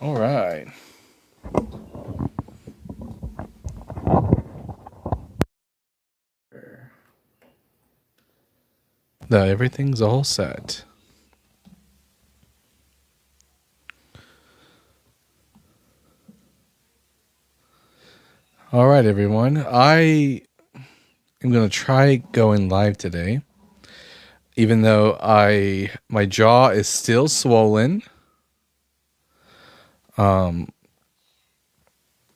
All right. Now everything's all set. All right, everyone. I am going to try going live today, even though my jaw is still swollen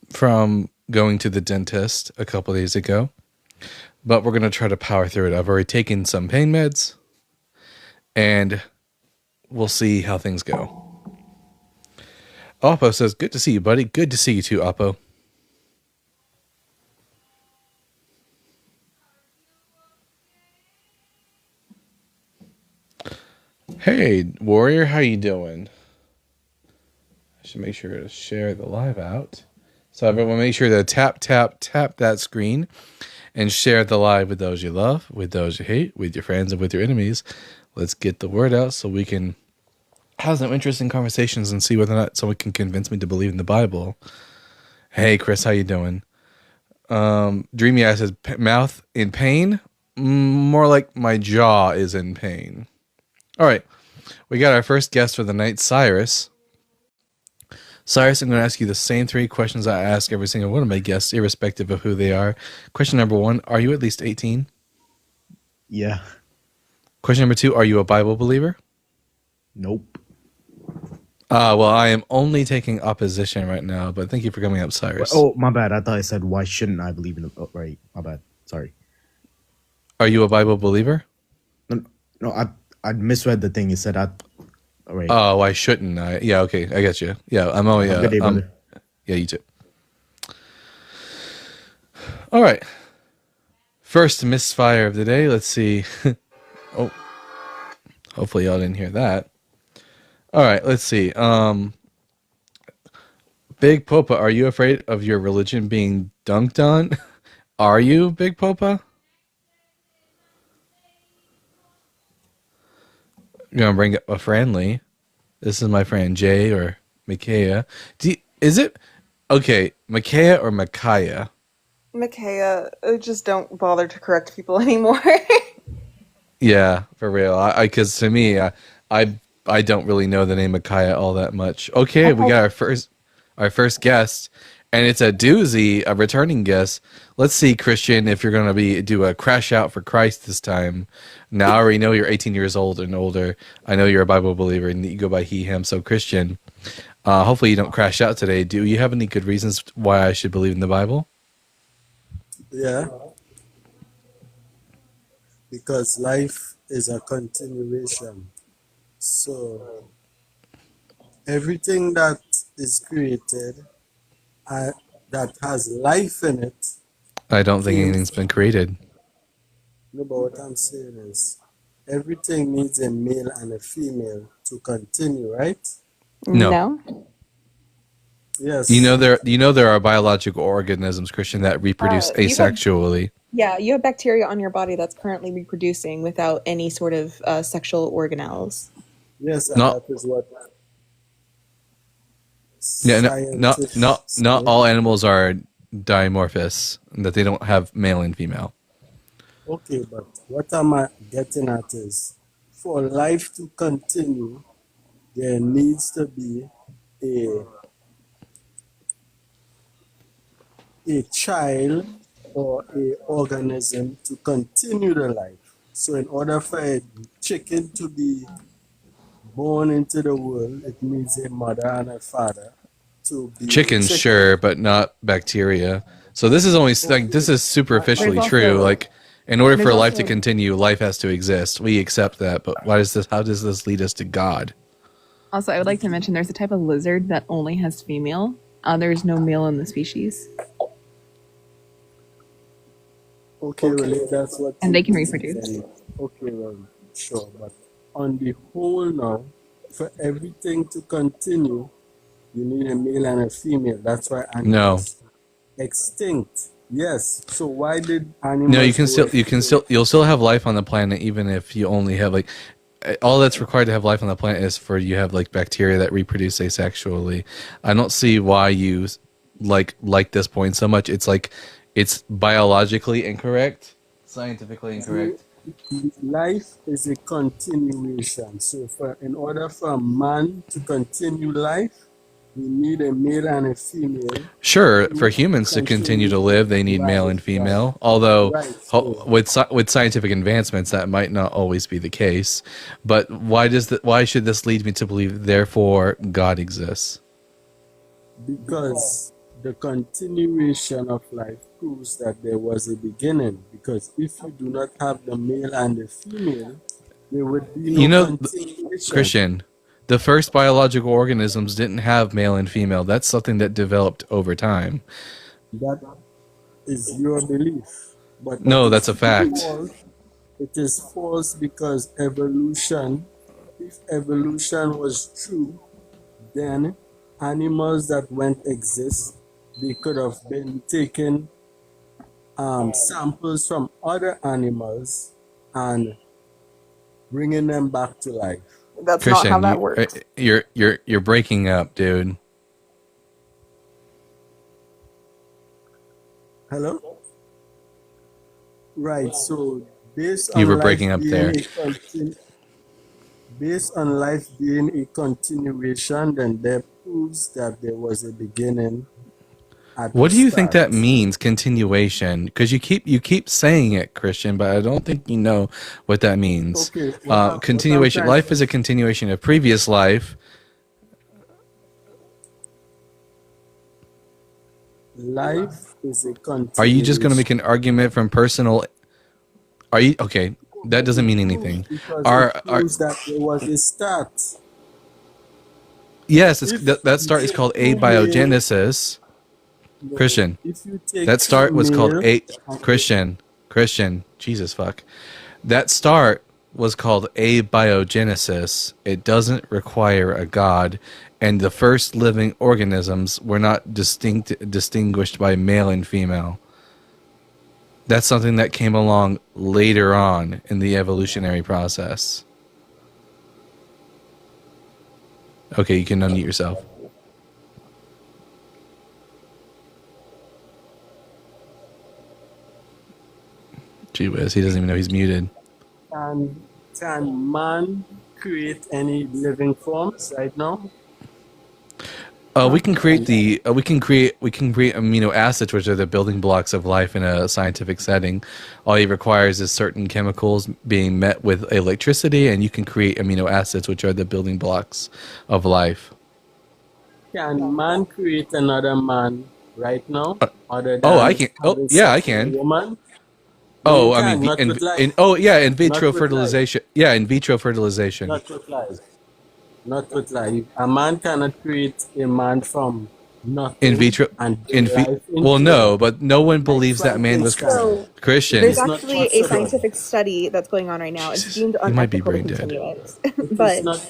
from going to the dentist a couple days ago. But we're going to try to power through it. I've already taken some pain meds, and we'll see how things go. Oppo says, good to see you, buddy. Good to see you too, Oppo. Hey, Warrior, how you doing? I should make sure to share the live out. So everyone make sure to tap that screen and share the live with those you love, with those you hate, with your friends and with your enemies. Let's get the word out so we can have some interesting conversations and see whether or not someone can convince me to believe in the Bible. Hey, Chris, how you doing? Dreamy Eye says, mouth in pain? More like my jaw is in pain. All right. We got our first guest for the night, Cyrus. Cyrus, I'm going to ask you the same 3 questions I ask every single one of my guests, irrespective of who they are. Question number 1, are you at least 18? Yeah. Question number 2, are you a Bible believer? Nope. Well, I am only taking opposition right now, but thank you for coming up, Cyrus. Oh, my bad. I thought I said, why shouldn't I believe in it? Oh, right. My bad. Sorry. Are you a Bible believer? No, I misread the thing. You said I... All right. Oh, why shouldn't I? Yeah, okay. I get you. Yeah, I'm only... Have a good day, brother. Yeah, you too. All right. First misfire of the day. Let's see. Oh. Hopefully y'all didn't hear that. All right, let's see. Big Popa, are you afraid of your religion being dunked on? Are you, Big Popa? You're going to bring up a friendly. This is my friend Jay or Micaiah. Is it... Okay, Micaiah or Micaiah? Micaiah, I just don't bother to correct people anymore. Yeah, for real. Because to me, I don't really know the name Micaiah all that much. Okay, we got our first guest, and it's a doozy, a returning guest. Let's see, Christian, if you're going to do a crash out for Christ this time. Now I already know you're 18 years old and older. I know you're a Bible believer and you go by he, him. So Christian, hopefully you don't crash out today. Do you have any good reasons why I should believe in the Bible? Yeah, because life is a continuation. So everything that is created that has life in it, I don't think anything's been created. no, but what I'm saying is everything needs a male and a female to continue, right? No. Yes. You know there are biological organisms, Christian, that reproduce asexually. Yeah, you have bacteria on your body that's currently reproducing without any sort of sexual organelles. Yes, and that is what Yeah, scientists not say. all animals are dimorphous, that they don't have male and female. Okay, but what am I getting at is for life to continue, there needs to be a child or a organism to continue the life. So in order for a chicken to be born into the world, it needs a mother and a father to be Chickens, chicken. sure, but not bacteria. So this is only like this is superficially true. Like in order for life to continue, life has to exist. We accept that, but how does this lead us to God? Also, I would like to mention there's a type of lizard that only has female. There's no male in the species. Okay, well, that's what. And they can reproduce. Okay, well, sure, but on the whole now, for everything to continue, you need a male and a female. That's why animals extinct. Yes. So why did animals? No, you'll still have life on the planet even if you only have all that's required to have life on the planet is for you have like bacteria that reproduce asexually. I don't see why you like this point so much. It's like it's biologically incorrect, scientifically incorrect. Life is a continuation. So, in order for a man to continue life, we need a male and a female. Sure, for humans to continue to live, they need male and female. Although Right. So, with scientific advancements, that might not always be the case. But why should this lead me to believe therefore God exists? because the continuation of life proves that there was a beginning. Because if you do not have the male and the female, there would be no You know, continuation. Christian, the first biological organisms didn't have male and female. That's something that developed over time. That is your belief. But No, it that's a is fact. false. It is false because evolution, if evolution was true, then animals that went exist, they could have been taken samples from other animals and bringing them back to life. That's not how Christian, that works. you're breaking up, dude. Hello? Right, so based You on were life breaking up being there. based on life being a continuation, then that proves that there was a beginning at What the do you think that start. means, continuation? Because you keep saying it, Christian, but I don't think you know what that means. Okay, what I'm Continuation. trying Life to is a continuation of previous life. life is a Are you just going to continuation. make an argument from personal? Are you okay? That doesn't mean anything. Because Are it proves that there was a start. yes, If that you start is take called two male, abiogenesis. Christian, if you take that two start was called male, Christian. Jesus fuck. That start was called abiogenesis. It doesn't require a god, and the first living organisms were not distinguished by male and female. That's something that came along later on in the evolutionary process. Okay, you can unmute yourself. Gee whiz, he doesn't even know he's muted. can man create any living forms right now? We can create we can create amino acids, which are the building blocks of life in a scientific setting. All it requires is certain chemicals being met with electricity, and you can create amino acids, which are the building blocks of life. Can man create another man right now, other Oh, I than can. Oh, having yeah, I sex with a can. woman? No, you Oh, I can, mean, not with life. in Not vitro with life. fertilization. Yeah, in vitro fertilization. Not with life. Not with life. A man cannot create a man from nothing In vitro, and bring life well, into no, it. but no one Like believes that man was Frankenstein. So Christian. there's It's not actually a possible. scientific study that's going on right now. It's Jesus, deemed you might be unethical to brain dead. continue it. It's But not.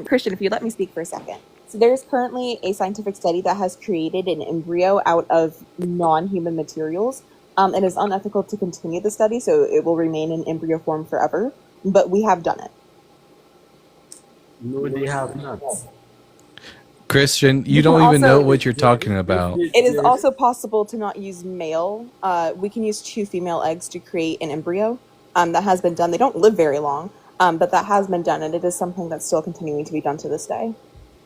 Christian, if you'd let me speak for a second. So there's currently a scientific study that has created an embryo out of non-human materials. It is unethical to continue the study, so it will remain in embryo form forever. But we have done it. No, they have not. Christian, you You can don't even know also, what you're talking about. If it is they also possible to not use male. We can use 2 female eggs to create an embryo. That has been done. They don't live very long, but that has been done, and it is something that's still continuing to be done to this day.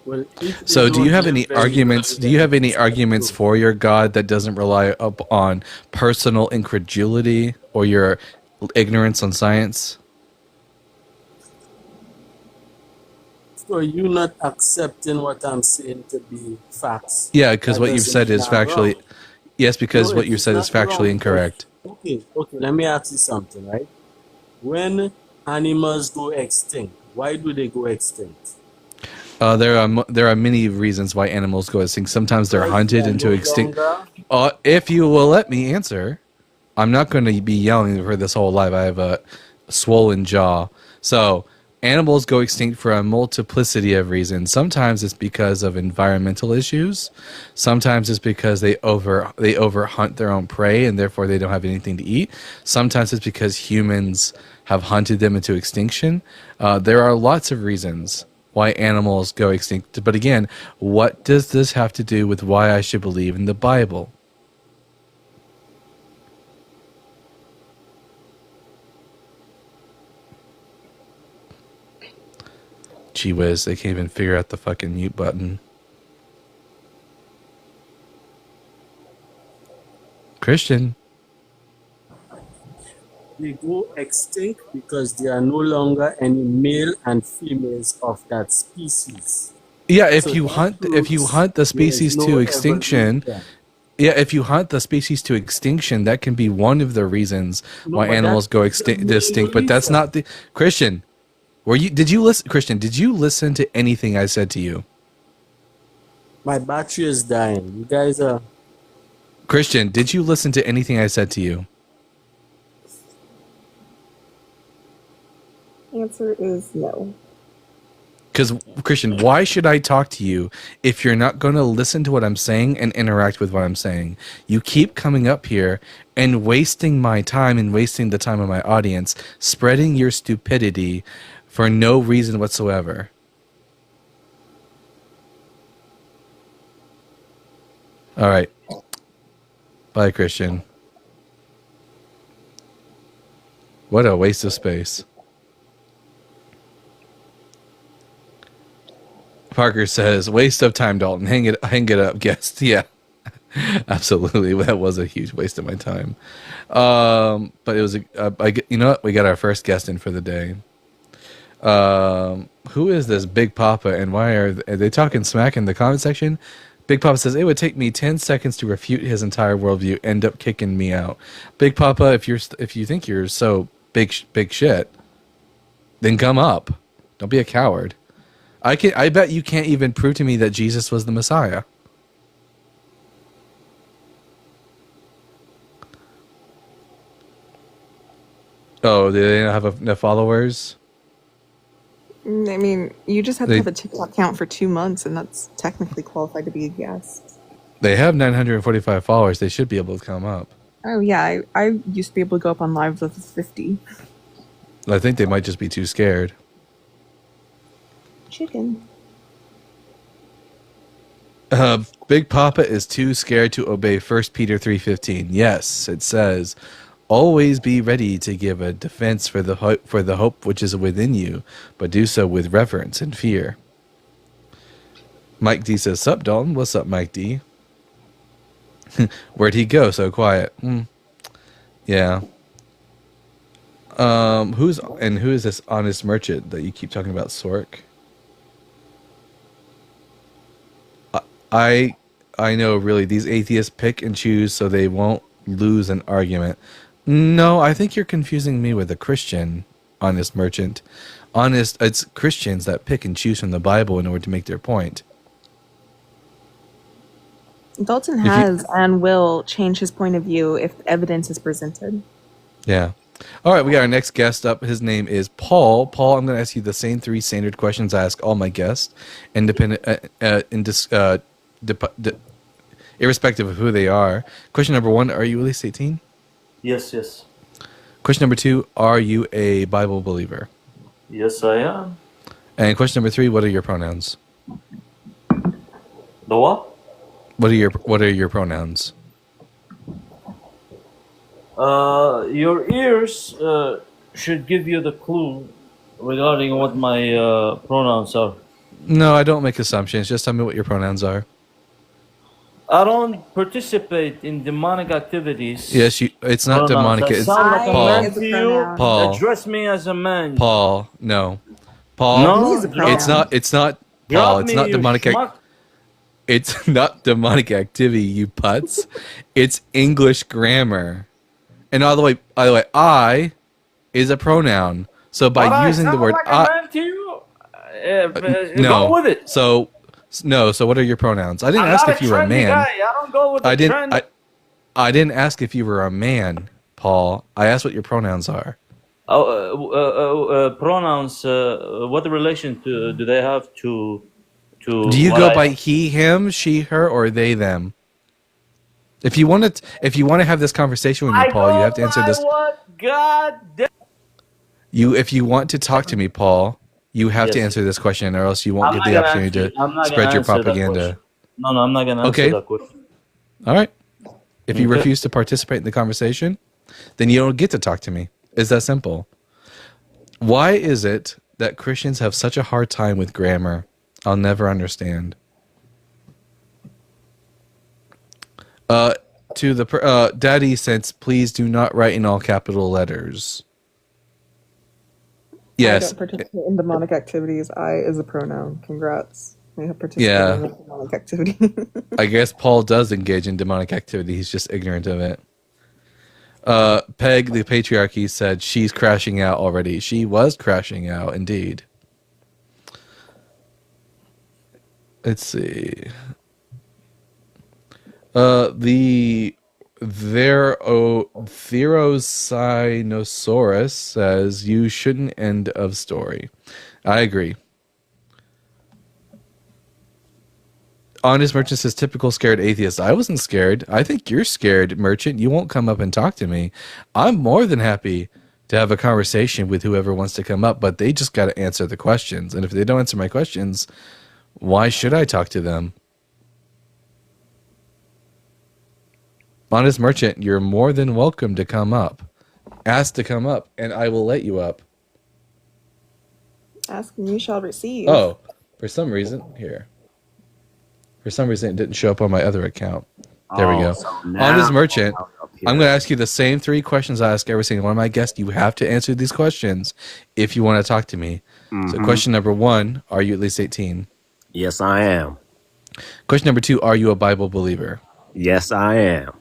well, if they So, do you don't have live any very well, arguments? Do you then have any it's not arguments true. for your God that doesn't rely on personal incredulity or your ignorance on science? So you not accepting what I'm saying to be facts. Yeah, because That what you've doesn't said mean is I'm wrong. factually. Yes, because No, what it you is said is not factually wrong because incorrect. okay, let me ask you something, right? When animals go extinct, why do they go extinct? There are many reasons why animals go extinct. Sometimes they're Because hunted they are into no extinct. longer If you will let me answer, I'm not going to be yelling for this whole life. I have a swollen jaw. So, animals go extinct for a multiplicity of reasons. Sometimes it's because of environmental issues. Sometimes it's because they over hunt their own prey and therefore they don't have anything to eat. Sometimes it's because humans have hunted them into extinction. There are lots of reasons why animals go extinct. But again, what does this have to do with why I should believe in the Bible? Gee whiz, they can't even figure out the fucking mute button. Christian. They go extinct because there are no longer any male and females of that species. Yeah, if So you that hunt proves the species there is to no extinction, evolution. yeah, if you hunt the species to extinction, that can be one of the reasons No, why but animals that go is the extinct. But that's evolution. not the Christian. Did you listen, Christian? Did you listen to anything I said to you? My battery is dying. You guys are. Christian, did you listen to anything I said to you? Answer is no. Because, Christian, why should I talk to you if you're not going to listen to what I'm saying and interact with what I'm saying? You keep coming up here and wasting my time and wasting the time of my audience, spreading your stupidity for no reason whatsoever. All right. Bye, Christian. What a waste of space. Parker says, waste of time, Dalton. Hang it up, guest. Yeah, absolutely. That was a huge waste of my time. But it was, you know what? We got our first guest in for the day. Who is this Big Papa and why are they talking smack in the comment section? Big Papa says, it would take me 10 seconds to refute his entire worldview, end up kicking me out. Big Papa, if you think you're so big shit, then come up. Don't be a coward. I bet you can't even prove to me that Jesus was the Messiah. Oh, do they not have enough followers? I mean, you just have to They- have a TikTok account for 2 months, and that's technically qualified to be a guest. They have 945 followers. They should be able to come up. Oh yeah, I used to be able to go up on lives with 50. I think they might just be too scared. Chicken. Big Papa is too scared to obey 1 Peter 3:15. Yes, it says, always be ready to give a defense for the hope which is within you, but do so with reverence and fear. Mike D says, sup, Dalton? What's up, Mike D? Where'd he go so quiet? Yeah. Who is this honest merchant that you keep talking about, Sork? I know, really, these atheists pick and choose so they won't lose an argument. No, I think you're confusing me with a Christian, honest merchant. It's Christians that pick and choose from the Bible in order to make their point. Dalton has and will change his point of view if evidence is presented. Yeah. All right, we got our next guest up. His name is Paul. Paul, I'm going to ask you the same 3 standard questions I ask all my guests, irrespective of who they are. Question number 1, are you at least 18? Yes, yes. Question number 2, are you a Bible believer? Yes, I am. And question number 3, what are your pronouns? The what? What are your pronouns? Your ears should give you the clue regarding what my pronouns are. No, I don't make assumptions. Just tell me what your pronouns are. I don't participate in demonic activities. Yes, it's not Pronouns. demonic. That It's sound like a Paul. man It's a to you. pronoun. Paul. Address me as a man. Paul. No. Paul. No, It is a pronoun. It's not Drop Paul. It's me, not you demonic. schmuck. It's not demonic activity, you putz. It's English grammar. And by the way, I is a pronoun. So by But using I the sound word like I, a man to you. no. Go with it. So no. So what are your pronouns? I didn't I'm ask not if you were a trendy man. guy. I don't go with the I didn't. trend. I didn't ask if you were a man, Paul. I asked what your pronouns are. Pronouns. What relation do they have to Do you what go I by have? he, him, she, her, or they, them? If you want to have this conversation with me, I Paul, you have go to answer by this. what God damn. If you want to talk to me, Paul, you have to Yes. answer this question, or else you won't I'm get not the gonna opportunity answer. to I'm not gonna spread your answer that question. propaganda. No, I'm not gonna answer Okay. that question. All right. If you Okay. refuse to participate in the conversation, then you don't get to talk to me. It's that simple. Why is it that Christians have such a hard time with grammar? I'll never understand. To the Daddy says, please do not write in all capital letters. Yes. I don't participate in demonic activities. I is a pronoun. Congrats. We have participated Yeah. in a demonic activity. I guess Paul does engage in demonic activity. He's just ignorant of it. Peg, the patriarchy, said she's crashing out already. She was crashing out, indeed. Let's see. The Therosinosaurus says you shouldn't end of story. I agree. Honest Merchant says typical scared atheist. I wasn't scared. I think you're scared, Merchant. You won't come up and talk to me. I'm more than happy to have a conversation with whoever wants to come up, but they just got to answer the questions. And if they don't answer my questions, why should I talk to them? Honest Merchant, you're more than welcome to come up. Ask to come up, and I will let you up. Ask and you shall receive. Oh, for some reason, here. For some reason, it didn't show up on my other account. There we go. So now Honest Merchant, up here. I'm going to ask you the same 3 questions I ask every single one of my guests. You have to answer these questions if you want to talk to me. So question number 1, are you at least 18? Yes, I am. Question number 2, are you a Bible believer? Yes, I am.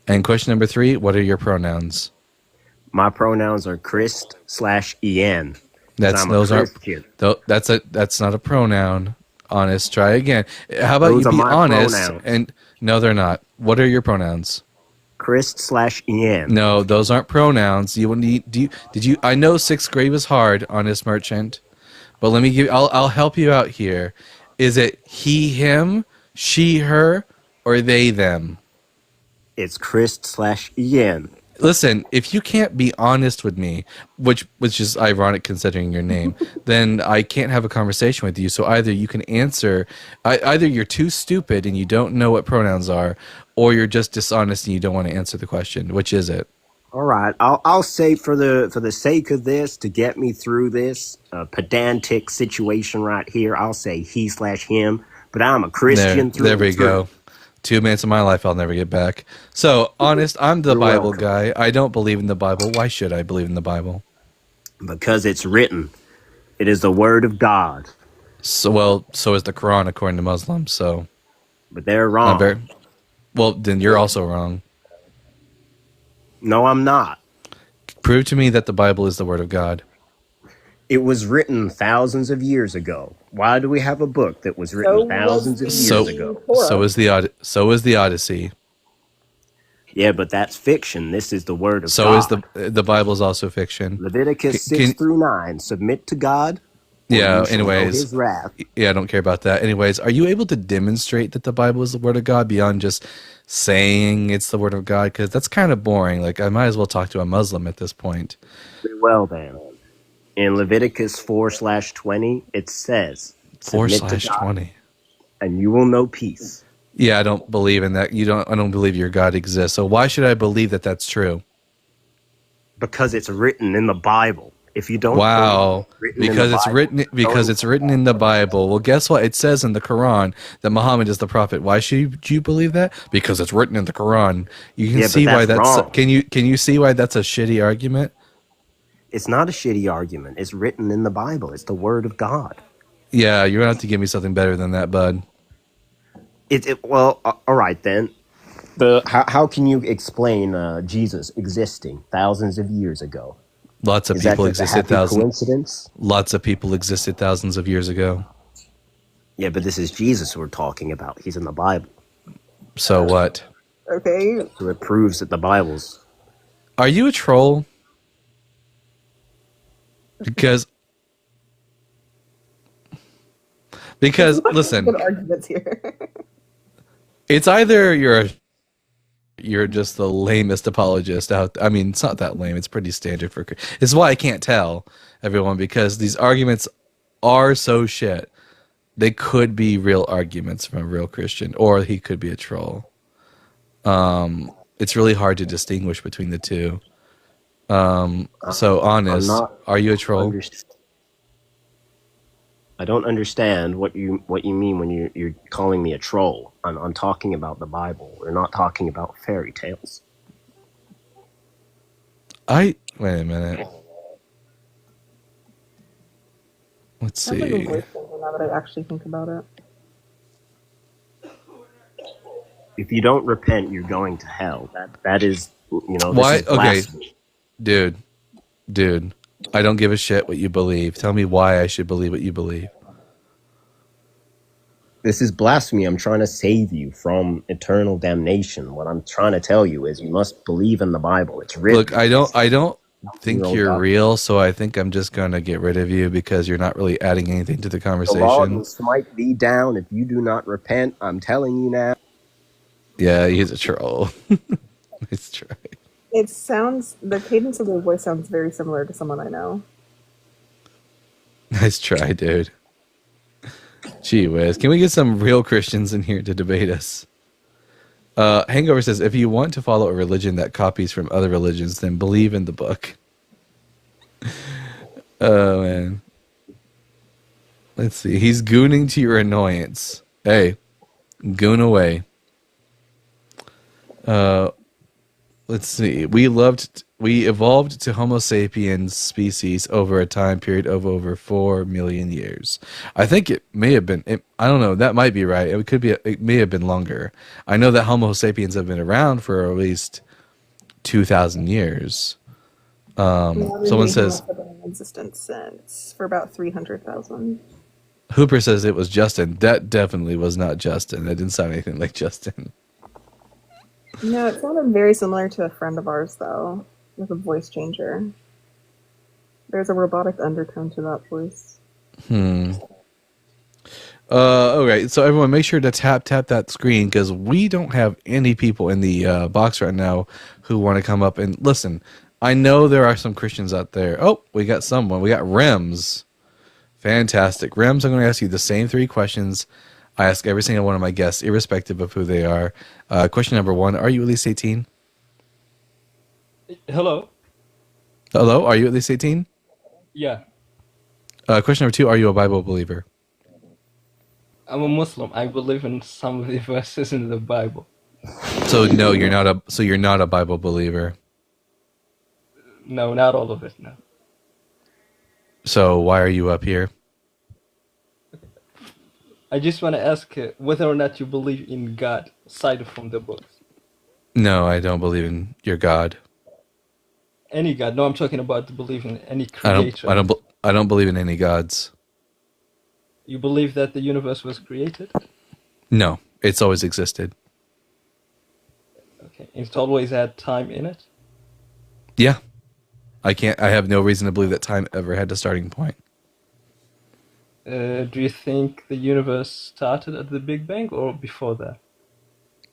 And question number 3, what are your pronouns? My pronouns are Christ/en. Those aren't. That's not a pronoun. Honest. Try again. How about Those you are be my honest? pronouns. And no, they're not. What are your pronouns? Christ/en. No, those aren't pronouns. You will need. Did you? I know 6th grade was hard, Honest Merchant, but let me give. I'll help you out here. Is it he, him, she, her, or they, them? It's Christ/en. Listen, if you can't be honest with me, which is ironic considering your name, then I can't have a conversation with you. So either you can answer, either you're too stupid and you don't know what pronouns are, or you're just dishonest and you don't want to answer the question. Which is it? All right, I'll say for the sake of this, to get me through this pedantic situation right here, I'll say he/him. But I'm a Christian through There and we through. go. 2 minutes of my life I'll never get back. So, honest, I'm the You're Bible welcome. guy. I don't believe in the Bible. Why should I believe in the Bible? Because it's written. It is the word of God. So is the Quran according to Muslims. So, But they're I'm wrong. very, well, then you're also wrong. No, I'm not. Prove to me that the Bible is the Word of God. It was written thousands of years ago. Why do we have a book that was written So thousands of was years the ago? Torah. So is the Odyssey. Yeah, but that's fiction. This is the word of So God. is the Bible is also fiction. Leviticus Can- 6-9. Submit to God. or Yeah, you shall know anyways. His wrath. Yeah, I don't care about that. Anyways, are you able to demonstrate that the Bible is the Word of God beyond just saying it's the Word of God? Because that's kind of boring. Like, I might as well talk to a Muslim at this point. Very well, then. In Leviticus 4/20, it says, submit to God, 4/20. and you will know peace. Yeah, I don't believe in that. I don't believe your God exists. So why should I believe that that's true? Because it's written in the Bible. If you don't, Wow. believe in Because the it's Bible, written it's written in the Bible. Well, guess what? It says in the Quran that Muhammad is the prophet. Why should you believe that? Because it's written in the Quran. You can Yeah, but see why that's that's wrong. can you see why that's a shitty argument? It's not a shitty argument. It's written in the Bible. It's the word of God. Yeah, you're gonna have to give me something better than that, bud. Well, all right then. How can you explain Jesus existing thousands of years ago? Lots of Is that people just a existed happy coincidence? Lots of people existed thousands of years ago. Yeah, but this is Jesus we're talking about. He's in the Bible. So what? Okay. So it proves that the Bible's... Are you a troll? because listen, Good arguments here. it's either you're just the lamest apologist out. I mean, it's not that lame. It's pretty standard for. It's why I can't tell everyone, because these arguments are so shit. They could be real arguments from a real Christian, or he could be a troll. It's really hard to distinguish between the two. So I'm honest, not are you a troll? underst- I don't understand what you mean when you're calling me a troll. I'm talking about the Bible. We're not talking about fairy tales. Wait a minute. Let's Sounds like a see. voice changer now that I actually think about it. If you don't repent, you're going to hell. That is, this Why? is Okay, blasphemy. dude. I don't give a shit what you believe. Tell me why I should believe what you believe. This is blasphemy. I'm trying to save you from eternal damnation. What I'm trying to tell you is you must believe in the Bible. It's written. Look, I don't think Your own you're God. real, so I think I'm just gonna get rid of you because you're not really adding anything to the The Lord conversation. will smite thee down if you do not repent. I'm telling you now. Yeah, he's a troll. Nice try. The cadence of their voice sounds very similar to someone I know. Nice try, dude. Gee whiz. Can we get some real Christians in here to debate us? Hangover says, if you want to follow a religion that copies from other religions, then believe in the book. Oh, man. Let's see. He's gooning to your annoyance. Hey, goon away. Let's see. We evolved to Homo sapiens species over a time period of over 4 million years. I think it may have been. I don't know. That might be right. It could be. It may have been longer. I know that Homo sapiens have been around for at least 2,000 years. Someone says Have been in existence since for about 300,000. Hooper says it was Justin. That definitely was not Justin. That didn't sound anything like Justin. No, it sounded very similar to a friend of ours, though, with a voice changer. There's a robotic undertone to that voice. Okay, so everyone, make sure to tap that screen because we don't have any people in the box right now who want to come up and listen. I know there are some Christians out there. Oh, we got someone. We got Rems. Fantastic. Rems, I'm going to ask you the same 3 questions I ask every single one of my guests, irrespective of who they are. Question number 1, are you at least 18? Hello. Hello, are you at least 18? Yeah, Question number 2, are you a Bible believer? I'm a Muslim. I believe in some of the verses in the Bible. So no, you're not a Bible believer. No, not all of it. No. So why are you up here? I just want to ask whether or not you believe in God, aside from the books. No, I don't believe in your God. Any God? No, I'm talking about belief in any I creator. don't believe in any gods. You believe that the universe was created? No, it's always existed. Okay. It's always had time in it? Yeah. I have no reason to believe that time ever had a starting point. Do you think the universe started at the Big Bang or before that?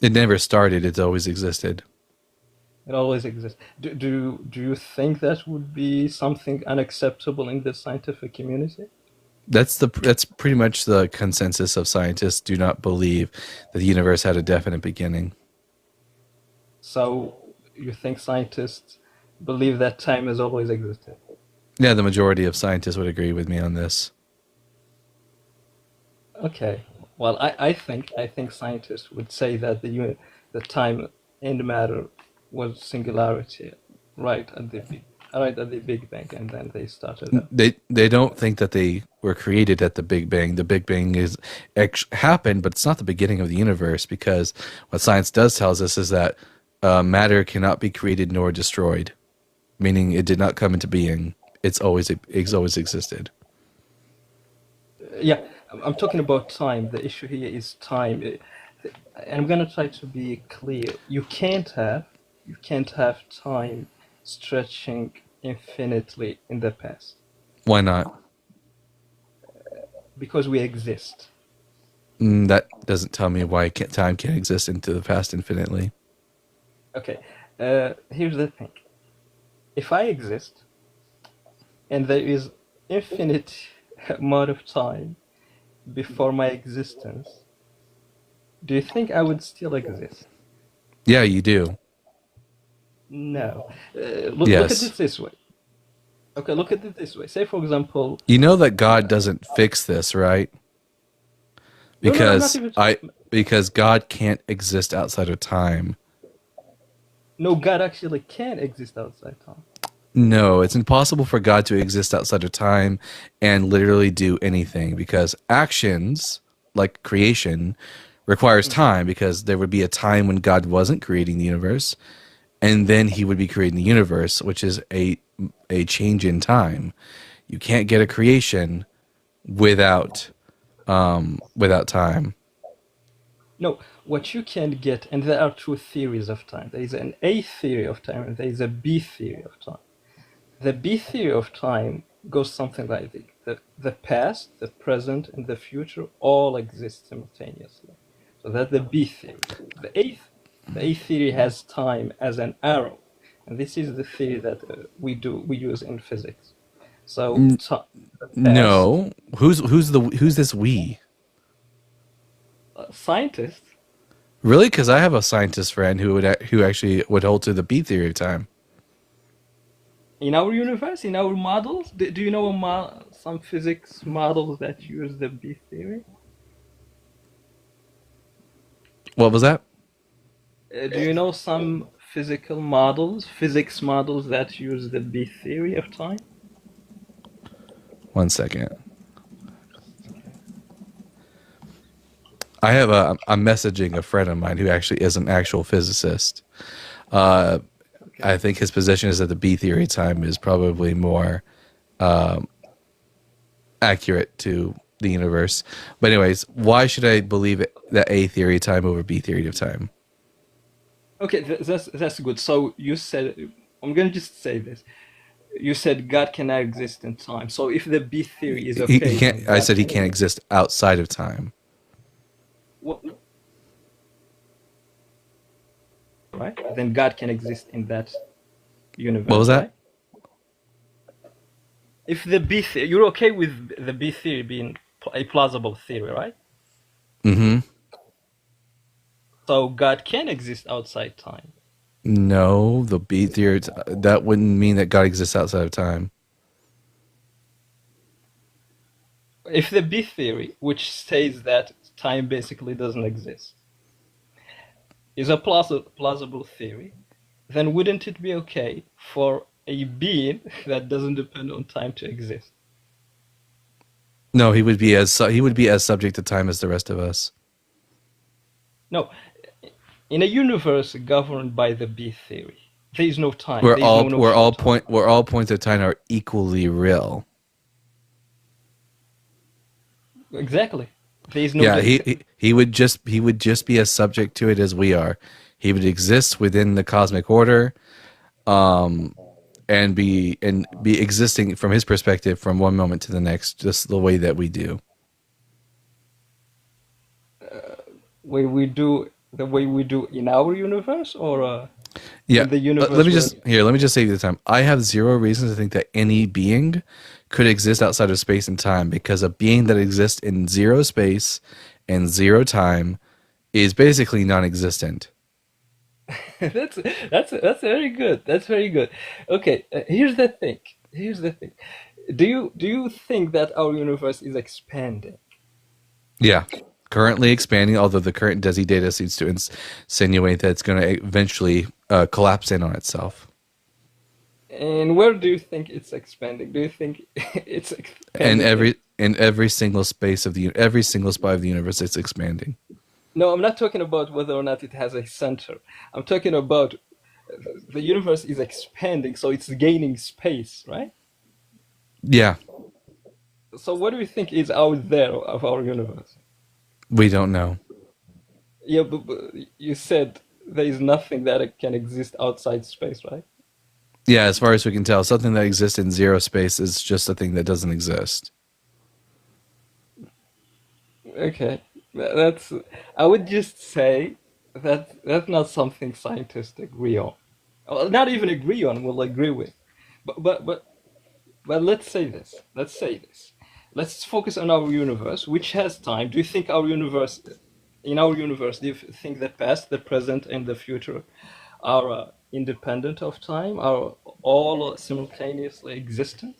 It never started, it's always existed. It always exists. Do you think that would be something unacceptable in the scientific community? That's pretty much the consensus of scientists. Do not believe that the universe had a definite beginning. So you think scientists believe that time has always existed? Yeah, the majority of scientists would agree with me on this. Okay. Well, I think scientists would say that the time and matter was singularity right at the Big Bang, and then they started up. They don't think that they were created at the Big Bang. The Big Bang happened, but it's not the beginning of the universe, because what science does tells us is that matter cannot be created nor destroyed, meaning it did not come into being. It's always existed. Yeah, I'm talking about time. The issue here is time. And I'm gonna try to be clear. You can't have time stretching infinitely in the past. Why not? Because we exist. That doesn't tell me why time can't exist into the past infinitely. Okay, here's the thing. If I exist, and there is infinite amount of time before my existence, do you think I would still exist? Yeah, you do. No. Look at Yes. it this way. Okay, look at it this way. Say, for example, You know that God doesn't fix this, right? no, I'm not Because even. because God can't exist outside of time. No, God actually can exist outside time. No, it's impossible for God to exist outside of time and literally do anything because actions like creation requires time because there would be a time when God wasn't creating the universe and then he would be creating the universe, which is a change in time. You can't get a creation without time. No, what you can get, and there are two theories of time. There is an A theory of time, and there is a B theory of time. The B theory of time goes something like this. The past, the present, and the future all exist simultaneously. So that's the B theory. The A theory has time as an arrow, and this is the theory that we use in physics. So N- the past, No, who's this we? Scientists. Really? Because I have a scientist friend who actually would hold to the B theory of time. In our universe, in our models, do you know some physics models that use the B theory? What was that? Do you know some physics models that use the B theory of time? 1 second. Okay. I'm messaging a friend of mine who actually is an actual physicist. I think his position is that the B theory time is probably more accurate to the universe. But anyways, why should I believe that A theory of time over B theory of time? Okay, that's good. So you said, I'm gonna just say this. You said God cannot exist in time. So if the B theory is He okay, can't. then I God said he can can't exist outside of time. What, right? Then God can exist in that universe. What was that? Right? If the B theory, you're okay with the B theory being a plausible theory, right? Mm-hmm. So God can exist outside time. No, the B theory, that wouldn't mean that God exists outside of time. If the B theory, which says that time basically doesn't exist, is a plausible theory, then wouldn't it be okay for a being that doesn't depend on time to exist? No, he would be as subject to time as the rest of us. No, in a universe governed by the B theory, there is no time. Where There is no notion of time. all points of time are equally real. Exactly. There is no. Yeah, he would just be as subject to it as we are. He would exist within the cosmic order, and be existing from his perspective from one moment to the next, just the way that we do. The way we do in our universe, or Yeah. in the universe. Let me just save you the time. I have zero reason to think that any being could exist outside of space and time because a being that exists in zero space and zero time is basically non-existent. That's very good. That's very good. Okay, here's the thing. Do you think that our universe is expanding? Yeah. Currently expanding, although the current DESI data seems to insinuate that it's going to eventually collapse in on itself. And where do you think it's expanding? Do you think it's expanding? In every single space of every single spot of the universe, it's expanding. No, I'm not talking about whether or not it has a center. I'm talking about the universe is expanding, so it's gaining space, right? Yeah, So what do you think is out there of our universe? we don't know. Yeah, but you said there is nothing that can exist outside space, right? Yeah, as far as we can tell, something that exists in zero space is just a thing that doesn't exist. Okay, that's. I would just say that that's not something scientists agree on. Well, not even agree on. Will agree with. But let's say this. Let's say this. Let's focus on our universe, which has time. Do you think our universe, in our universe, do you think the past, the present, and the future are independent of time? Are all simultaneously existent?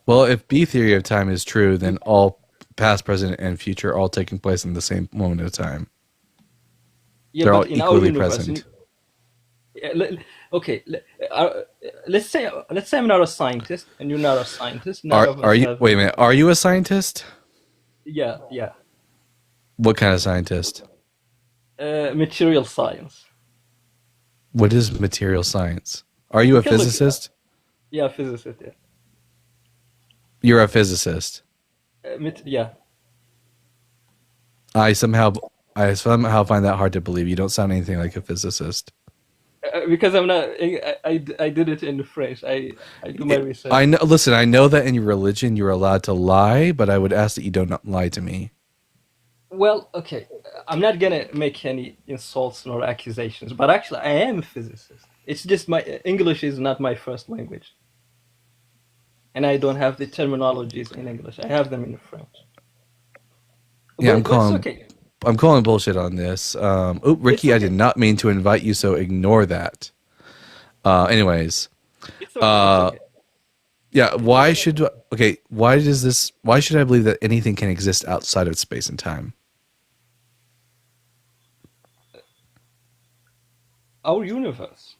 Well, if B theory of time is true, then all past, present, and future are all taking place in the same moment of time. Yeah, They're all but in our equally universe, present. yeah, okay, let's say I'm not a scientist and you're not a scientist. None of Are us you? have. Wait a minute. Are you a scientist? Yeah, yeah. What kind of scientist? Material science. What is material science? Are you a can look it up. physicist? Yeah, physicist. Yeah. You're a physicist. Yeah. I somehow find that hard to believe. You don't sound anything like a physicist. Because I'm not. I did it in French. I do my research. I know. Listen, I know that in your religion you're allowed to lie, but I would ask that you don't lie to me. Well, okay. I'm not gonna make any insults nor accusations, but actually, I am a physicist. It's just my English is not my first language, and I don't have the terminologies in English. I have them in French. Yeah, But it's okay. I'm calling bullshit on this. Ricky, It's I did okay. not mean to invite you, so ignore that. Anyways, It's okay. It's okay. yeah. Why should Why should I believe that anything can exist outside of space and time? Our universe.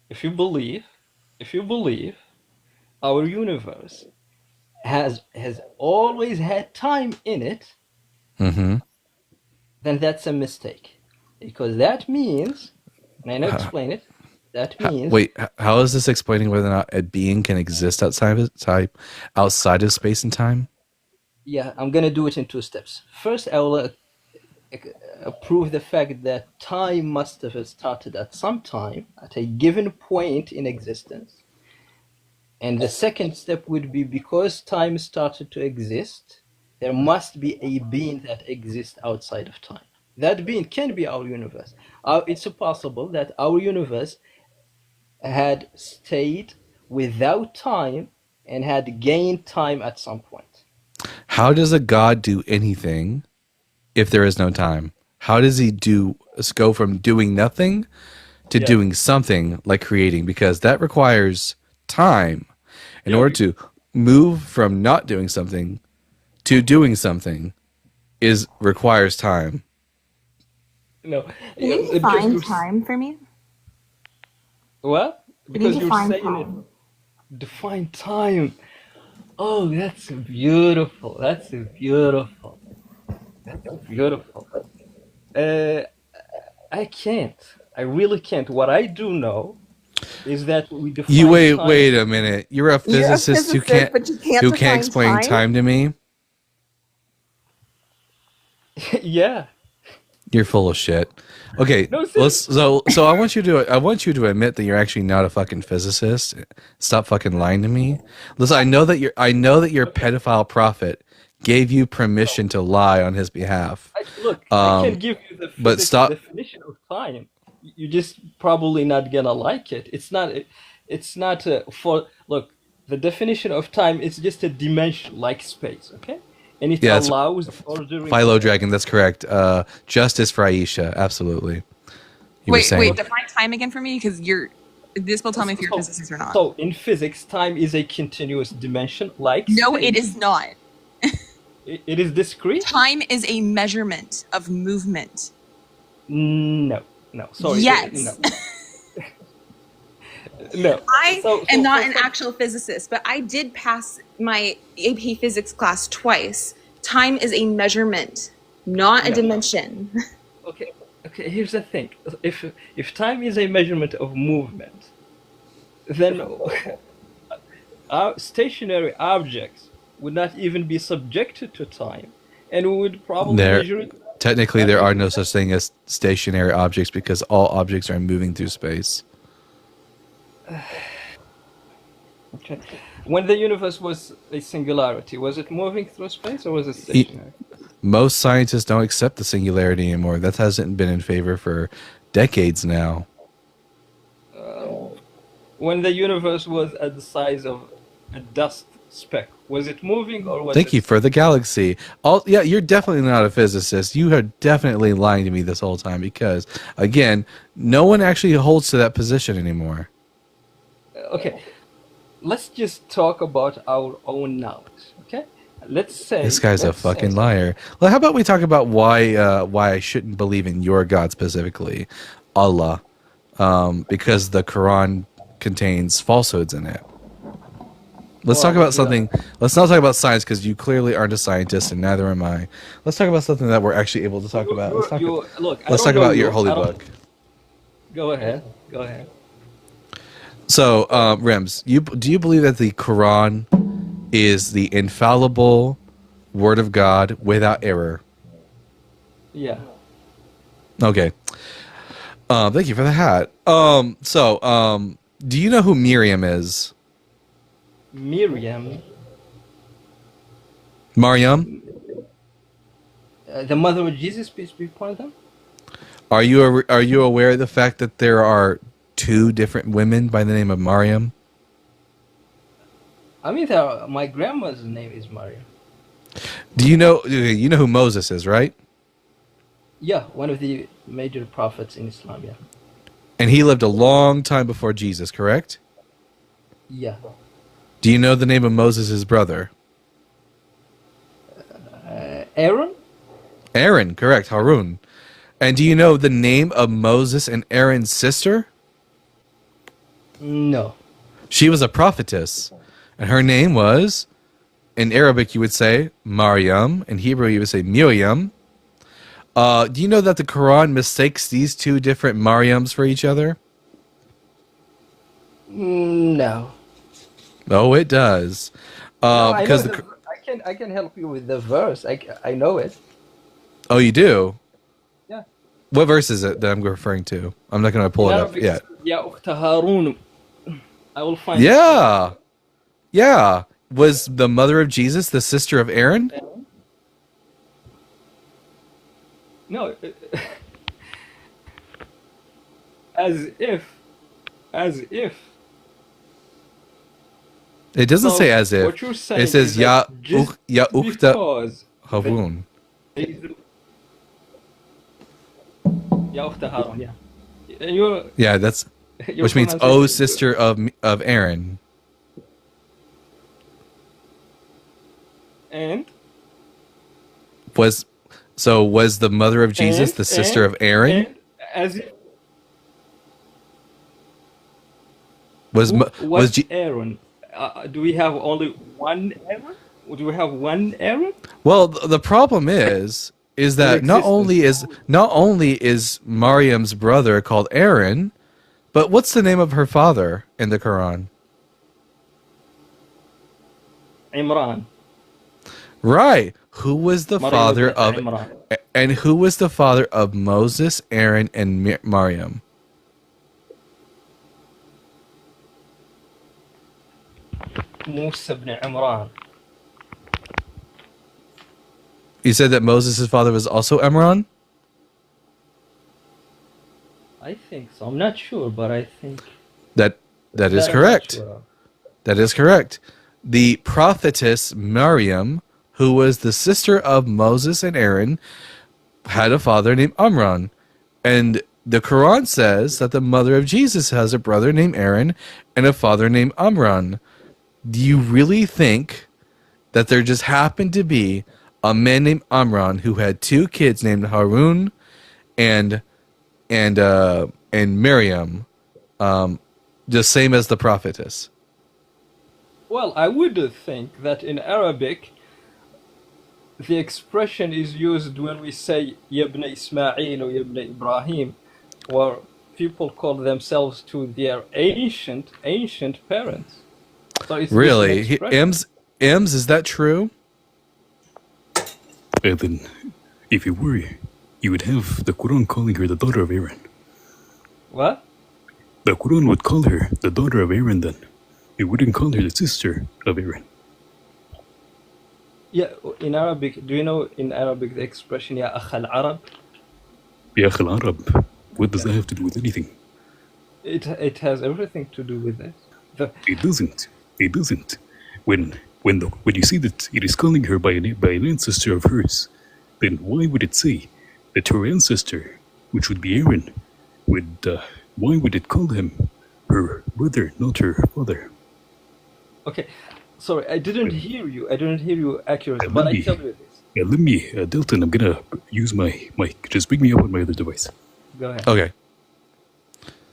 If you believe, our universe has always had time in it, Mm-hmm. then that's a mistake. Because that means, and I know explain it, that means, How is this explaining whether or not a being can exist outside of space and time? yeah, I'm gonna do it in two steps. First, I will prove the fact that time must have started at some time, at a given point in existence. And the second step would be because time started to exist, there must be a being that exists outside of time. That being can be our universe. It's possible that our universe had stayed without time and had gained time at some point. How does a god do anything if there is no time? How does he go from doing nothing to Yeah. doing something like creating? Because that requires time. In Yeah, order to move from not doing something to doing something requires time. No. Can you because define you're- time for me? What? Can Because you you're define saying time? it. Define time. Oh, that's beautiful. That's beautiful. That's beautiful. I can't. I really can't. What I do know is that we define You time. wait a minute. You're a physicist who can't but you can't who define can't explain time to me? Yeah. You're full of shit. Okay, No, so I want you to admit that you're actually not a fucking physicist. Stop fucking lying to me. Listen, I know that your pedophile prophet gave you permission to lie on his behalf. I can give you the but physics stop- definition of time. You just probably not gonna like it. It's not. It's not for look. The definition of time is just a dimension like space. Okay, and it Yeah, it's allows ordering. Philo Dragon, that's correct. Justice for Aisha, absolutely. You were saying. Wait, define time again for me, because this will tell me if you're a physicist or not. So in physics, time is a continuous dimension like No, space. it is not. It is discrete. Time is a measurement of movement. No. Sorry. Yes. No. I So am not an first- actual physicist, but I did pass my AP physics class twice. Time is a measurement, not a No. dimension. Okay. Here's the thing. If time is a measurement of movement, then our stationary objects would not even be subjected to time, and we would probably measure it. Technically, there are no such thing as stationary objects because all objects are moving through space. Okay. When the universe was a singularity, was it moving through space or was it E- stationary? Most scientists don't accept the singularity anymore. That hasn't been in favor for decades now. When the universe was at the size of a dust speck, was it moving or was Thank it you for the galaxy. Yeah, you're definitely not a physicist. You are definitely lying to me this whole time because, again, no one actually holds to that position anymore. okay? Let's just talk about our own knowledge, okay? Let's This guy's a say, fucking liar. Well, how about we talk about why I shouldn't believe in your God specifically, Allah, because the Quran contains falsehoods in it. Let's talk about something. Let's not talk about science because you clearly aren't a scientist and neither am I. Let's talk about something that we're actually able to talk about. Let's talk, look, let's talk about your holy book. Go ahead. Go ahead. So, Rems, do you believe that the Quran is the infallible word of God without error? Yeah. Okay. Thank you for the hat. Do you know who Miriam is? Miriam, Maryam? the mother of Jesus, peace be upon them. Are you aware of the fact that there are two different women by the name of Maryam? I mean, my grandma's name is Maryam. Do you know who Moses is, right? Yeah, one of the major prophets in Islam, yeah. And he lived a long time before Jesus, correct? Yeah. Do you know the name of Moses' brother? Aaron? Aaron, correct, Harun. And do you know the name of Moses and Aaron's sister? No. She was a prophetess, and her name was, in Arabic you would say Maryam, in Hebrew you would say Miriam. Do you know that the Quran mistakes these two different Maryams for each other? No. Oh, it does. No, Because I can help you with the verse. I know it. Oh, you do? Yeah. What verse is it that I'm referring to? I'm not going to pull it up yet. Ya ukhta Harun. I will find Yeah. Yeah. Was the mother of Jesus the sister of Aaron? it. No. As if. It doesn't So, say as if. what you're saying It says is that just ya ukhta because Harun. Ya ukhta Harun, yeah. You're, Yeah, that's your which means pronunciation oh is good. sister of Aaron. And Was the mother of Jesus the sister of Aaron? And as if Was Aaron? Do we have only one Aaron? Or do we have one Aaron? Well, the problem is that not only is Maryam's brother called Aaron, but what's the name of her father in the Quran? Imran. Right. Who was the father of Imran. and who was the father of Moses, Aaron, and Maryam? Musa ibn Imran. You said that Moses' father was also Imran? I think so. I'm not sure, but I think That is that I'm not correct. sure of. That is correct. The prophetess Maryam, who was the sister of Moses and Aaron, had a father named Amram. And the Quran says that the mother of Jesus has a brother named Aaron and a father named Amram. Do you really think that there just happened to be a man named Amram who had two kids named Harun and Miriam, the same as the prophetess? Well, I would think that in Arabic, the expression is used when we say Yabna Ismail or Yabna Ibrahim, where people call themselves to their ancient parents. So it's Really? just an expression. Ems, is that true? And then, if you were, you would have the Quran calling her the daughter of Aaron. What? The Quran would call her the daughter of Aaron then. He wouldn't call her the sister of Aaron. Yeah, in Arabic, do you know in Arabic the expression "Ya akh al-Arab"? Ya Akh al-Arab. What does that have to do with anything? It has everything to do with this. It doesn't. It doesn't. When you see that it is calling her by an ancestor of hers, then why would it say that her ancestor, which would be Aaron, why would it call him her brother, not her father? Okay, sorry, I didn't hear you. I didn't hear you accurately, Let but I me- tell you this. Let me, Dalton, I'm gonna use my mic. Just bring me up on my other device. Go ahead. Okay.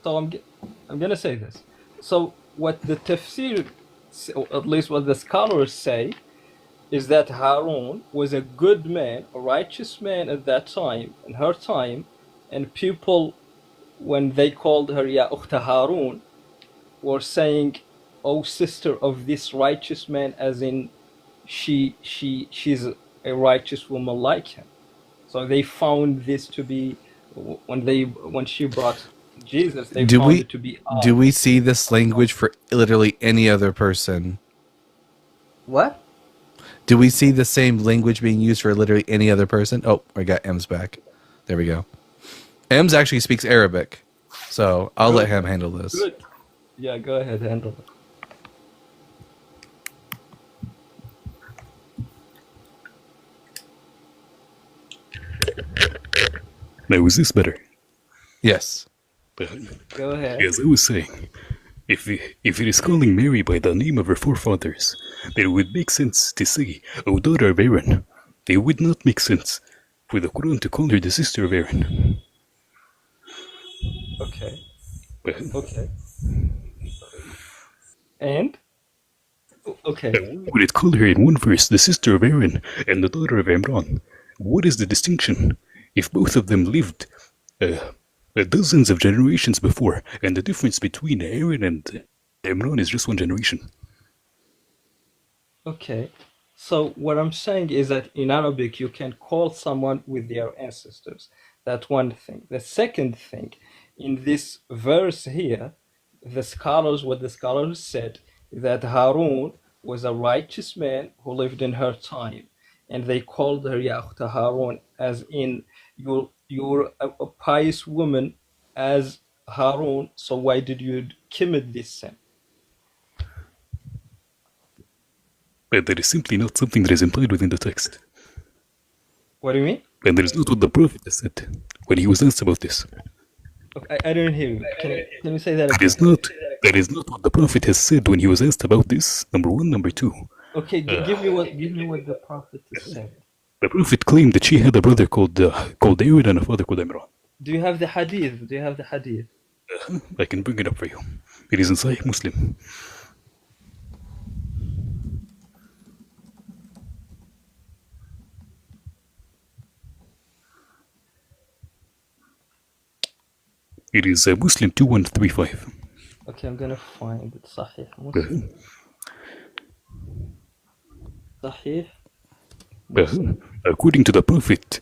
So I'm gonna say this. So what the tafsir, or at least what the scholars say, is that Harun was a good man, a righteous man at that time, in her time, and people, when they called her Ya Ukhta Harun, were saying, "Oh, sister of this righteous man," as in she's a righteous woman like him. So they found this to be when she brought Jesus, they Do found we it to be do we see this language for literally any other person? what? Do we see the same language being used for literally any other person? Oh, I got M's back. There we go. M's actually speaks Arabic, so I'll let him handle this. Good. Yeah, go ahead, handle it. Now, is this better? Yes. Go ahead. As I was saying, if it is calling Mary by the name of her forefathers, then it would make sense to say, "O daughter of Aaron." It would not make sense for the Quran to call her the sister of Aaron. Okay. Well, Okay. And? Okay. would it call her in one verse the sister of Aaron and the daughter of Imran? What is the distinction if both of them lived dozens of generations before, and the difference between Aaron and Imran is just one generation? Okay. So what I'm saying is that in Arabic you can call someone with their ancestors. That's one thing. The second thing, in this verse here, what the scholars said, that Harun was a righteous man who lived in her time, and they called her Ya Ukhta Harun, as in you're a pious woman as Harun. So why did you commit this sin? But that is simply not something that is implied within the text. What do you mean? And that is not what the Prophet has said when he was asked about this. Okay, I didn't hear you. Can you say that That again? is not what the Prophet has said when he was asked about this. Number one. Number two, Okay, give me what the Prophet said. the Prophet claimed that she had a brother called Aaron and a father called Imran. Do you have the hadith? Do you have the hadith? I can bring it up for you. It is in Sahih Muslim. It is Muslim 2135. Okay, I'm gonna find it. Sahih Muslim. Sahih. According to the Prophet,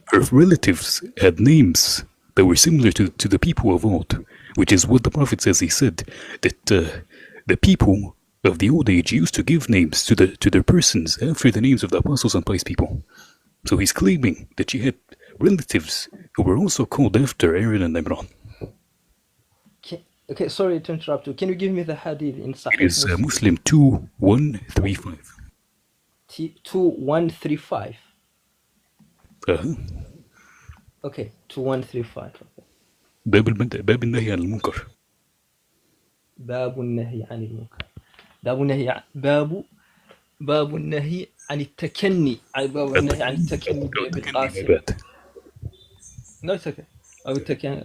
her relatives had names that were similar to the people of old, which is what the Prophet says. He said that the people of the old age used to give names to their persons after the names of the apostles and pious people. So he's claiming that she had relatives who were also called after Aaron and Imran. Okay, sorry to interrupt you. Can you give me the hadith in Sahih It is Muslim 2135. 2135. Uh-huh. Okay, 2135. Okay. باب النهي عن المنكر. باب النهي عن المنكر. باب النهي عن التكني. باب النهي عن التكني بأبي القاسم. No, it's okay.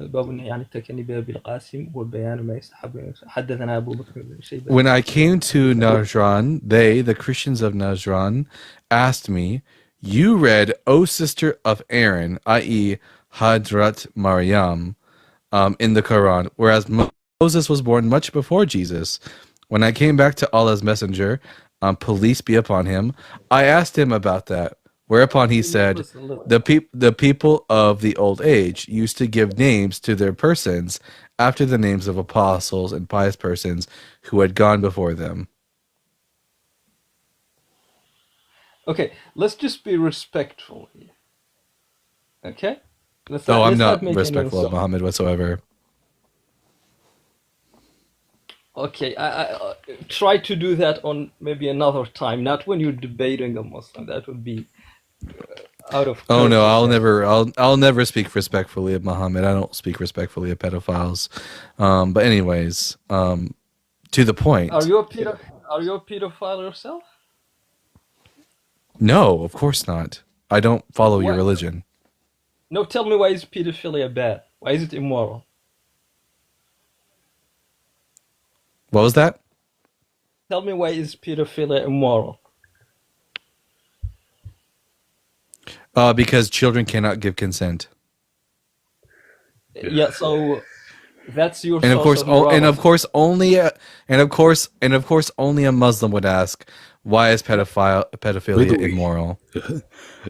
باب النهي عن التكني بأبي القاسم وبيان ما يستحب. حدثنا أبو بكر بن شيبة. When I came to Najran, the Christians of Najran, asked me, "You read, O sister of Aaron," i.e., Hadrat Maryam, in the Quran, whereas Moses was born much before Jesus. When I came back to Allah's messenger, peace be upon him, I asked him about that. Whereupon he said, the people of the old age used to give names to their persons after the names of apostles and pious persons who had gone before them. Okay, let's just be respectful here. Okay? Oh, I'm let's not make any respectful of insult. Muhammad whatsoever. Okay, I try to do that on maybe another time, not when you're debating a Muslim. That would be out of Oh no, courtesy. I'll never speak respectfully of Muhammad. I don't speak respectfully of pedophiles. But anyways, to the point. Are you a pedophile yourself? No, of course not. I don't follow your What? religion. No, tell me, why is pedophilia bad? Why is it immoral? What was that? Tell me, why is pedophilia immoral? Because children cannot give consent. Yeah, so that's your And of source course, of morality. and of course, only a Muslim would ask, "Why is By the pedophilia way, immoral?"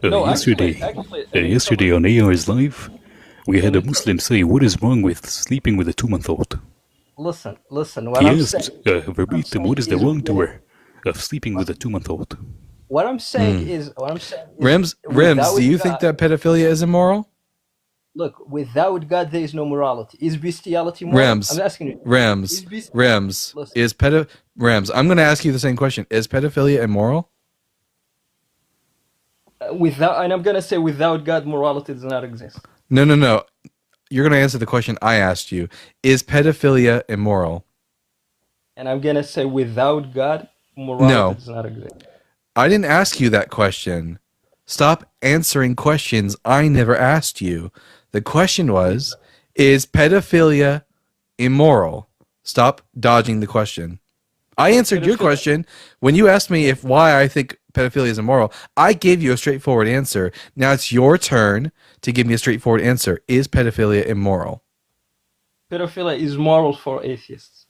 No, yesterday, actually, yesterday on AR's live, we had a Muslim say, "What is wrong with sleeping with a 2-month-old?" listen. He What I'm asked saying, verbatim, "What is the wrongdoer of sleeping with a 2-month-old?" what I'm saying is, Rims, do you think that pedophilia is immoral? look, without God, there is no morality. Is bestiality moral? I'm asking you. Rims, Listen. Rims. I'm going to ask you the same question: is pedophilia immoral? And I'm gonna say, without God, morality does not exist. No. You're going to answer the question I asked you: is pedophilia immoral? And I'm gonna say, without God, morality No. does not exist. I didn't ask you that question. Stop answering questions I never asked you. The question was, is pedophilia immoral? Stop dodging the question. I answered your question when you asked me why I think pedophilia is immoral. I gave you a straightforward answer. Now it's your turn to give me a straightforward answer. Is pedophilia immoral? Pedophilia is moral for atheists.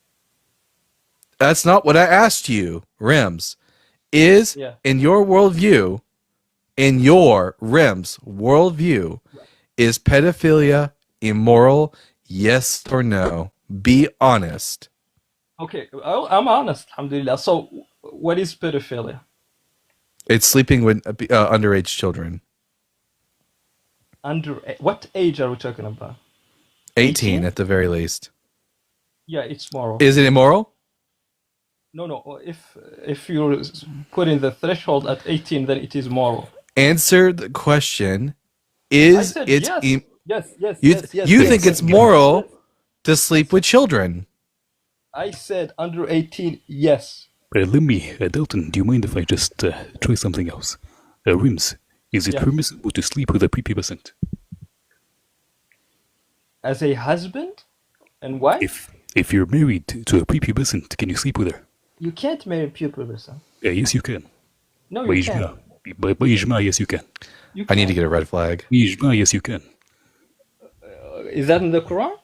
That's not what I asked you, Rims. Is, in your worldview, in your Rims worldview, is pedophilia immoral? Yes or no? Be honest. Okay, I'm honest, alhamdulillah. So, what is pedophilia? It's sleeping with underage children. What age are we talking about? 18 at the very least. Yeah, it's moral. Is it immoral? No. If you put in the threshold at 18, then it is moral. Answer the question. Is I said it yes. You think it's moral to sleep with children? I said under 18, yes. Let me, Dalton, do you mind if I just try something else? Rims, is it permissible to sleep with a prepubescent? As a husband and wife? If you're married to a prepubescent, can you sleep with her? You can't marry a prepubescent. Yes, you can. No, you can't. By Ijma, yes, you can. I need to get a red flag. By Ijma, yes, you can. Is that in the Quran?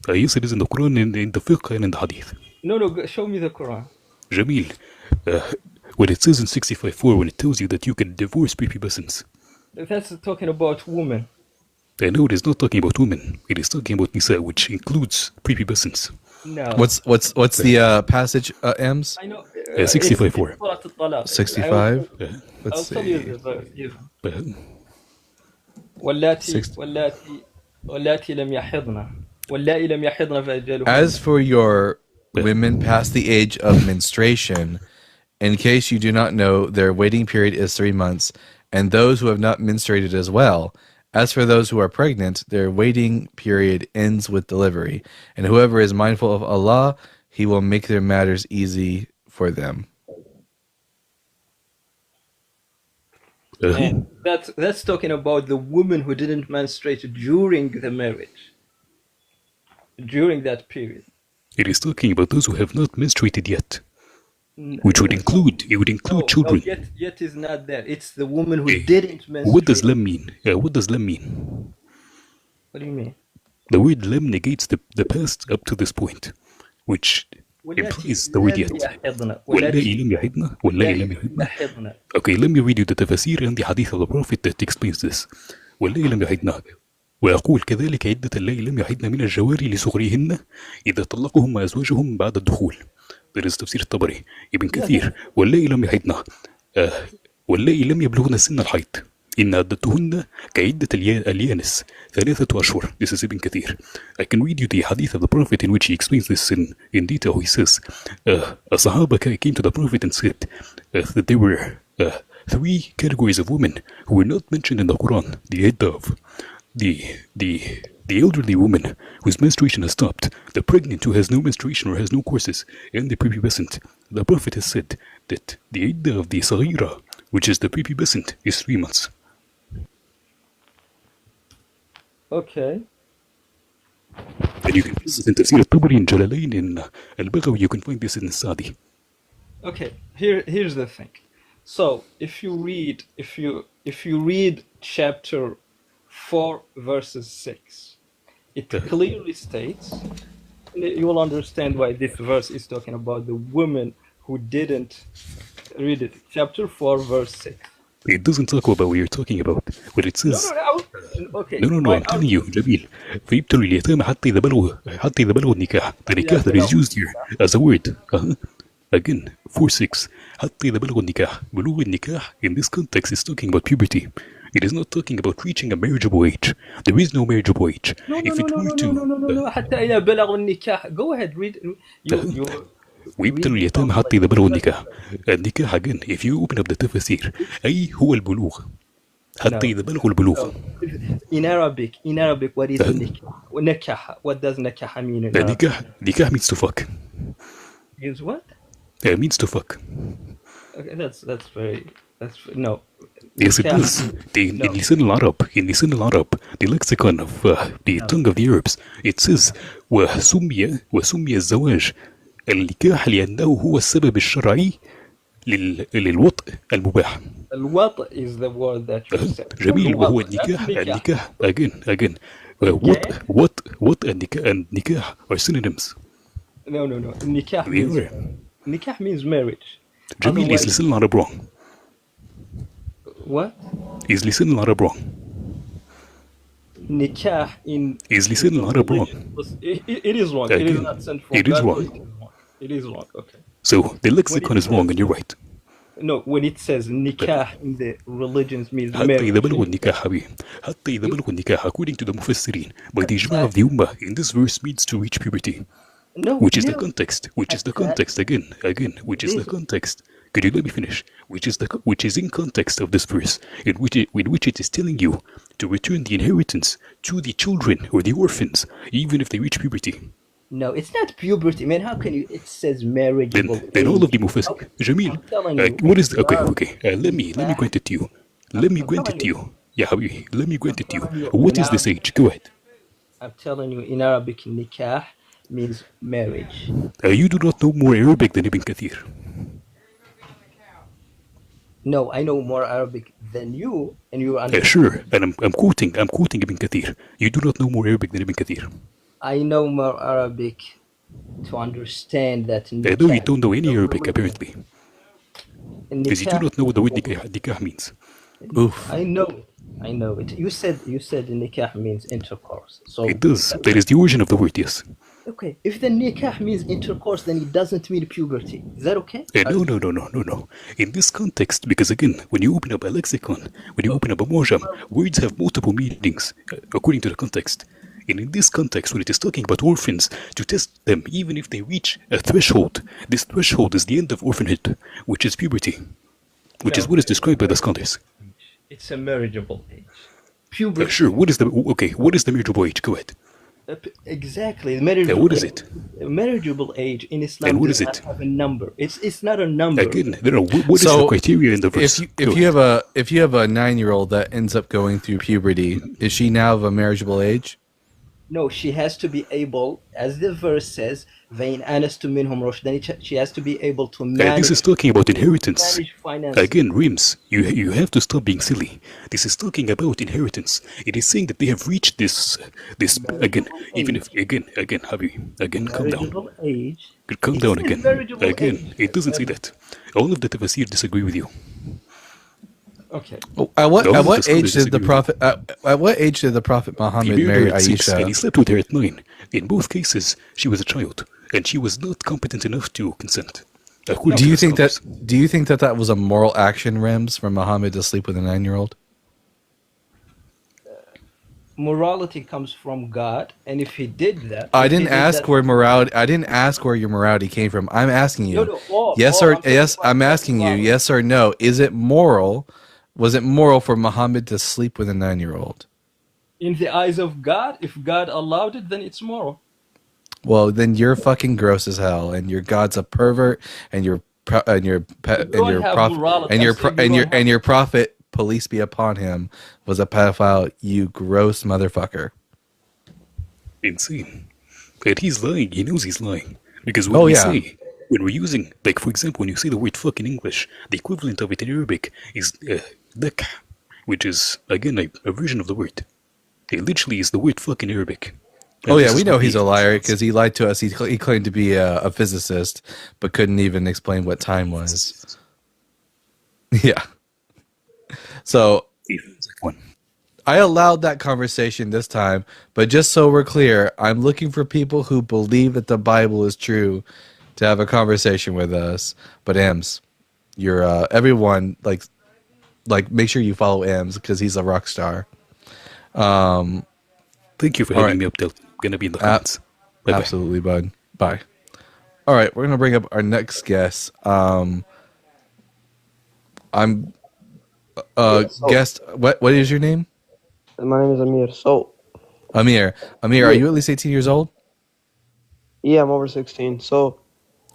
Yes, it is in the Quran, in the fiqh, and in the hadith. No, show me the Quran. Jamil, when it says in 65:4, when it tells you that you can divorce prepubescents. That's talking about women. I know it is not talking about women. It is talking about Nisa, which includes prepubescents. No. What's the passage, Ems? I know. 65:4. 65? Let's I'll see. tell you the verse. واللاتي لم يحضن واللائي لم يحضن فأجلهن. As for your women past the age of menstruation, in case you do not know, their waiting period is 3 months, and those who have not menstruated as well. As for those who are pregnant, their waiting period ends with delivery, and whoever is mindful of Allah, He will make their matters easy for them. And that's talking about the woman who didn't menstruate during the marriage, during that period. It is talking about those who have not menstruated yet, which would include children. No, yet is not there. It's the woman who didn't menstruate. What does lam mean? What does lam mean? What do you mean? The word lam negates the past up to this point, which implies the word yet. Okay, let me read you the tafsir and the hadith of the Prophet that explains this. ويقول كذلك عدة اللائي لم يحضن من الجواري لصغرهن إذا طلقهم أزواجهم بعد الدخول. ده تفسير الطبري. ابن كثير واللائي لم يحضن واللائي لم يبلغن سن الحيض إن عدتهن كعدة اليانس 3 أشهر. This is Ibn Kathir. I can read you the hadith of the Prophet in which he explains this in detail. He says, a Sahaba came to the Prophet and said that there were 3 categories of women who were not mentioned in the Quran. The iddah of the elderly woman whose menstruation has stopped, the pregnant who has no menstruation or has no courses, and the prepubescent. The Prophet has said that the iddah of the Saghira, which is the prepubescent, is 3 months. Okay. And you can find this in Tafsir al-Tabari in Jalalain, in Al-Baghawi, you can find this in Sa'di. Okay, here's the thing. So if you read chapter 4 verses 6, it clearly states, you will understand why this verse is talking about the woman who didn't read it. Chapter 4 verse 6. It doesn't talk about what you're talking about. What it says. Okay. No, I'm telling you, Jamil. فيبتلوا اليتامى حتى إذا بلغوا النكاح. The nikah that is used here as a word. Again, 4:6. حتى إذا بلغوا النكاح. بلوغ النكاح in this context is talking about puberty. It is not talking about reaching a marriageable age. There is no marriageable age. No. حتى إذا بلغوا النكاح. Go ahead, read. ويبتلوا اليتامى حتى إذا بلغوا النكاح. النكاح again, if you open up the تفاسير, أي هو البلوغ. حتى إذا بلغوا البلوغ. In Arabic, what is nikah? What does nikah mean in Arabic? Nikah means to fuck. Means what? It means to fuck. Okay, that's no. Yes, it does. In لسان العرب, the lexicon of the tongue of the Arabs, it says وسمي الزواج النكاح لأنه هو السبب الشرعي للوطء المباح. الوطء is the word that you said. جميل. وهو النكاح again وطء النكاح are synonyms. No. Nikah means marriage. جميل. is لسان العرب wrong. What? is لسان العرب wrong. Nikah in is لسان العرب wrong. It is wrong. It is not sent from It is wrong. It is wrong. Okay. So the lexicon is wrong and you're right. No, when it says nikah in the religions means حتى marriage. إذا بلغوا النكاح حبيبي. حتى إذا بلغوا النكاح according to the مفسرين by the ijma of the ummah in this verse means to reach puberty. Which is the context. Again. Which is the context. Could you let me finish? Which is in context of this verse, in which it is telling you to return the inheritance to the children or the orphans, even if they reach puberty. No, it's not puberty, man. How can you? It says marriageable. Then all of the mufassir. Jamil. What is the, okay? Let me grant it to you. Yeah, Habibi, let me grant it to you. What is this age? Go ahead. I'm telling you, in Arabic, nikah means marriage. You do not know more Arabic than Ibn Kathir. No, I know more Arabic than you, and you understand. Sure, and I'm quoting Ibn Kathir. You do not know more Arabic than Ibn Kathir. I know more Arabic to understand that. I know you don't know any Arabic apparently, because you do not know what the word nikah means. Oof. I know it. You said nikah means intercourse. So it does. That is the origin of the word. Yes. Okay, if the nikah means intercourse, then it doesn't mean puberty. Is that okay? No. In this context, because again, when you open up a lexicon, when you open up a mu'jam, words have multiple meanings according to the context. And in this context, when it is talking about orphans, to test them even if they reach a threshold, this threshold is the end of orphanhood, which is puberty, which is what is described by the scholars. It's a marriageable age. Puberty. Sure. What is the marriageable age? Go ahead. Exactly. What is it? Marriageable age in Islam and what does is not it? have a number. It's not a number. Again, what is the criteria in the verse? If you have a 9-year-old that ends up going through puberty, is she now of a marriageable age? No, she has to be able, as the verse says, "Vain anastu minhum rushdan." She has to be able to manage. This is talking about inheritance. Again, finances. Rims, you have to stop being silly. This is talking about inheritance. It is saying that they have reached this again. Even if again, Habibi, again, calm down. Marriageable age. Calm down again. marriageable Again, age. it doesn't say that. All of the tafsir disagree with you. Okay. At what Those at what scholars age did the disagree with prophet at what age did the prophet He Muhammad married marry her at 6, and he Aisha? slept with her at 9. In both cases, she was a child, and she was not competent enough to consent. According Do to you the think that scholars. that was a moral action, Rems, for Muhammad to sleep with a 9-year-old? Morality comes from God, and if he did that, I if he didn't did ask that, where morality. I didn't ask where your morality came from. I'm asking no, you, no, all, yes all. or I'm talking yes. about I'm God's asking you, morality. yes or no. Is it moral? Was it moral for Muhammad to sleep with a 9-year-old? In the eyes of God, if God allowed it, then it's moral. Well, then you're fucking gross as hell, and your God's a pervert, and your You don't have morality. I'm saying you don't have. and your prophet, police be upon him, was a pedophile. You gross motherfucker. Insane. And he's lying. He knows he's lying. Because when Oh we yeah. say, when we're using, like for example, when you say the word fuck in English, the equivalent of it in Arabic is dak, which is, again, a version of the word. It literally is the word fuck in Arabic. And Oh this yeah, we is know what the he's a English liar means. because he lied to us. He claimed to be a physicist, but couldn't even explain what time was. Yeah. So It's like one. I allowed that conversation this time, but just so we're clear, I'm looking for people who believe that the Bible is true to have a conversation with us. But Ems, you're everyone like make sure you follow Ems because he's a rock star. Thank you for All having right. me up, Delta. I'm gonna be in the Ab- comments. Bye-bye. Absolutely, bud. Bye. All right, we're gonna bring up our next guest. I'm Yeah, so guest. What is your name? my name is Amir. So Amir. Amir, are yeah, you at least 18 years old? yeah, I'm over 16. So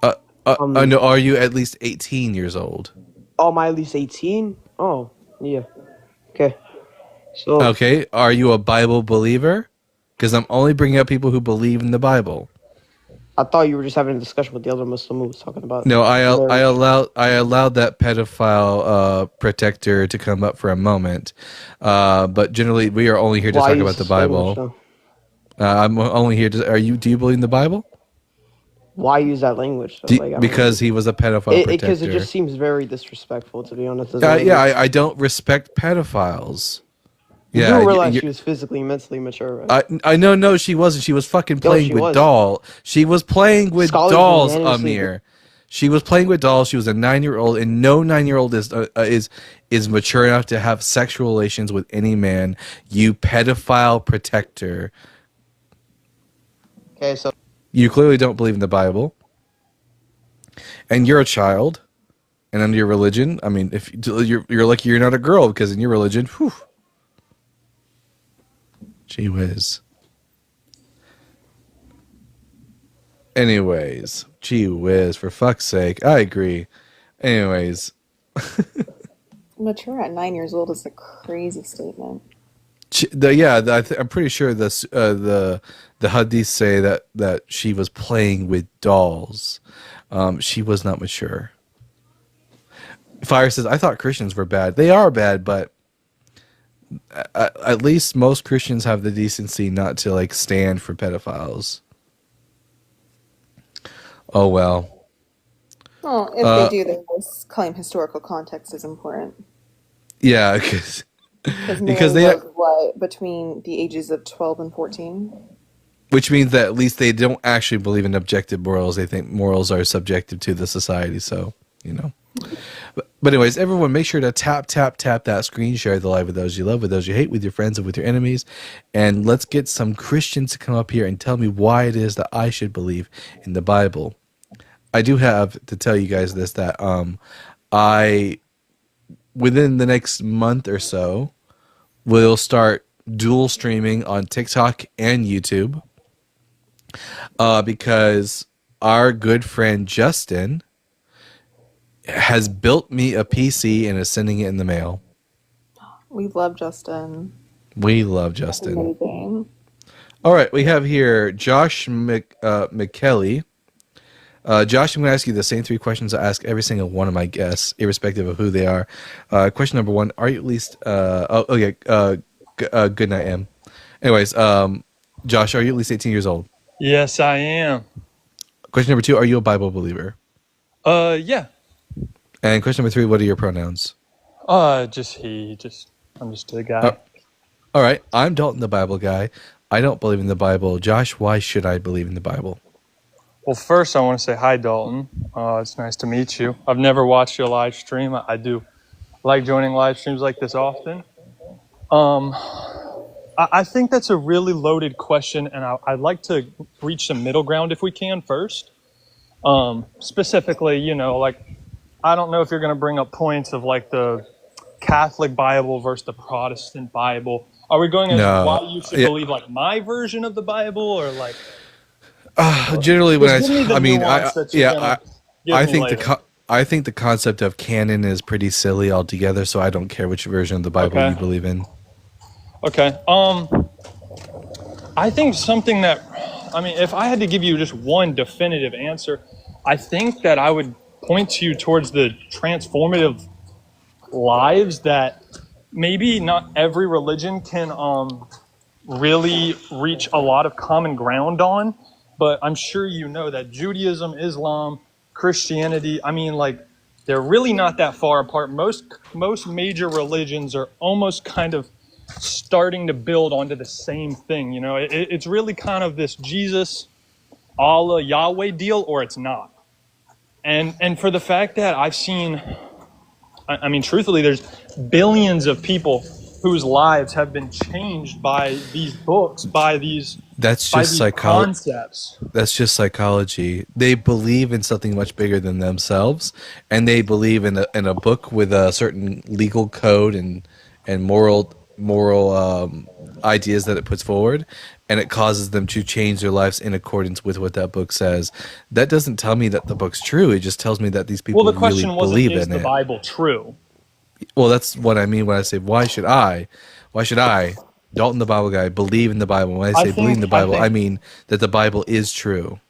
No, are you at least 18 years old? oh, am I at least 18? Oh, yeah. Okay. So Okay. Are you a Bible believer? Because I'm only bringing up people who believe in the Bible. I thought you were just having a discussion with the other Muslim who was talking about No, marriage. I allowed that pedophile protector to come up for a moment, but generally we are only here to Why talk use about the this language Bible. though? I'm only here to. Do you believe in the Bible? Why use that language though? Like I don't Because know. he was a pedophile Because it protector. just seems very disrespectful, to be honest. As a Yeah, language. I don't respect pedophiles. You Yeah, do realize she was physically and mentally mature, right? I know. No, she wasn't. She was fucking Yo, playing she with was. doll. She was playing with Scholars dolls, unanimously agree. Amir. She was playing with dolls. She was a 9-year-old, and no 9-year-old is mature enough to have sexual relations with any man. You pedophile protector. Okay, so You clearly don't believe in the Bible, and you're a child. And under your religion, I mean, if you're lucky you're not a girl because in your religion, whew, gee whiz. Anyways, gee whiz, for fuck's sake, I agree. Anyways, Mature at 9 years old is a crazy statement. I'm pretty sure the hadiths say that she was playing with dolls. She was not mature. Fire says, I thought Christians were bad. They are bad, but at least most Christians have the decency not to like stand for pedophiles. Oh well. Well, if they do, they always claim historical context is important. Yeah, because Mary they, was what, between the ages of 12 and 14? which means that at least they don't actually believe in objective morals. They think morals are subjective to the society. So But anyways, everyone, make sure to tap that screen, share the live with those you love, with those you hate, with your friends, and with your enemies. And let's get some Christians to come up here and tell me why it is that I should believe in the Bible. I do have to tell you guys this, that I, within the next month or so, will start dual streaming on TikTok and YouTube because our good friend Justin has built me a PC and is sending it in the mail. We love Justin. We love Justin. Amazing. All right, we have here Josh McKelly. Josh, I'm going to ask you the same 3 questions I ask every single one of my guests, irrespective of who they are. Question number 1, are you at least... good night, Em. Anyways, Josh, are you at least 18 years old? Yes, I am. Question number 2, are you a Bible believer? Yeah. And question number 3, what are your pronouns? I'm just a guy. Uh, all right, I'm Dalton, the Bible guy. I don't believe in the Bible. Josh, why should I believe in the Bible? Well, first I want to say hi, Dalton. It's nice to meet you. I've never watched your live stream. I do like joining live streams like this often. I think that's a really loaded question, and I'd like to reach some middle ground if we can first. Specifically, you know, like, I don't know if you're going to bring up points of like the Catholic Bible versus the Protestant Bible. Are we going as why you should believe like my version of the Bible, or like? Generally, when Just give me the nuance that you're gonna give I me think later. I think the concept of canon is pretty silly altogether. So I don't care which version of the Bible Okay. you believe in. Okay. I think something that, I mean, if I had to give you just one definitive answer, I think that I would point you towards the transformative lives that maybe not every religion can really reach a lot of common ground on, but I'm sure you know that Judaism, Islam, Christianity, I mean, like, they're really not that far apart. Most major religions are almost kind of starting to build onto the same thing. You know, it's really kind of this Jesus, Allah, Yahweh deal, or it's not. And for the fact that I've seen, I mean, truthfully, there's billions of people whose lives have been changed by these books, by these concepts. That's just psychology. They believe in something much bigger than themselves, and they believe in a book with a certain legal code and moral ideas that it puts forward, and it causes them to change their lives in accordance with what that book says. That doesn't tell me that the book's true. It just tells me that these people Well, the really question wasn't, believe is in the it. Bible true? Well, that's what I mean when I say why should I, Dalton the Bible guy, believe in the Bible. When I say believe in the Bible, I mean that the Bible is true.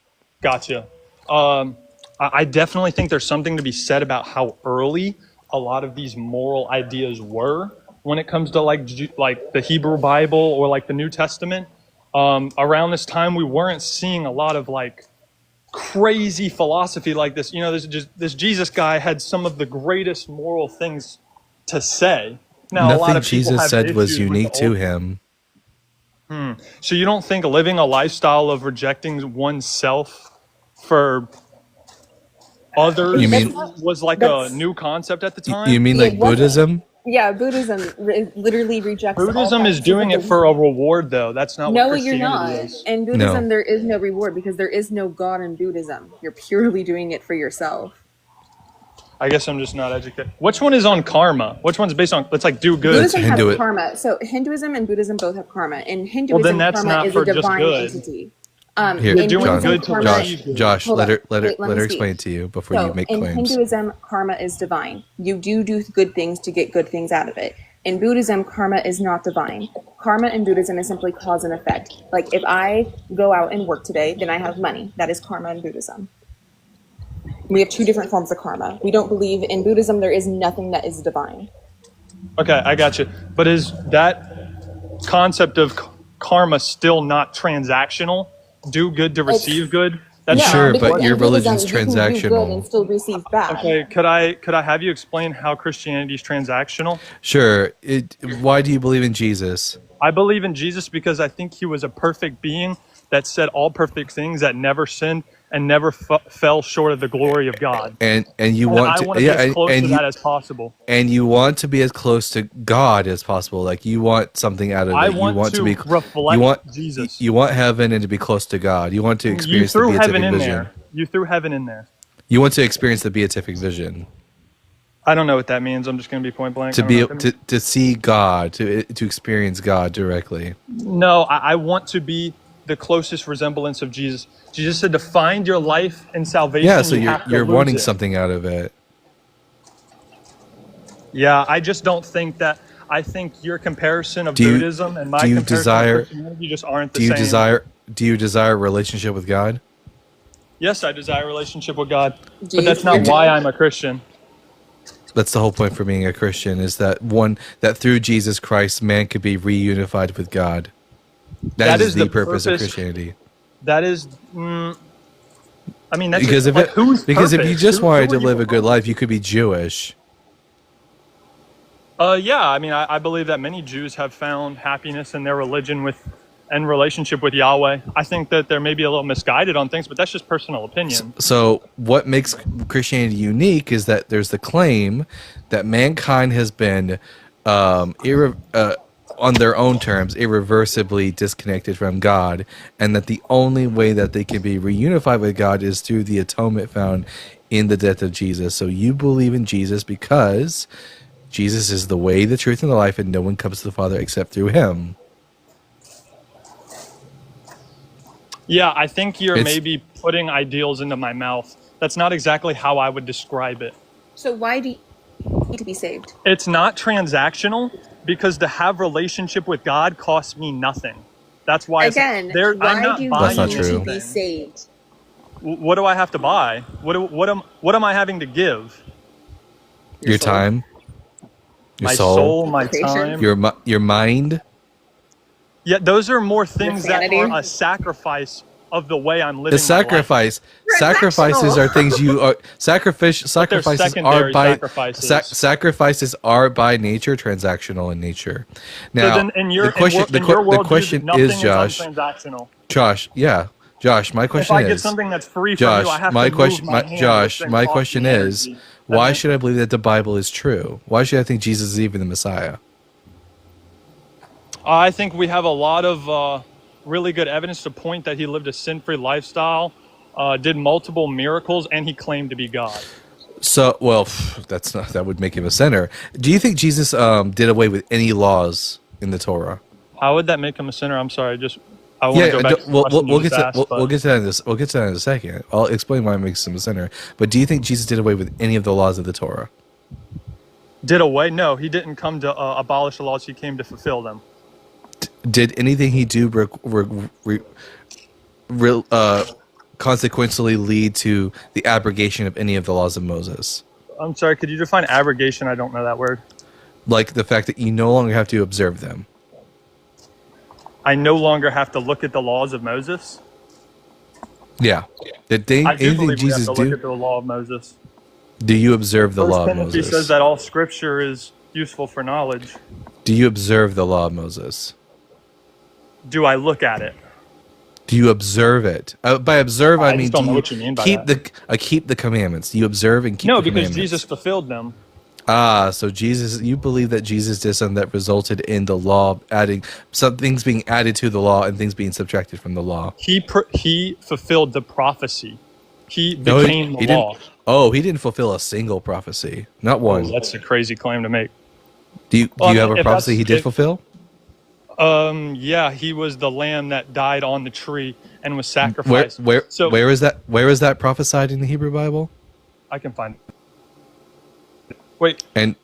Gotcha. I definitely think there's something to be said about how early a lot of these moral ideas were when it comes to like the Hebrew Bible or like the New Testament. Around this time, we weren't seeing a lot of like crazy philosophy like this. You know, this Jesus guy had some of the greatest moral things to say. Now, a lot Nothing of people Jesus have said was issues with unique the to Old- him. So you don't think living a lifestyle of rejecting oneself for others You mean was like a new concept at the time? you mean It like wasn't. Buddhism? Yeah, Buddhism literally rejects all Buddhism is practices doing of it the. for a reward, though. That's not what No, you're Christianity not. is. In Buddhism, there is no reward because there is no God in Buddhism. You're purely doing it for yourself. I guess I'm just not educated. Which one is on karma? Which one's based on? It's like do good. Buddhism has karma. So Hinduism and Buddhism both have karma. In Hinduism, then that's karma not is for a just divine good. entity. Here, In doing John, Buddhism, good to karma. Josh, Hold let up. her Wait, let me explain speak. it to you before So you make in claims. Hinduism, karma is divine. You do good things to get good things out of it. In Buddhism, karma is not divine. Karma in Buddhism is simply cause and effect. Like if I go out and work today, then I have money. That is karma in Buddhism. We have two different forms of karma. We don't believe in Buddhism there is nothing that is divine. Okay, I got you. But is that concept of karma still not transactional? Do good to receive good? That's Sure, because but in your religion's Buddhism, you can do good transactional. and still receive bad. Okay, could I have you explain how Christianity is transactional? Sure. Why do you believe in Jesus? I believe in Jesus because I think he was a perfect being that said all perfect things, that never sinned and never fell short of the glory of God. And you And want I to want to be as close to that as possible. And you want to be as close to God as possible. Like you want something out of it. I You want to be reflect you want Jesus. You want heaven and to be close to God. You want to You experience the threw heaven beatific in vision. there. You threw heaven in there. You want to experience the beatific vision. I don't know what that means. I'm just going to be point blank. To I don't be know what that means. to see God, to experience God directly. No, I want to be the closest resemblance of Jesus. Jesus said to find your life and salvation. Yeah, so you have to you're lose wanting it. something out of it. Yeah, I just don't think that. I think your comparison of Do you- Buddhism and my do you comparison desire- of Christianity just aren't the Do you same. do you desire a relationship with God? Yes, I desire a relationship with God, Do but you that's not fear why God? I'm a Christian. That's the whole point for being a Christian, is that through Jesus Christ man could be reunified with God. That is is the the purpose of purpose- Christianity. That is, I mean, that's Because just, if whose if you purpose? just Who wanted are to you live a good following? life, you could be Jewish. Yeah, I mean, I believe that many Jews have found happiness in their religion and relationship with Yahweh. I think that they're maybe a little misguided on things, but that's just personal opinion. So what makes Christianity unique is that there's the claim that mankind has been on their own terms, irreversibly disconnected from God, and that the only way that they can be reunified with God is through the atonement found in the death of Jesus. So you believe in Jesus because Jesus is the way, the truth, and the life, and no one comes to the Father except through him. Yeah, I think you're maybe putting ideals into my mouth. That's not exactly how I would describe it. So why do you need to be saved? It's not transactional because to have relationship with God costs me nothing. That's why Again, I'm why not do you buying need to anything. be saved? What do I have to buy? What am I having to give? Your time, your My soul, soul, my time. your mind. Yeah, those are more things that sanity. are a sacrifice of the way I'm living. The sacrifices are things you are sacrifices secondary sacrifices. Sacrifices are by nature transactional in nature. Now, so then in your, the question, in your the world, question nothing is, Josh. untransactional. Josh, my question If I is, get something that's free Josh, from you, I have my to question, move my hand, Josh, which then my costs question me is, energy. why should I believe that the Bible is true? Why should I think Jesus is even the Messiah? I think we have a lot of really good evidence to point that he lived a sin-free lifestyle, did multiple miracles, and he claimed to be God. So, well, that would make him a sinner. Do you think Jesus did away with any laws in the Torah? How would that make him a sinner? I'm sorry, I want to go back to the question you just asked, we'll get to that in this. We'll get to that in a second. I'll explain why it makes him a sinner. But do you think Jesus did away with any of the laws of the Torah? Did away? No, he didn't come to abolish the laws. He came to fulfill them. Did anything he do consequentially lead to the abrogation of any of the laws of Moses? I'm sorry, could you define abrogation? I don't know that word. Like the fact that you no longer have to observe them. I no longer have to look at the laws of Moses. Yeah. Did I do anything believe Jesus we have to look do? at the law of Moses. Do you observe the First law of Timothy Moses? says that all scripture is useful for knowledge. Do you observe the law of Moses? Do I look at it? Do you observe it? By observe, I mean just don't know do what you mean by keep that. keep the commandments? Do you observe and keep No, the because commandments? Jesus fulfilled them. So you believe that Jesus did something that resulted in the law adding some things being added to the law and things being subtracted from the law. He fulfilled the prophecy. He No, became the law. He didn't fulfill a single prophecy, not one. That's a crazy claim to make. Do you have a if prophecy he did if- fulfill? Yeah, he was the lamb that died on the tree and was sacrificed. Where is that? Where is that prophesied in the Hebrew Bible? I can find it. Wait, And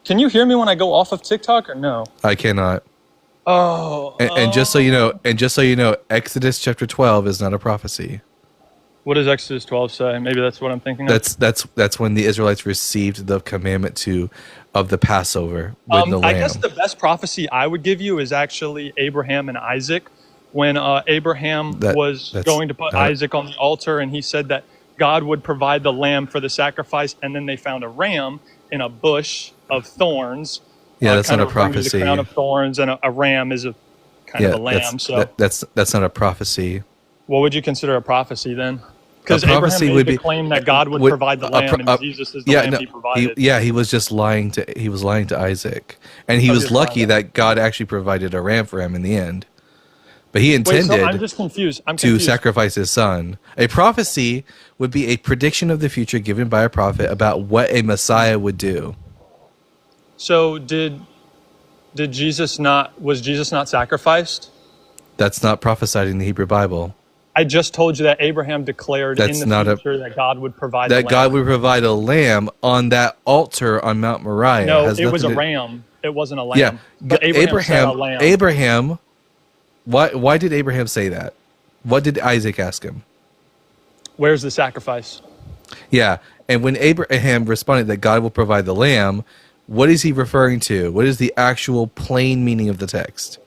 can you hear me when I go off of TikTok or no? I cannot. Oh. And just so you know, Exodus chapter 12 is not a prophecy. What does Exodus 12 say? Maybe that's what I'm thinking of. That's when the Israelites received the commandment of the Passover with the lamb. I guess the best prophecy I would give you is actually Abraham and Isaac. When Abraham was going to put Isaac on the altar, and he said that God would provide the lamb for the sacrifice, and then they found a ram in a bush of thorns. Yeah, that's kind not a of referring to prophecy. The crown of thorns, and a ram is a kind of a lamb. That's not a prophecy. What would you consider a prophecy then? Because A prophecy Abraham would made the be- claim that God would provide the lamb, and Jesus is the lamb he provided. He was just lying to Isaac, and he Oh, was just lucky lying. that God actually provided a ram for him in the end. But he intended Wait, so I'm just confused. to sacrifice his son. A prophecy would be a prediction of the future given by a prophet about what a Messiah would do. So was Jesus not sacrificed? That's not prophesied in the Hebrew Bible. I just told you that Abraham declared That's in not the a- future that God would provide That the lamb. God would provide a lamb on that altar on Mount Moriah. No, Has it was a nothing to- ram. It wasn't a lamb. Yeah, But said a lamb. Abraham. Why did Abraham say that? What did Isaac ask him? Where's the sacrifice? Yeah, and when Abraham responded that God will provide the lamb, what is he referring to? What is the actual plain meaning of the text?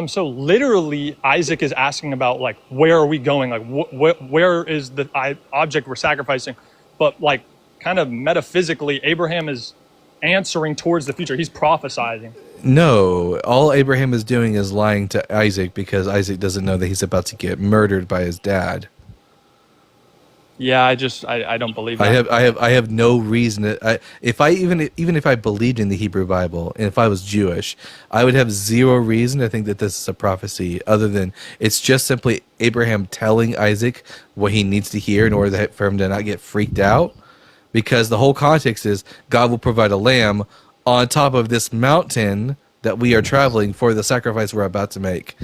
So literally, Isaac is asking about like, where are we going? Like, where is the object we're sacrificing? But like, kind of metaphysically, Abraham is answering towards the future. He's prophesying. No, all Abraham is doing is lying to Isaac because Isaac doesn't know that he's about to get murdered by his dad. Yeah, I don't believe that. I have no reason to, even if I believed in the Hebrew Bible and if I was Jewish, I would have zero reason to think that this is a prophecy other than it's just simply Abraham telling Isaac what he needs to hear in order for him to not get freaked out, because the whole context is God will provide a lamb on top of this mountain that we are traveling for the sacrifice we're about to make.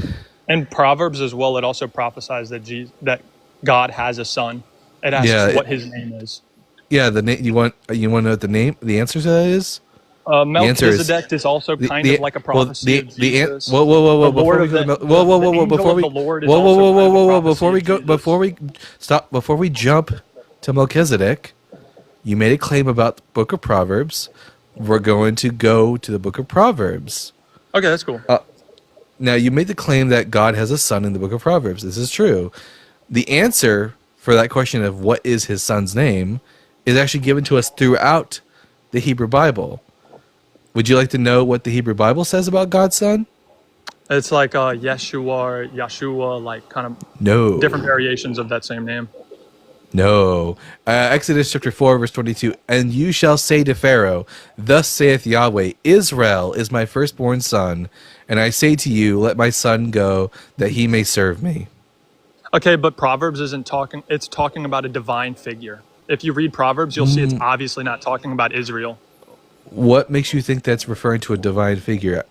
And Proverbs as well, it also prophesies that God has a son. It asks what his name is. Yeah, the name you want to know what the answer to that is? Melchizedek is also kind of like a prophecy of Jesus. Whoa! Before we jump to Melchizedek, you made a claim about the Book of Proverbs. We're going to go to the Book of Proverbs. Okay, that's cool. Now, you made the claim that God has a son in the Book of Proverbs. This is true. The answer for that question of what is his son's name is actually given to us throughout the Hebrew Bible. Would you like to know what the Hebrew Bible says about God's son? It's like Yeshua or Yeshua, like kind No. of different variations of that same name. No. Exodus chapter 4, verse 22. And you shall say to Pharaoh, thus saith Yahweh, Israel is my firstborn son, and I say to you, let my son go, that he may serve me. Okay, but Proverbs isn't talking, it's talking about a divine figure. If you read Proverbs, you'll see it's obviously not talking about Israel. What makes you think that's referring to a divine figure?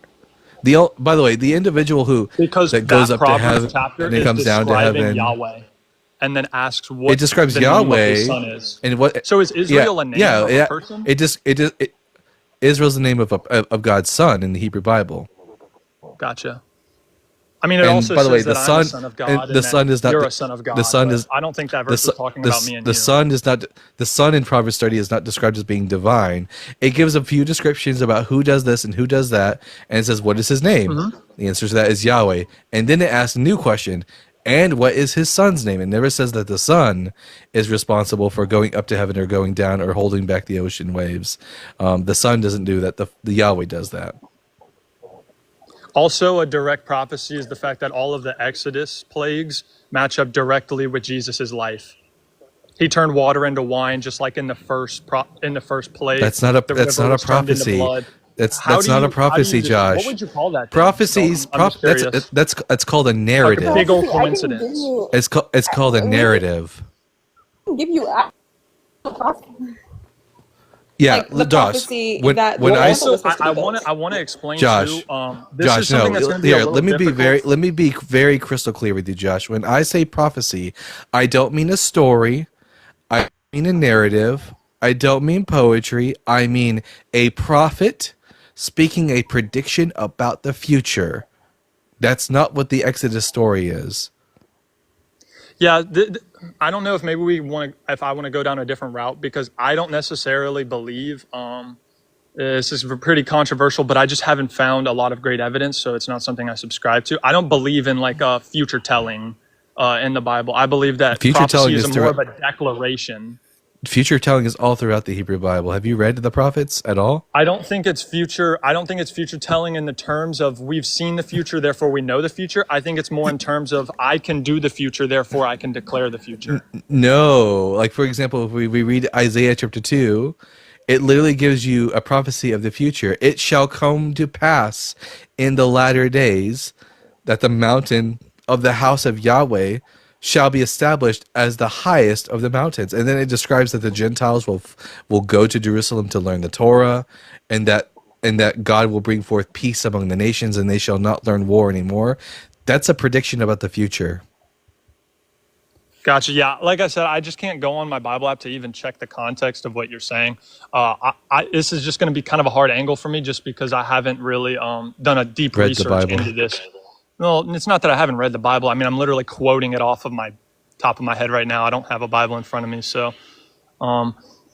By the way, the individual that goes up to heaven and it comes down to heaven. Yahweh, and then asks what it describes the Yahweh name of his son is. And what? So is Israel a name of a person? Israel's the name of God's son in the Hebrew Bible. Gotcha. I mean, it also says that I'm a son of God, and the son is not you're a son of God. The son is. I don't think that verse is talking about me and the you. son is not. The son in Proverbs 30 is not described as being divine. It gives a few descriptions about who does this and who does that, and it says, "What is his name?" Mm-hmm. The answer to that is Yahweh, and then it asks a new question. And what is his son's name? It never says that the son is responsible for going up to heaven or going down or holding back the ocean waves. The son doesn't do that. The Yahweh does that. Also, a direct prophecy is the fact that all of the Exodus plagues match up directly with Jesus' life. He turned water into wine, just like in the first plague. That's not a prophecy. That's not a prophecy, Josh. What would you call that? Prophecies. That's called a narrative. Big old coincidence. It's called a narrative. Give you yeah, like the Josh. Prophecy when that I want to explain Josh, too. Josh, no. Here, let me be very crystal clear with you, Josh. When I say prophecy, I don't mean a story. I mean a narrative. I don't mean poetry. I mean a prophet speaking a prediction about the future. That's not what the Exodus story is. Yeah, I don't know if maybe if I want to go down a different route, because I don't necessarily believe, this is pretty controversial, but I just haven't found a lot of great evidence, so it's not something I subscribe to. I don't believe in like a future telling in the Bible. I believe that prophecy is more of a declaration. Future telling is all throughout the Hebrew Bible. Have you read the prophets at all? I don't think it's future telling in the terms of we've seen the future, therefore we know the future. I think it's more in terms of I can do the future, therefore I can declare the future. No. Like, for example, if we read Isaiah chapter 2, it literally gives you a prophecy of the future. It shall come to pass in the latter days that the mountain of the house of Yahweh shall be established as the highest of the mountains. And then it describes that the Gentiles will go to Jerusalem to learn the Torah, and that God will bring forth peace among the nations, and they shall not learn war anymore. That's a prediction about the future. Gotcha. Yeah, like I said, I just can't go on my Bible app to even check the context of what you're saying. This is just going to be kind of a hard angle for me, just because I haven't really done a deep research into this. Well, it's not that I haven't read the Bible. I mean, I'm literally quoting it off of my top of my head right now. I don't have a Bible in front of me. So,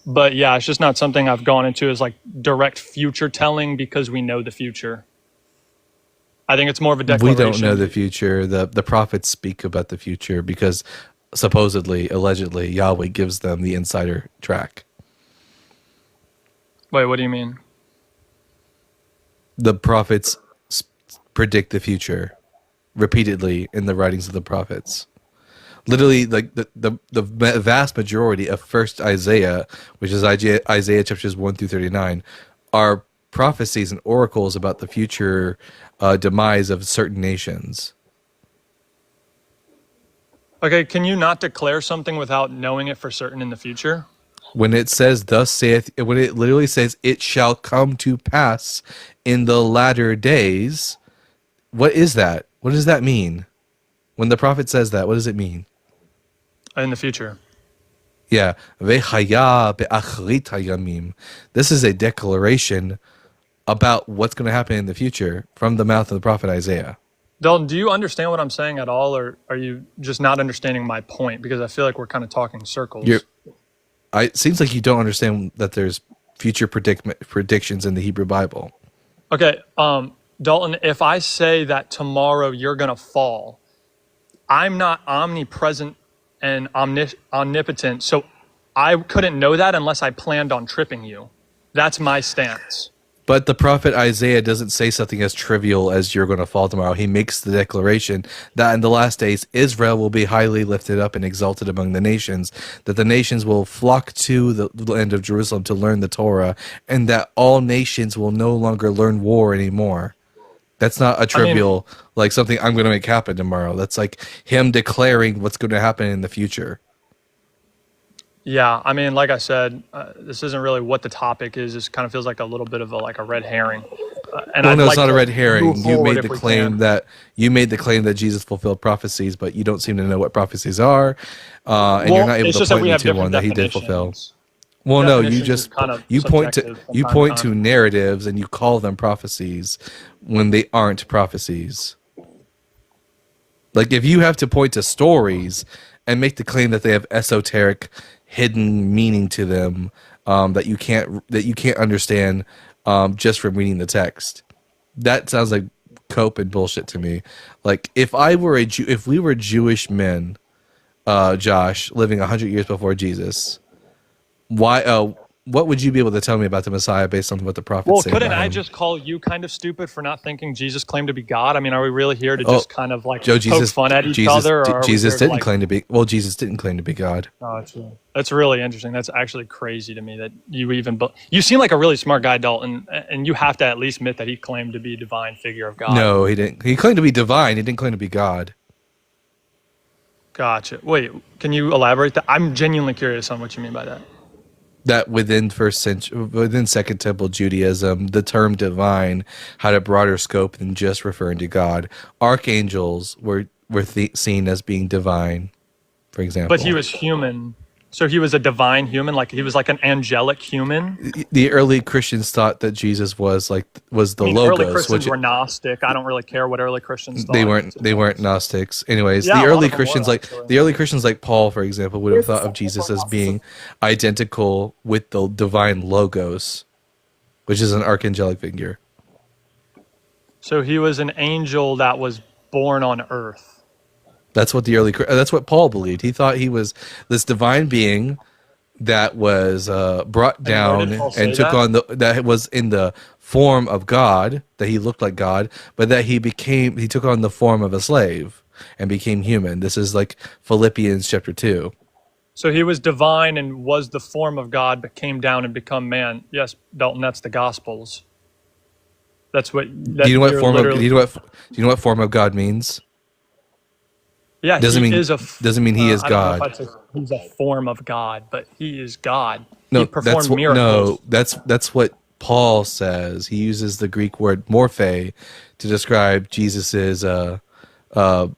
but yeah, it's just not something I've gone into as like direct future telling, because we know the future. I think it's more of a declaration. We don't know the future. The prophets speak about the future because supposedly, allegedly, Yahweh gives them the insider track. Wait, what do you mean? the prophets predict the future repeatedly in the writings of the prophets. Literally, like the vast majority of First Isaiah, which is Isaiah chapters 1 through 39, are prophecies and oracles about the future demise of certain nations. Okay, can you not declare something without knowing it for certain in the future? When it says, "Thus saith," when it literally says, "It shall come to pass in the latter days," what is that? What does that mean? When the prophet says that, what does it mean? In the future. Yeah. "Vechaya be'achrit hayamim." This is a declaration about what's going to happen in the future from the mouth of the prophet Isaiah. Dalton, do you understand what I'm saying at all, or are you just not understanding my point? Because I feel like we're kind of talking circles. It seems like you don't understand that there's future predictions in the Hebrew Bible. Okay, Dalton, if I say that tomorrow you're going to fall, I'm not omnipresent and omnipotent, so I couldn't know that unless I planned on tripping you. That's my stance. But the prophet Isaiah doesn't say something as trivial as "you're going to fall tomorrow." He makes the declaration that in the last days, Israel will be highly lifted up and exalted among the nations, that the nations will flock to the land of Jerusalem to learn the Torah, and that all nations will no longer learn war anymore. That's not a trivial, like something I'm going to make happen tomorrow. That's like him declaring what's going to happen in the future. Yeah, I mean, like I said, this isn't really what the topic is. This kind of feels like a little bit of a red herring. No, it's not a red herring. You made the claim that Jesus fulfilled prophecies, but you don't seem to know what prophecies are, and you're not able to point me to one that he did fulfill. Well, no, you point to narratives and you call them prophecies when they aren't prophecies. Like if you have to point to stories and make the claim that they have esoteric, hidden meaning to them that you can't understand just from reading the text, that sounds like cope and bullshit to me. Like if we were Jewish men, Josh, living 100 years before Jesus, what would you be able to tell me about the Messiah based on what the prophets say? Well, couldn't I just call you kind of stupid for not thinking Jesus claimed to be God? I mean, are we really here to just kind of like poke fun at each other? Or Jesus didn't claim to be. Well, Jesus didn't claim to be God. Oh, that's really interesting. That's actually crazy to me that you seem like a really smart guy, Dalton, and you have to at least admit that he claimed to be a divine figure of God. No, he didn't. He claimed to be divine. He didn't claim to be God. Gotcha. Wait, can you elaborate that? I'm genuinely curious on what you mean by that. That within Second Temple Judaism, the term divine had a broader scope than just referring to God. Archangels were seen as being divine, for example. But he was human. So he was a divine human, like he was like an angelic human. The early Christians thought that Jesus was the Logos. Early Christians were Gnostic. I don't really care what early Christians thought. They weren't Gnostics. Anyways, the early Christians like Paul, for example, would have thought of Jesus as being identical with the divine Logos, which is an archangelic figure. So he was an angel that was born on earth. That's what Paul believed. He thought he was this divine being that was brought down and took on that was in the form of God, that he looked like God, but that he took on the form of a slave and became human. This is like Philippians chapter 2. So he was divine and was the form of God, but came down and become man. Yes, Dalton, that's the Gospels. That's what. Do you know what form of God means? Yeah, doesn't mean he is God. God. I don't know if I'd say he's a form of God, but he is God. No, he performed miracles. No, that's what Paul says. He uses the Greek word morphe to describe Jesus's to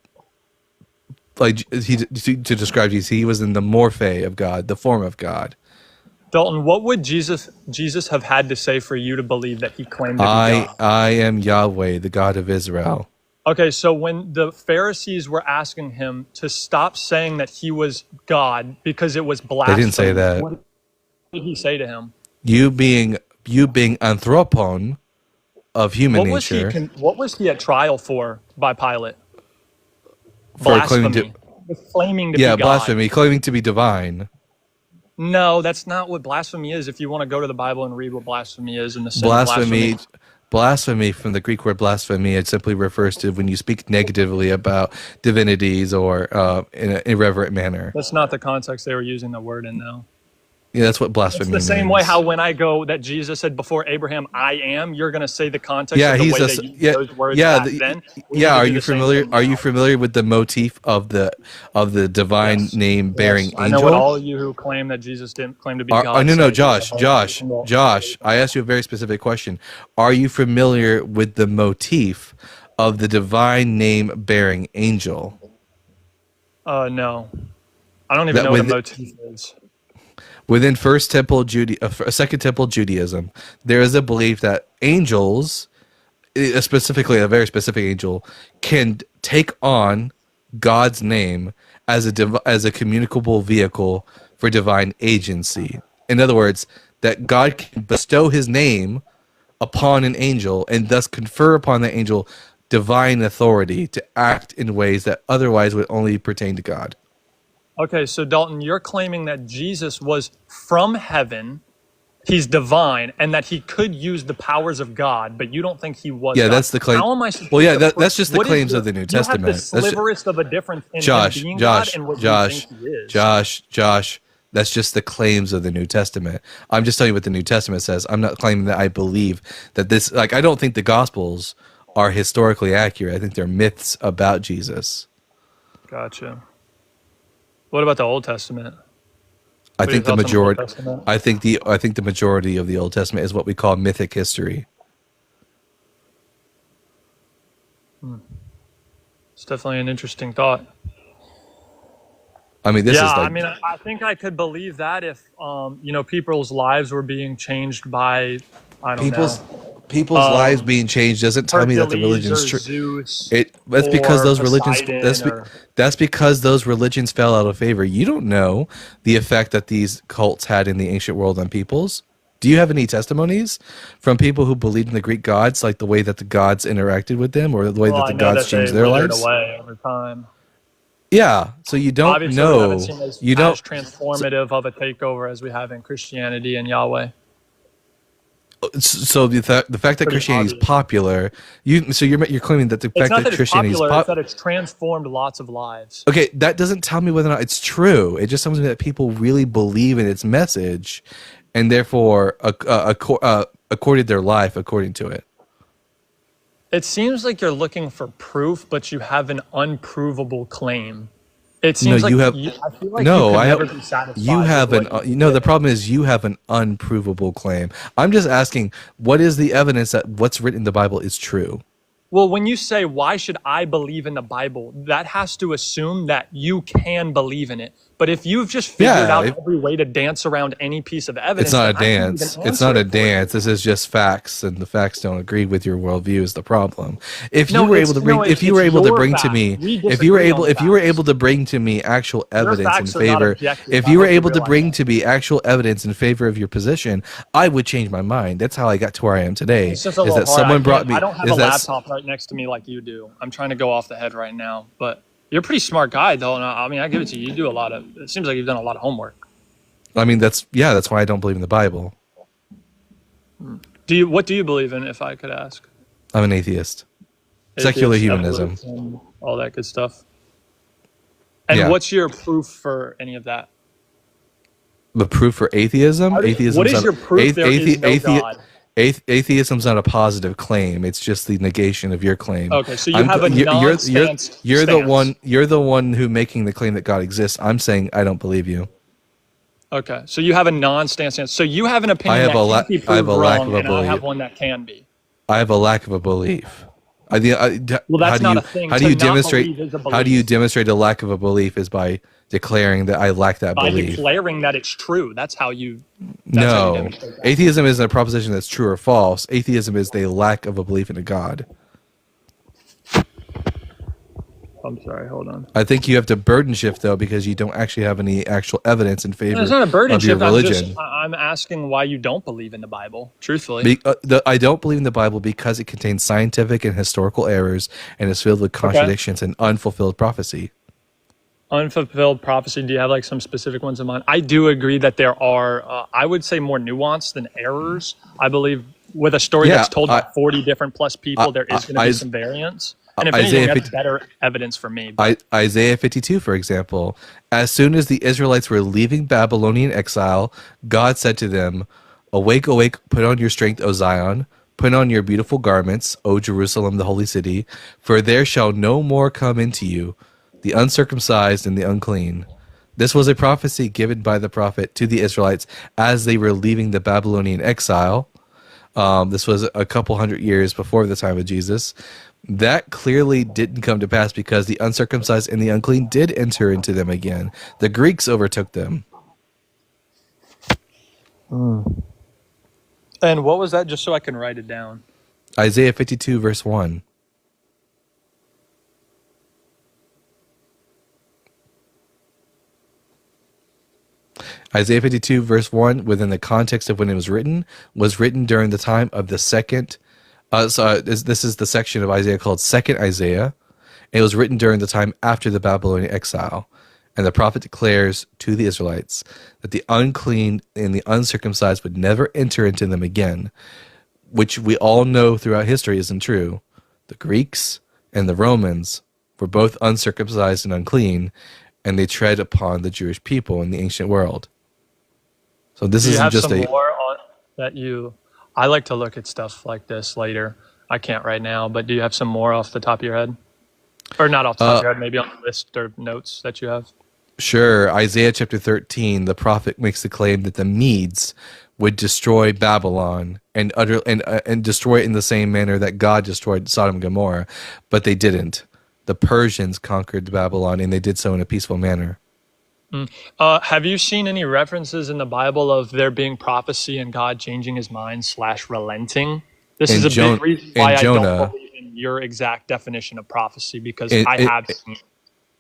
describe Jesus. He was in the morphe of God, the form of God. Dalton, what would Jesus have had to say for you to believe that he claimed to be God? I am Yahweh, the God of Israel. Okay, so when the Pharisees were asking him to stop saying that he was God because it was blasphemy, they didn't say that. What did he say to him? You being anthropon of human nature. What was he at trial for by Pilate? For claiming to be God. Blasphemy, claiming to be divine. No, that's not what blasphemy is. If you want to go to the Bible and read what blasphemy is in the same blasphemy. Blasphemy, from the Greek word blasphemy, it simply refers to when you speak negatively about divinities or in an irreverent manner. That's not the context they were using the word in, though. Yeah, that's what It's blasphemy the same means. way how when I go that Jesus said before Abraham, I am, you're going to say the context Yeah, of the he's way a they use yeah those words yeah back then. We need yeah. to Are do you the same familiar? thing Are you now. familiar with the motif of the divine Yes. name bearing Yes. I know what angel? all of you who claim that Jesus didn't claim to be Oh, God no, say. Josh. I asked you a very specific question. Are you familiar with the motif of the divine name bearing angel? No. I don't even That know what a with motif is. within Second Temple Judaism, there is a belief that angels, specifically a very specific angel, can take on God's name as as a communicable vehicle for divine agency. In other words, that God can bestow His name upon an angel and thus confer upon the angel divine authority to act in ways that otherwise would only pertain to God. Okay, so Dalton, you're claiming that Jesus was from heaven, he's divine, and that he could use the powers of God, but you don't think he was Yeah, God. that's the claim. How am I supposed Well, yeah, to that's just the what is claims of the New you have the Testament. That's sliverest of a difference in him being God and what you think he is. Josh. That's just the claims of the New Testament. I'm just telling you what the New Testament says. I'm not claiming that I believe that this. Like, I don't think the Gospels are historically accurate. I think they're myths about Jesus. Gotcha. What about the Old Testament? I What are your think the thoughts on the Old majority. Testament? I think the majority of the Old Testament is what we call mythic history. It's definitely an interesting thought. I mean, this is like I mean, I think I could believe that if, people's lives were being changed by, I don't people's know, people's lives being changed doesn't tell me that the Hercules or religion's true. Zeus That's because or those religions. Poseidon or That's because those religions fell out of favor. You don't know the effect that these cults had in the ancient world on peoples. Do you have any testimonies from people who believed in the Greek gods, like the way that the gods interacted with them, or the way that I the know gods that they changed their withered lives? away over time. Yeah, so you don't Obviously, we haven't know. seen as You don't. transformative of a takeover as we have in Christianity and Yahweh. So the fact that Pretty Christianity is obvious. popular, you're claiming that the It's fact not that that it's Christianity is popular; it's that it's transformed lots of lives. okay, that doesn't tell me whether or not it's true. It just tells me that people really believe in its message, and therefore accorded their life according to it. It seems like you're looking for proof, but you have an unprovable claim. It seems No, you like have I feel like no. you could I never have. be satisfied. You have with an. what you The say. problem is you have an unprovable claim. I'm just asking, what is the evidence that what's written in the Bible is true? Well, when you say, why should I believe in the Bible, that has to assume that you can believe in it. But if you've just figured out every way to dance around any piece of evidence, It's not a then I can't even dance. It's answer not a it for you. dance. This is just facts, and the facts don't agree with your worldview. Is the problem? If you No, were it's- able to bring, no, if you were it's able to your bring to facts. me, We if you were disagree able, on if you were facts. able to bring to me actual evidence in facts are not favor, objective. if I you were hope you able to realize bring to me actual evidence in favor of your position, I would change my mind. That's how I got to where I am today. It's just a Is little that hard. someone brought me? I don't have Is a that laptop right next to me like you do. I'm trying to go off the head right now, but you're a pretty smart guy, though. And I mean, I give it to you. You do a lot of. It seems like you've done a lot of homework. I mean, that's why I don't believe in the Bible. What do you believe in, if I could ask? I'm an atheist. Secular Atheist, humanism. evolution, all that good stuff. And Yeah. what's your proof for any of that? The proof for atheism? What Atheism's is not- your proof there is no God? Atheism's not a positive claim. It's just the negation of your claim. Okay, so you have a non-stance you're the stance. you're the one who making the claim that God exists. I'm saying I don't believe you. Okay, so you have a non-stance stance. So you have an opinion have that a la- can't be I have proved a lack wrong, of a and I have belief. one that can be. I have a lack of a belief. Well, that's not a thing. How To do you not demonstrate? believe is a How do you belief. demonstrate a lack of a belief is by declaring that I lack that By belief. declaring that it's true. That's how you. That's how you No, demonstrate that. atheism isn't a proposition that's true or false. Atheism is the lack of a belief in a God. I'm sorry. Hold on. I think you have to burden shift though, because you don't actually have any actual evidence in favor It's not a burden of your shift. I'm religion. just. I'm asking why you don't believe in the Bible. Truthfully. I don't believe in the Bible because it contains scientific and historical errors and is filled with contradictions and unfulfilled prophecy. Unfulfilled prophecy. Do you have like some specific ones in mind? I do agree that there are, I would say, more nuanced than errors. I believe with a story Yeah, that's told by 40 different plus people, there is going to be Is- some variance. And if Isaiah anything, that's 50 better evidence for me. But Isaiah 52, for example, as soon as the Israelites were leaving Babylonian exile, God said to them, "Awake, awake, put on your strength, O Zion, put on your beautiful garments, O Jerusalem, the holy city, for there shall no more come into you the uncircumcised and the unclean." This was a prophecy given by the prophet to the Israelites as they were leaving the Babylonian exile. This was a couple hundred years before the time of Jesus. That clearly didn't come to pass because the uncircumcised and the unclean did enter into them again. The Greeks overtook them. and what was that? Just so I can write it down. Isaiah 52, verse 1. Isaiah 52, verse 1, within the context of when it was written during the time of the second. This is the section of Isaiah called Second Isaiah. It was written during the time after the Babylonian exile. And the prophet declares to the Israelites that the unclean and the uncircumcised would never enter into them again, which we all know throughout history isn't true. The Greeks and the Romans were both uncircumcised and unclean, and they tread upon the Jewish people in the ancient world. So this Do you isn't have just some a... more on that you? I like to look at stuff like this later. I can't right now, but do you have some more off the top of your head? Or not off the top of your head, maybe on the list or notes that you have? Sure. Isaiah chapter 13, the prophet makes the claim that the Medes would destroy Babylon and destroy it in the same manner that God destroyed Sodom and Gomorrah, but they didn't. The Persians conquered Babylon, and they did so in a peaceful manner. Have you seen any references in the Bible of there being prophecy and God changing his mind / relenting? This is a big reason why I don't believe in your exact definition of prophecy, because I have seen.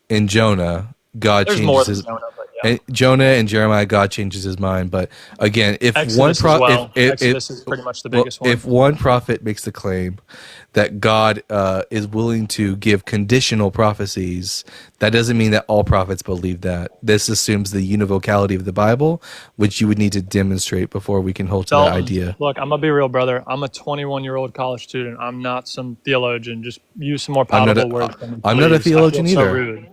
In Jonah, God There's changes more than his... Jonah, but yeah. And Jonah and Jeremiah, God changes his mind. But again, if Exodus Exodus is pretty much the biggest one. If one prophet makes the claim that God is willing to give conditional prophecies, that doesn't mean that all prophets believe that. This assumes the univocality of the Bible, which you would need to demonstrate before we can hold to that idea. Look, I'm gonna be real, brother. I'm a 21-year-old college student. I'm not some theologian. Just use some more palatable words. I'm not a theologian either. So rude.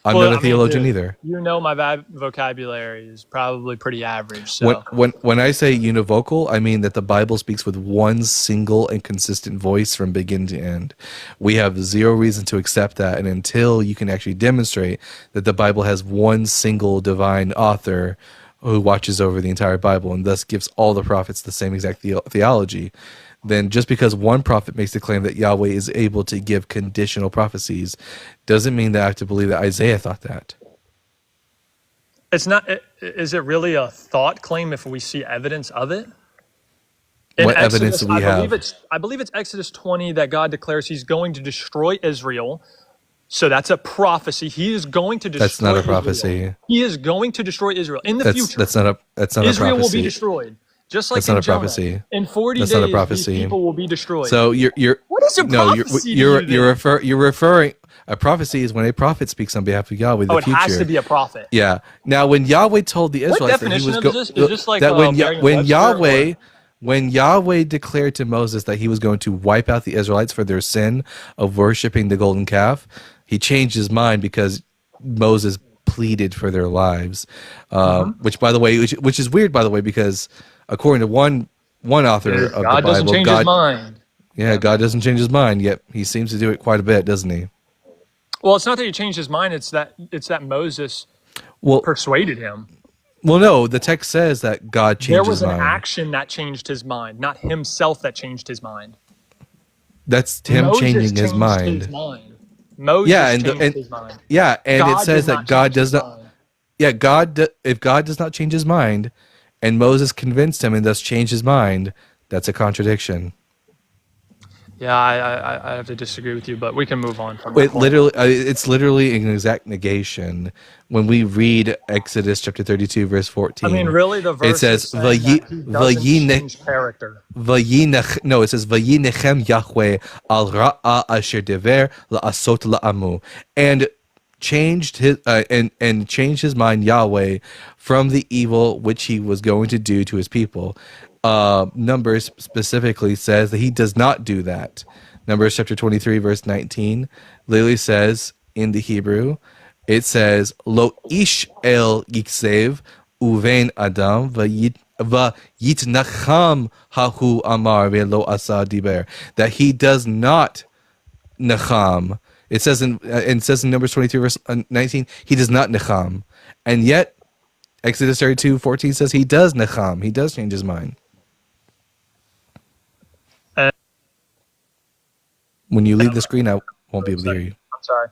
I'm not a theologian either. You know, my vocabulary is probably pretty average. So. When I say univocal, I mean that the Bible speaks with one single and consistent voice from beginning to end. We have zero reason to accept that, and until you can actually demonstrate that the Bible has one single divine author who watches over the entire Bible and thus gives all the prophets the same exact theology, then just because one prophet makes the claim that Yahweh is able to give conditional prophecies doesn't mean that I have to believe that Isaiah thought that. It's not. Is it really a thought claim if we see evidence of it? What evidence do we have? I believe it's Exodus 20 that God declares he's going to destroy Israel. So that's a prophecy. He is going to destroy That's not a prophecy. Israel. He is going to destroy Israel in the future. That's not a prophecy. Israel will be destroyed. Just like that's not a Jonah. prophecy. In 40 that's days, not a prophecy. these people will be destroyed. So you're what is a prophecy? You're referring. A prophecy is when a prophet speaks on behalf of Yahweh. It has to be a prophet. Yeah. Now, when Yahweh told the Israelites that he was going, is this like that when Yahweh declared to Moses that he was going to wipe out the Israelites for their sin of worshiping the golden calf, he changed his mind because Moses pleaded for their lives. Which, by the way, which is weird, by the way, because according to one author of the Bible, God doesn't change his mind. Yeah, God doesn't change his mind, yet he seems to do it quite a bit, doesn't he? Well, it's not that he changed his mind. It's that Moses persuaded him. Well, no, the text says that God changed his mind. There was an action that changed his mind, not himself that changed his mind. That's him Moses changing his mind. Moses changed his mind. Yeah, and God it says that God does not. Mind. Yeah, if God does not change his mind, and Moses convinced him and thus changed his mind, that's a contradiction. Yeah, I have to disagree with you, but we can move on from that. It's literally an exact negation. When we read Exodus chapter 32, verse 14, I mean, really, the verse it says, no, it says, Vayinechem Yahweh al ra'a asher dever la'asot la'amu, and changed his mind Yahweh from the evil which he was going to do to his people. Numbers specifically says that he does not do that. Numbers chapter 23, verse 19, literally says in the Hebrew, it says, Lo ish el yiksev uvein adam vayitnacham hahu amar ve'lo asa diber. That he does not nacham. It says in Numbers 23, verse 19, he does not nacham. And yet, Exodus 32:14 says he does nacham. He does change his mind. When you leave the screen, I won't be able to hear you. I'm sorry.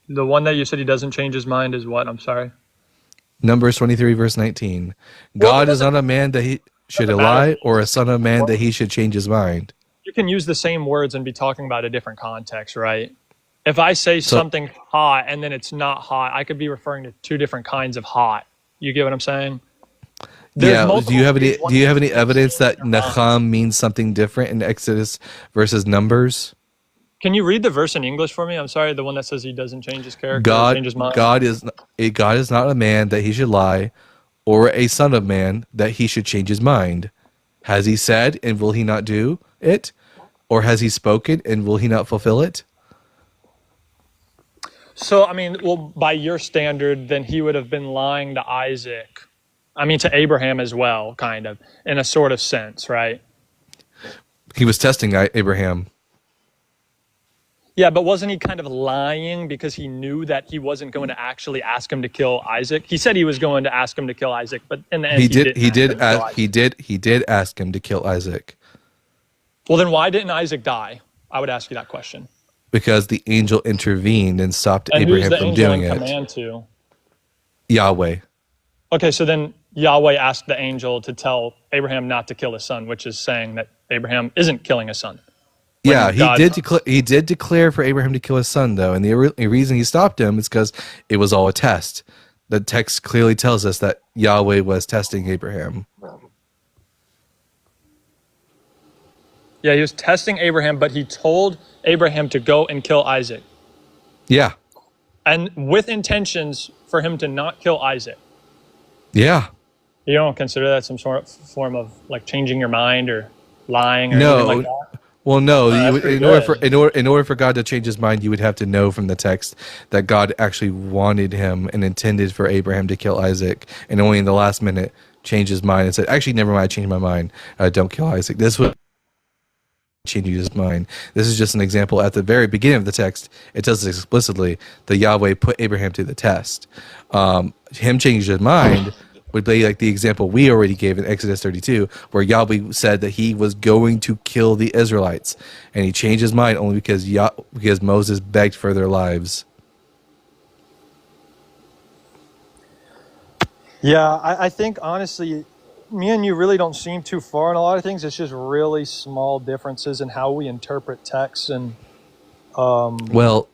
The one that you said he doesn't change his mind is what? I'm sorry. Numbers 23, verse 19. God is not a man that he should lie, or a son of man that he should change his mind. You can use the same words and be talking about a different context, right? If I say something hot and then it's not hot, I could be referring to two different kinds of hot. You get what I'm saying? Yeah. Do you have any evidence that Nacham means something different in Exodus versus Numbers? Can you read the verse in English for me? I'm sorry, the one that says he doesn't change his character, or change his mind. God is not a man that he should lie, or a son of man that he should change his mind. Has he said, and will he not do it? Or has he spoken, and will he not fulfill it? So, I mean, well, by your standard, then he would have been lying to Isaac. I mean, to Abraham as well, kind of, in a sort of sense, right? He was testing Abraham. Yeah, but wasn't he kind of lying because he knew that he wasn't going to actually ask him to kill Isaac? He said he was going to ask him to kill Isaac, but in the end, he did ask him to kill Isaac. Well, then why didn't Isaac die? I would ask you that question. Because the angel intervened and stopped Abraham from doing it. Command to? Yahweh. Okay, so then Yahweh asked the angel to tell Abraham not to kill his son, which is saying that Abraham isn't killing his son. Yeah, he did declare for Abraham to kill his son, though, and the reason he stopped him is because it was all a test. The text clearly tells us that Yahweh was testing Abraham. Yeah, he was testing Abraham, but he told Abraham to go and kill Isaac. Yeah. And with intentions for him to not kill Isaac. Yeah. You don't consider that some sort of form of like changing your mind or lying or anything like that? Well, no. In order for God to change his mind, you would have to know from the text that God actually wanted him and intended for Abraham to kill Isaac, and only in the last minute changed his mind and said, "Actually, never mind. I changed my mind. Don't kill Isaac." This would change his mind. This is just an example. At the very beginning of the text, it tells us explicitly that Yahweh put Abraham to the test. Him changing his mind would be like the example we already gave in Exodus 32, where Yahweh said that he was going to kill the Israelites, and he changed his mind only because Moses begged for their lives. Yeah, I think honestly, me and you really don't seem too far in a lot of things. It's just really small differences in how we interpret texts. And well,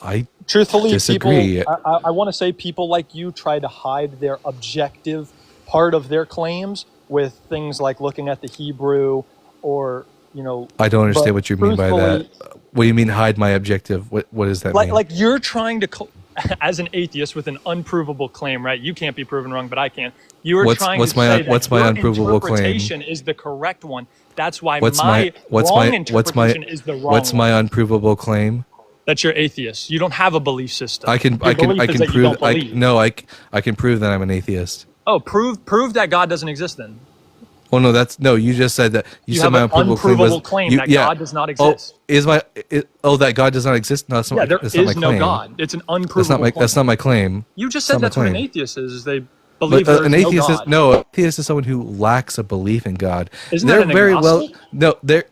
I truthfully disagree. I want to say people like you try to hide their objective part of their claims with things like looking at the Hebrew or, I don't understand what you mean by that. What do you mean hide my objective? What does that mean? Like you're trying to, as an atheist with an unprovable claim, right? You can't be proven wrong, but I can. You are trying to say that your unprovable interpretation claim? is the correct one. That's why my interpretation is the wrong one. What's my unprovable claim? That you're atheist. You don't have a belief system. I can prove. I can prove that I'm an atheist. Oh, prove that God doesn't exist then. Well, no, you just said that. You said my unprovable claim that God does not exist. That God does not exist? No, that's not, there that's not my is claim. no God. It's an unprovable claim. That's not my claim. You just said that's what an atheist is. They believe there's an atheist no God. an atheist is someone who lacks a belief in God. Isn't that an agnostic?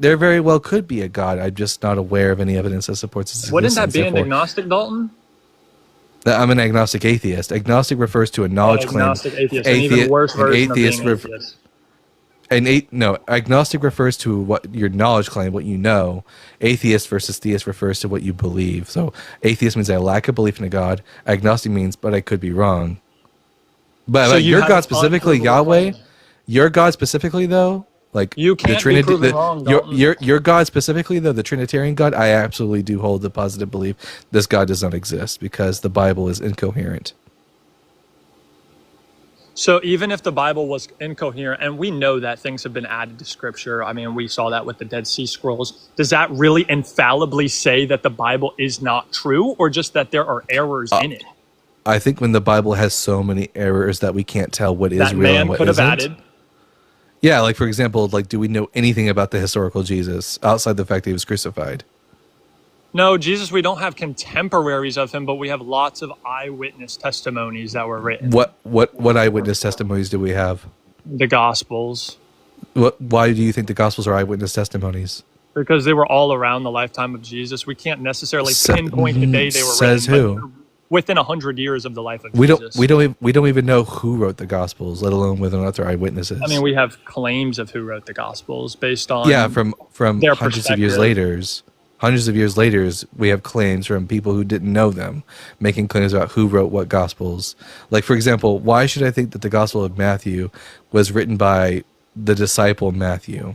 There very well could be a God. I'm just not aware of any evidence that supports its existence. Wouldn't that be an agnostic, Dalton? I'm an agnostic atheist. Agnostic refers to a knowledge claim. Agnostic atheist. An even worse version of being atheist. Agnostic refers to what your knowledge claim, what you know. Atheist versus theist refers to what you believe. So atheist means I lack a belief in a God. Agnostic means, but I could be wrong. But your God specifically, Yahweh, your God specifically though, like you can't the Trinity, be proven wrong, your God specifically though, the Trinitarian God, I absolutely do hold the positive belief this God does not exist because the Bible is incoherent. So even if the Bible was incoherent, and we know that things have been added to Scripture, I mean, we saw that with the Dead Sea Scrolls, does that really infallibly say that the Bible is not true, or just that there are errors in it? I think when the Bible has so many errors that we can't tell what is That real and man what could have isn't. added. Yeah, like for example, like do we know anything about the historical Jesus outside the fact that he was crucified? No, Jesus, we don't have contemporaries of him, but we have lots of eyewitness testimonies that were written. What eyewitness testimonies do we have? The Gospels. Why do you think the Gospels are eyewitness testimonies? Because they were all around the lifetime of Jesus. We can't necessarily pinpoint the day they were Says written, who? but within 100 years of the life of We Jesus. don't even know who wrote the Gospels, let alone whether or not they're eyewitnesses. I mean, we have claims of who wrote the Gospels based on from their hundreds of years perspective. later. Hundreds of years later, we have claims from people who didn't know them, making claims about who wrote what Gospels. Like, for example, why should I think that the Gospel of Matthew was written by the disciple Matthew?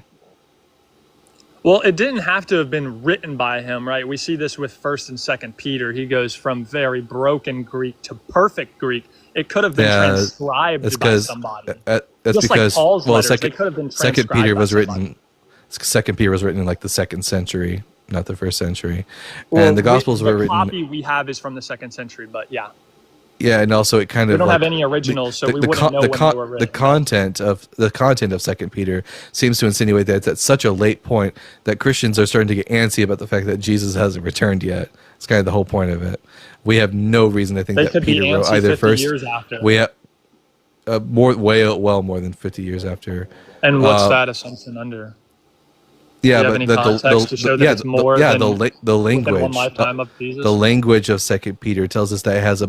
Well, it didn't have to have been written by him, right? We see this with 1st and 2nd Peter. He goes from very broken Greek to perfect Greek. It could have been transcribed by somebody. That's Just because like Paul's letters, Second, they could have been Second transcribed Peter by was somebody. written. Second Peter was written in like the 2nd century, not the 1st century, Well, and the Gospels were the written. copy we have is from the 2nd century, but yeah. Yeah, and also it kind We of don't like, have any originals, so we wouldn't know when they were written. the content of Second Peter seems to insinuate that it's at such a late point that Christians are starting to get antsy about the fact that Jesus hasn't returned yet. It's kind of the whole point of it. We have no reason to think They that could be Peter wrote antsy either 50 first. years after. We have more than 50 years after. And what's that assumption under? Yeah, Do you have but any context to show that it's more than the within language one lifetime of Jesus? the language of Second Peter tells us that it has a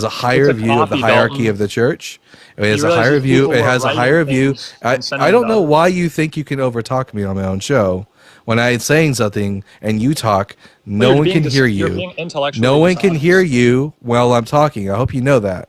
higher It's a view of the copy, hierarchy Dalton. of the church. It has You a realize higher these view. people It were has a writing higher view. things I and sending I don't them know out. why you think you can overtalk me on my own show. When I'm saying something and you talk, no you're one being can hear you're you. being intellectually No one can dishonest. hear you while I'm talking. I hope you know that.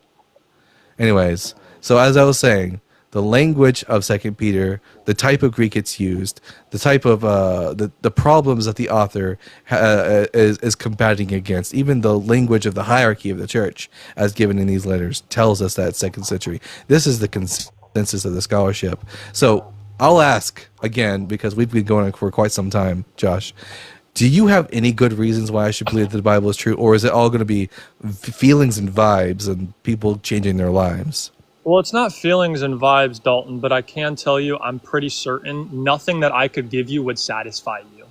Anyways, so as I was saying, the language of Second Peter, the type of Greek it's used, the type of the problems that the author is combating against, even the language of the hierarchy of the church, as given in these letters, tells us that 2nd century. This is the consensus of the scholarship. So I'll ask again, because we've been going on for quite some time, Josh. Do you have any good reasons why I should believe that the Bible is true, or is it all going to be feelings and vibes and people changing their lives? Well, it's not feelings and vibes, Dalton, but I can tell you I'm pretty certain nothing that I could give you would satisfy you.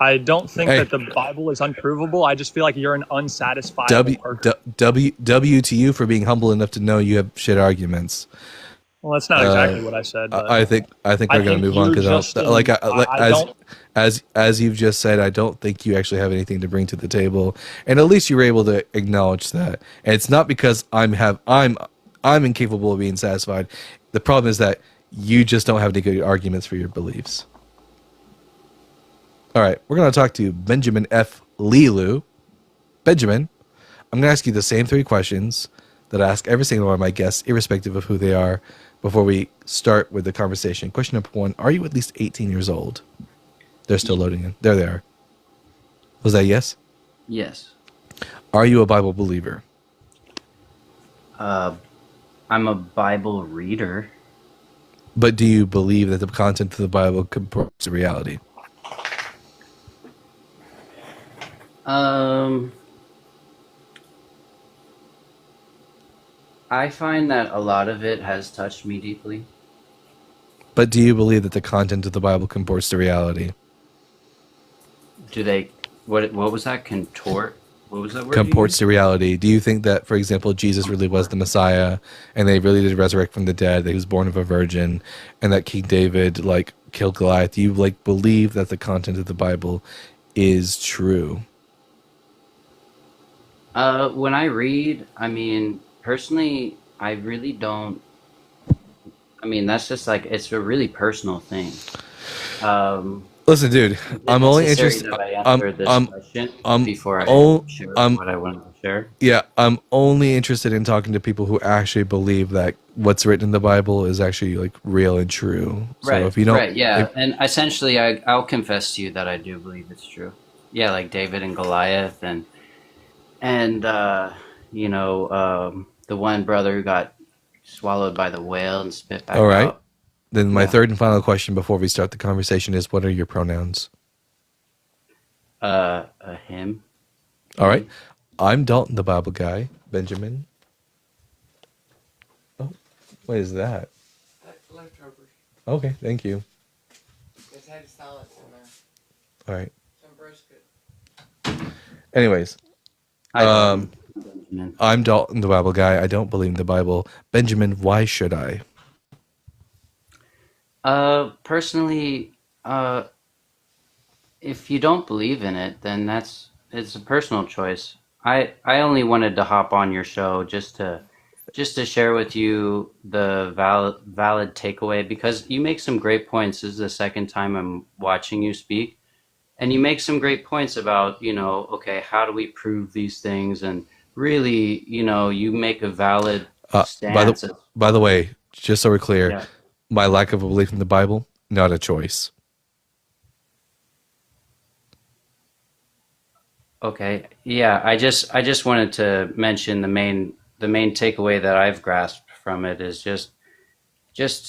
I don't think Hey. that the Bible is unprovable. I just feel like you're an unsatisfied person. W to you for being humble enough to know you have shit arguments. Well, that's not exactly what I said. But I think we're I gonna think move on you're because just I as you've just said, I don't think you actually have anything to bring to the table, and at least you were able to acknowledge that. And it's not because I'm incapable of being satisfied. The problem is that you just don't have any good arguments for your beliefs. All right, we're going to talk to Benjamin F. Lilu. Benjamin, I'm going to ask you the same 3 questions that I ask every single one of my guests, irrespective of who they are, before we start with the conversation. Question number 1, are you at least 18 years old? They're still loading in. There they are. Was that yes? Yes. Are you a Bible believer? I'm a Bible reader. But do you believe that the content of the Bible comports to reality? I find that a lot of it has touched me deeply. But do you believe that the content of the Bible comports to reality? Do they? What was that? Contort? What was that word? Comports to reality. Do you think that, for example, Jesus really was the Messiah, and they really did resurrect from the dead, that he was born of a virgin, and that King David killed Goliath? Do you believe that the content of the Bible is true? When I read, I mean, personally, I really don't. I mean, that's just it's a really personal thing. Listen, dude, I'm only interested. That I answer this question before I share what I wanted to share. Yeah, I'm only interested in talking to people who actually believe that what's written in the Bible is actually real and true. So Right. if you don't, Right. Yeah. And essentially, I'll confess to you that I do believe it's true. Yeah, like David and Goliath, and the one brother who got swallowed by the whale and spit back All right. out. Then my Yeah. third and final question before we start the conversation is, what are your pronouns? Him. All right. I'm Dalton, the Bible guy. Benjamin. Oh, what is that? Leftovers. Okay, thank you. Just had salads in there. All right. Some brisket. Anyways, Benjamin. I'm Dalton, the Bible guy. I don't believe in the Bible. Benjamin, why should I? Personally, if you don't believe in it, then it's a personal choice. I only wanted to hop on your show just to share with you the valid takeaway, because you make some great points. This is the second time I'm watching you speak, and you make some great points about, okay, how do we prove these things? And really, you make a valid stance. By the way, just so we're clear, Yeah. my lack of a belief in the Bible, not a choice. Okay. Yeah, I just wanted to mention the main takeaway that I've grasped from it is just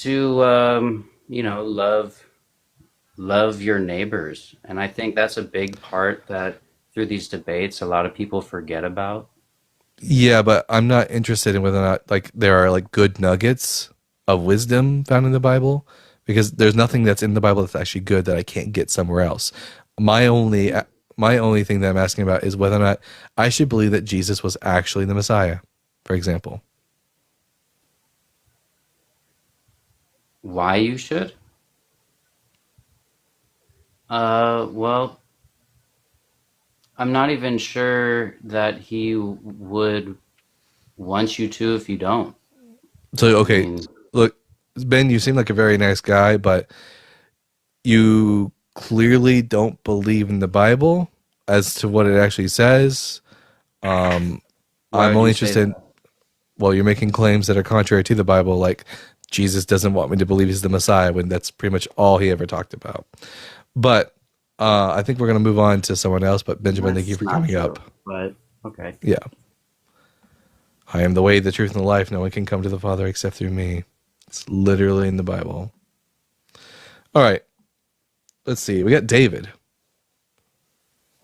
to love your neighbors. And I think that's a big part that through these debates a lot of people forget about. Yeah, but I'm not interested in whether or not there are good nuggets of wisdom found in the Bible, because there's nothing that's in the Bible that's actually good that I can't get somewhere else. My only thing that I'm asking about is whether or not I should believe that Jesus was actually the Messiah, for example. Why you should? Well, I'm not even sure that he would want you to if you don't. So, okay, look, Ben, you seem like a very nice guy, but you clearly don't believe in the Bible as to what it actually says. I'm Why would only you say interested. Well, you're making claims that are contrary to the Bible, like Jesus doesn't want me to believe he's the Messiah, when that's pretty much all he ever talked about. But I think we're going to move on to someone else. But Benjamin, thank you for That's not coming true, up. But okay. Yeah. I am the way, the truth, and the life. No one can come to the Father except through me. It's literally in the Bible. All right. Let's see. We got David.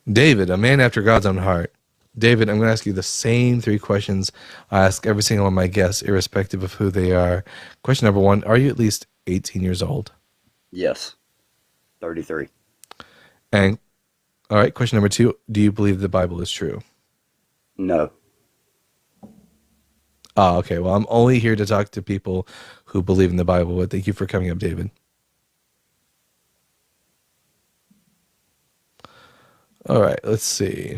David, a man after God's own heart. David, I'm going to ask you the same 3 questions I ask every single one of my guests, irrespective of who they are. Question number 1, are you at least 18 years old? Yes. 33. And, all right, question number 2, do you believe the Bible is true? No. Oh, okay. Well, I'm only here to talk to people who believe in the Bible, but thank you for coming up, David. All right, let's see.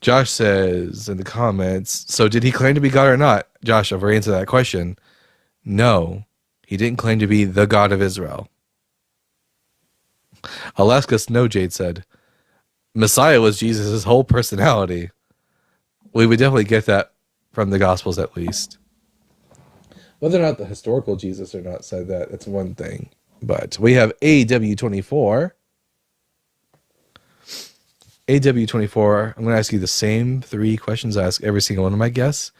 Josh says in the comments, so did he claim to be God or not? Josh, I've already answered that question. No, he didn't claim to be the God of Israel. Alaska Snow Jade said, Messiah was Jesus' whole personality. We would definitely get that from the Gospels at least. Whether or not the historical Jesus or not said that, that's one thing. But we have AW24. AW24, I'm going to ask you the same 3 questions I ask every single one of my guests,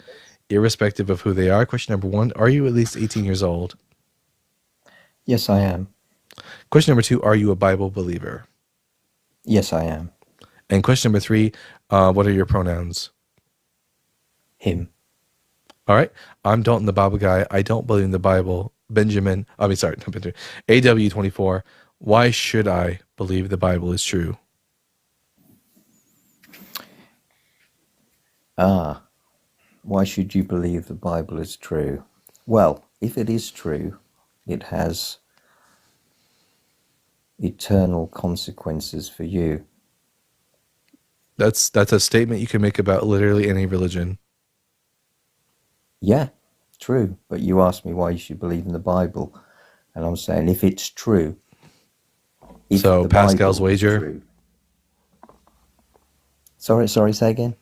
irrespective of who they are. Question number 1, are you at least 18 years old? Yes, I am. Question number 2, are you a Bible believer? Yes, I am. And question number 3, what are your pronouns? Him. All right. I'm Dalton, the Bible guy. I don't believe in the Bible. Benjamin, AW24, why should I believe the Bible is true? Why should you believe the Bible is true? Well, if it is true, it has eternal consequences for you. That's a statement you can make about literally any religion. Yeah, true. But you asked me why you should believe in the Bible. And I'm saying if it's true. If So the Pascal's Bible is wager? true. Sorry, say again?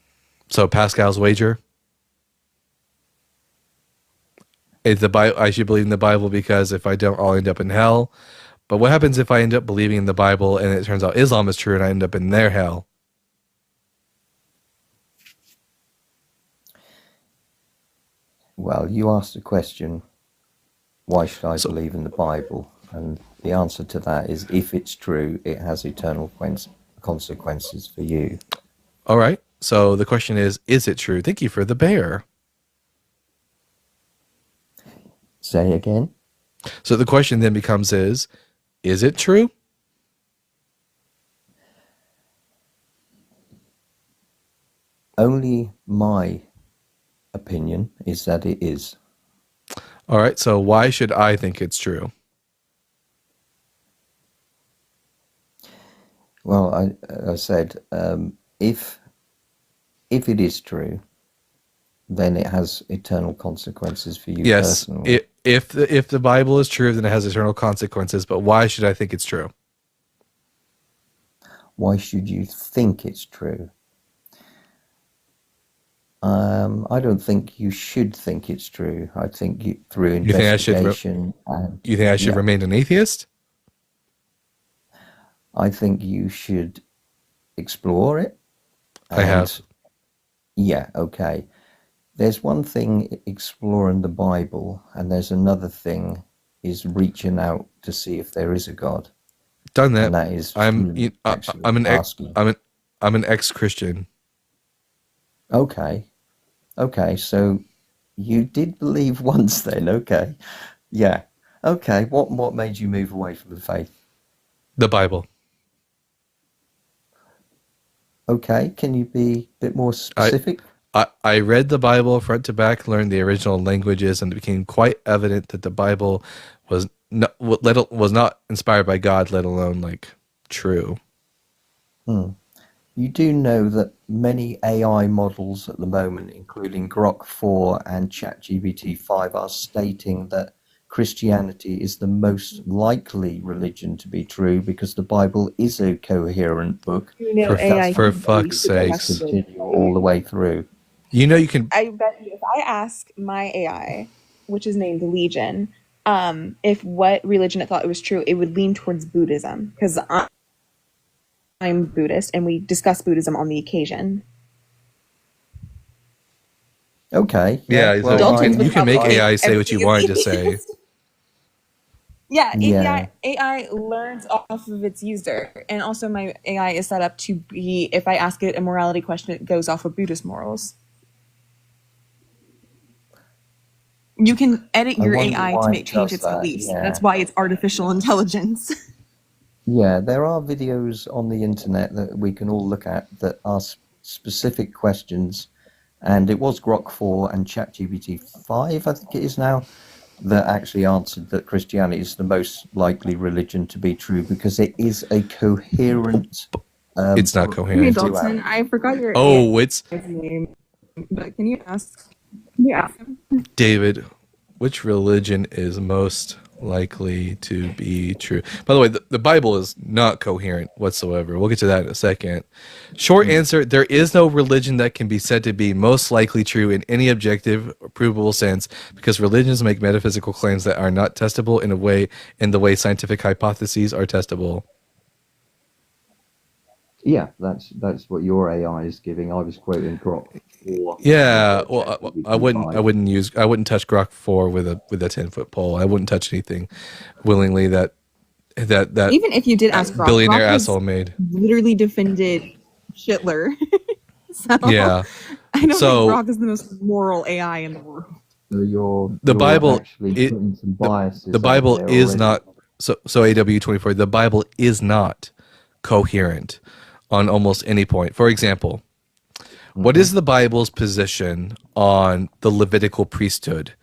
So Pascal's wager? Is the Bible, I should believe in the Bible because if I don't, I'll end up in hell. But what happens if I end up believing in the Bible and it turns out Islam is true and I end up in their hell? Well, you asked the question, why should I believe in the Bible? And the answer to that is, if it's true, it has eternal consequences for you. All right. So the question is it true? Thank you for the bear. Say again? So the question then becomes is it true? Only my opinion is that it is. All right. So why should I think it's true? Well, I said, if it is true, then it has eternal consequences for you Yes. personally. If the Bible is true, then it has eternal consequences. But why should I think it's true? Why should you think it's true? I don't think you should think it's true. I think through You think I should? investigation, You think I should remain an atheist? I think you should explore it. I have. Yeah, okay. There's one thing exploring the Bible, and there's another thing is reaching out to see if there is a God. Done that. And that is I'm asking. an ex-Christian. Okay. Okay, so you did believe once then, okay. Yeah. Okay, what made you move away from the faith? The Bible. Okay, can you be a bit more specific? I read the Bible front to back, learned the original languages, and it became quite evident that the Bible was not inspired by God, let alone like true. You do know that many AI models at the moment, including Grok 4 and ChatGPT 5, are stating that Christianity is the most likely religion to be true because the Bible is a coherent book. For fuck's sake. Continue all the way through. You know you can. I bet you if I ask my AI, which is named Legion, if what religion it thought it was true, it would lean towards Buddhism because I'm Buddhist and we discuss Buddhism on the occasion. Okay. Yeah, so you can make AI say what you want it to say. Yeah, AI learns off of its user. And also my AI is set up to be, if I ask it a morality question, it goes off of Buddhist morals. You can edit your AI to make change its beliefs. Yeah. That's why it's artificial intelligence. Yeah, there are videos on the internet that we can all look at that ask specific questions. And it was Grok 4 and ChatGPT 5, I think it is now, that actually answered that Christianity is the most likely religion to be true because it is a coherent. It's not coherent. Dalton, I forgot your it's name, but can you ask him? David. Which religion is most likely to be true? By the way, the Bible is not coherent whatsoever. We'll get to that in a second. Short answer, there is no religion that can be said to be most likely true in any objective or provable sense because religions make metaphysical claims that are not testable in the way scientific hypotheses are testable. Yeah, that's what your AI is giving. I was quoting Grok 4. Yeah, well, I wouldn't touch Grok 4 with a 10-foot pole. I wouldn't touch anything willingly that Even if you did ask Grok, billionaire Grok asshole made. Literally defended Hitler. So Yeah. I don't So- think Grok is the most moral AI in the world. So The Bible actually putting some biases the Bible out there is already. not so AW24. The Bible is not coherent on almost any point. For example, what is the Bible's position on the Levitical priesthood?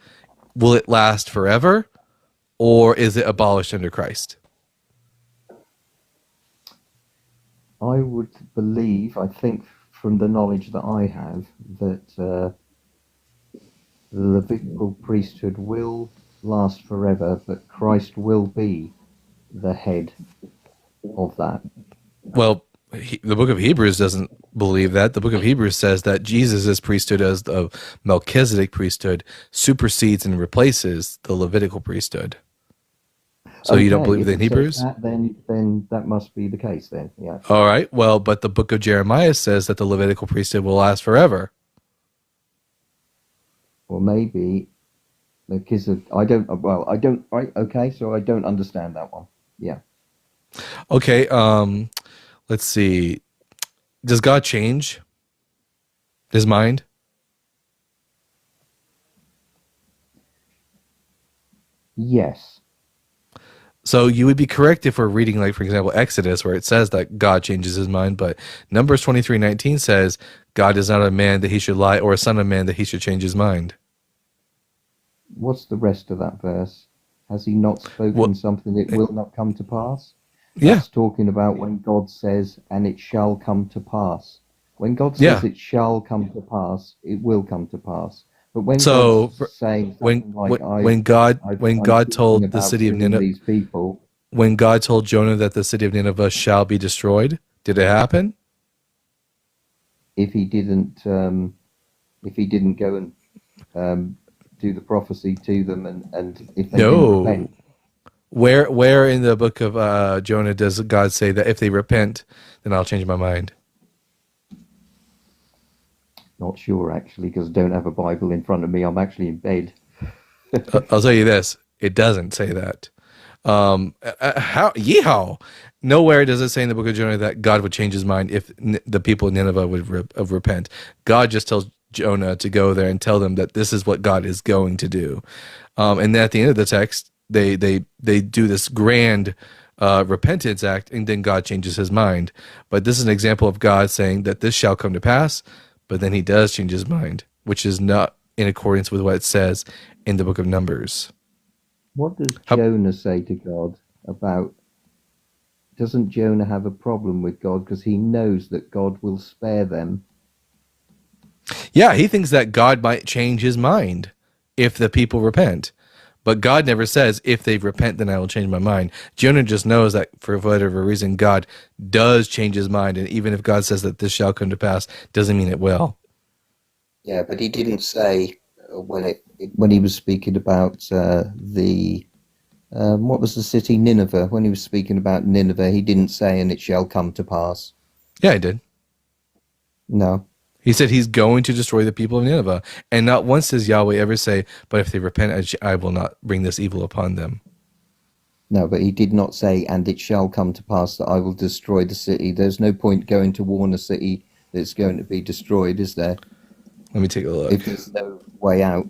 Will it last forever, or is it abolished under Christ? I would believe, I think from the knowledge that I have, that the Levitical priesthood will last forever, but Christ will be the head of that. Well, the book of Hebrews doesn't believe that. The book of Hebrews says that Jesus' priesthood as the Melchizedek priesthood supersedes and replaces the Levitical priesthood. So you don't Okay, believe if that in it says Hebrews? that, then that must be the case then, yeah. All right. Well, but the book of Jeremiah says that the Levitical priesthood will last forever. Or maybe Melchizedek. I don't. Well, I don't. Right. Okay. So I don't understand that one. Yeah. Okay. Let's see. Does God change his mind? Yes. So you would be correct if we're reading, like, for example, Exodus, where it says that God changes his mind, but Numbers 23:19 says God is not a man that he should lie, or a son of man that he should change his mind. What's the rest of that verse? Has he not spoken Well, something that will not come to pass? yeah, That's talking about when God says, and it shall come to pass. When God yeah. says it shall come to pass, it will come to pass. But when So God's saying when something like, when God when I'm God talking told the about city of killing Nineveh, these people, when God told Jonah that the city of Nineveh shall be destroyed, did it happen? if he didn't go and do the prophecy to them, and if they didn't No. repent, Where in the book of Jonah does God say that if they repent, then I'll change my mind? not sure actually, because I don't have a Bible in front of me. I'm actually in bed. I'll tell you this: it doesn't say that. How? Yeehaw! Nowhere does it say in the book of Jonah that God would change his mind if the people of Nineveh would repent. God just tells Jonah to go there and tell them that this is what God is going to do. And then at the end of the text, they do this grand repentance act, and then God changes his mind. But this is an example of God saying that this shall come to pass, but then he does change his mind, which is not in accordance with what it says in the book of Numbers. What does Jonah say to God about? Doesn't Jonah have a problem with God because he knows that God will spare them? Yeah, he thinks that God might change his mind if the people repent. But God never says, if they repent, then I will change my mind. Jonah just knows that for whatever reason, God does change his mind. And even if God says that this shall come to pass, doesn't mean it will. Yeah, but he didn't say when he was speaking about what was the city, Nineveh. When he was speaking about Nineveh, he didn't say, "And it shall come to pass." Yeah, he did. No. He said he's going to destroy the people of Nineveh. And not once does Yahweh ever say, but if they repent, I will not bring this evil upon them. No, but he did not say, "And it shall come to pass that I will destroy the city." There's no point going to warn a city that's going to be destroyed, is there? Let me take a look. If there's no way out.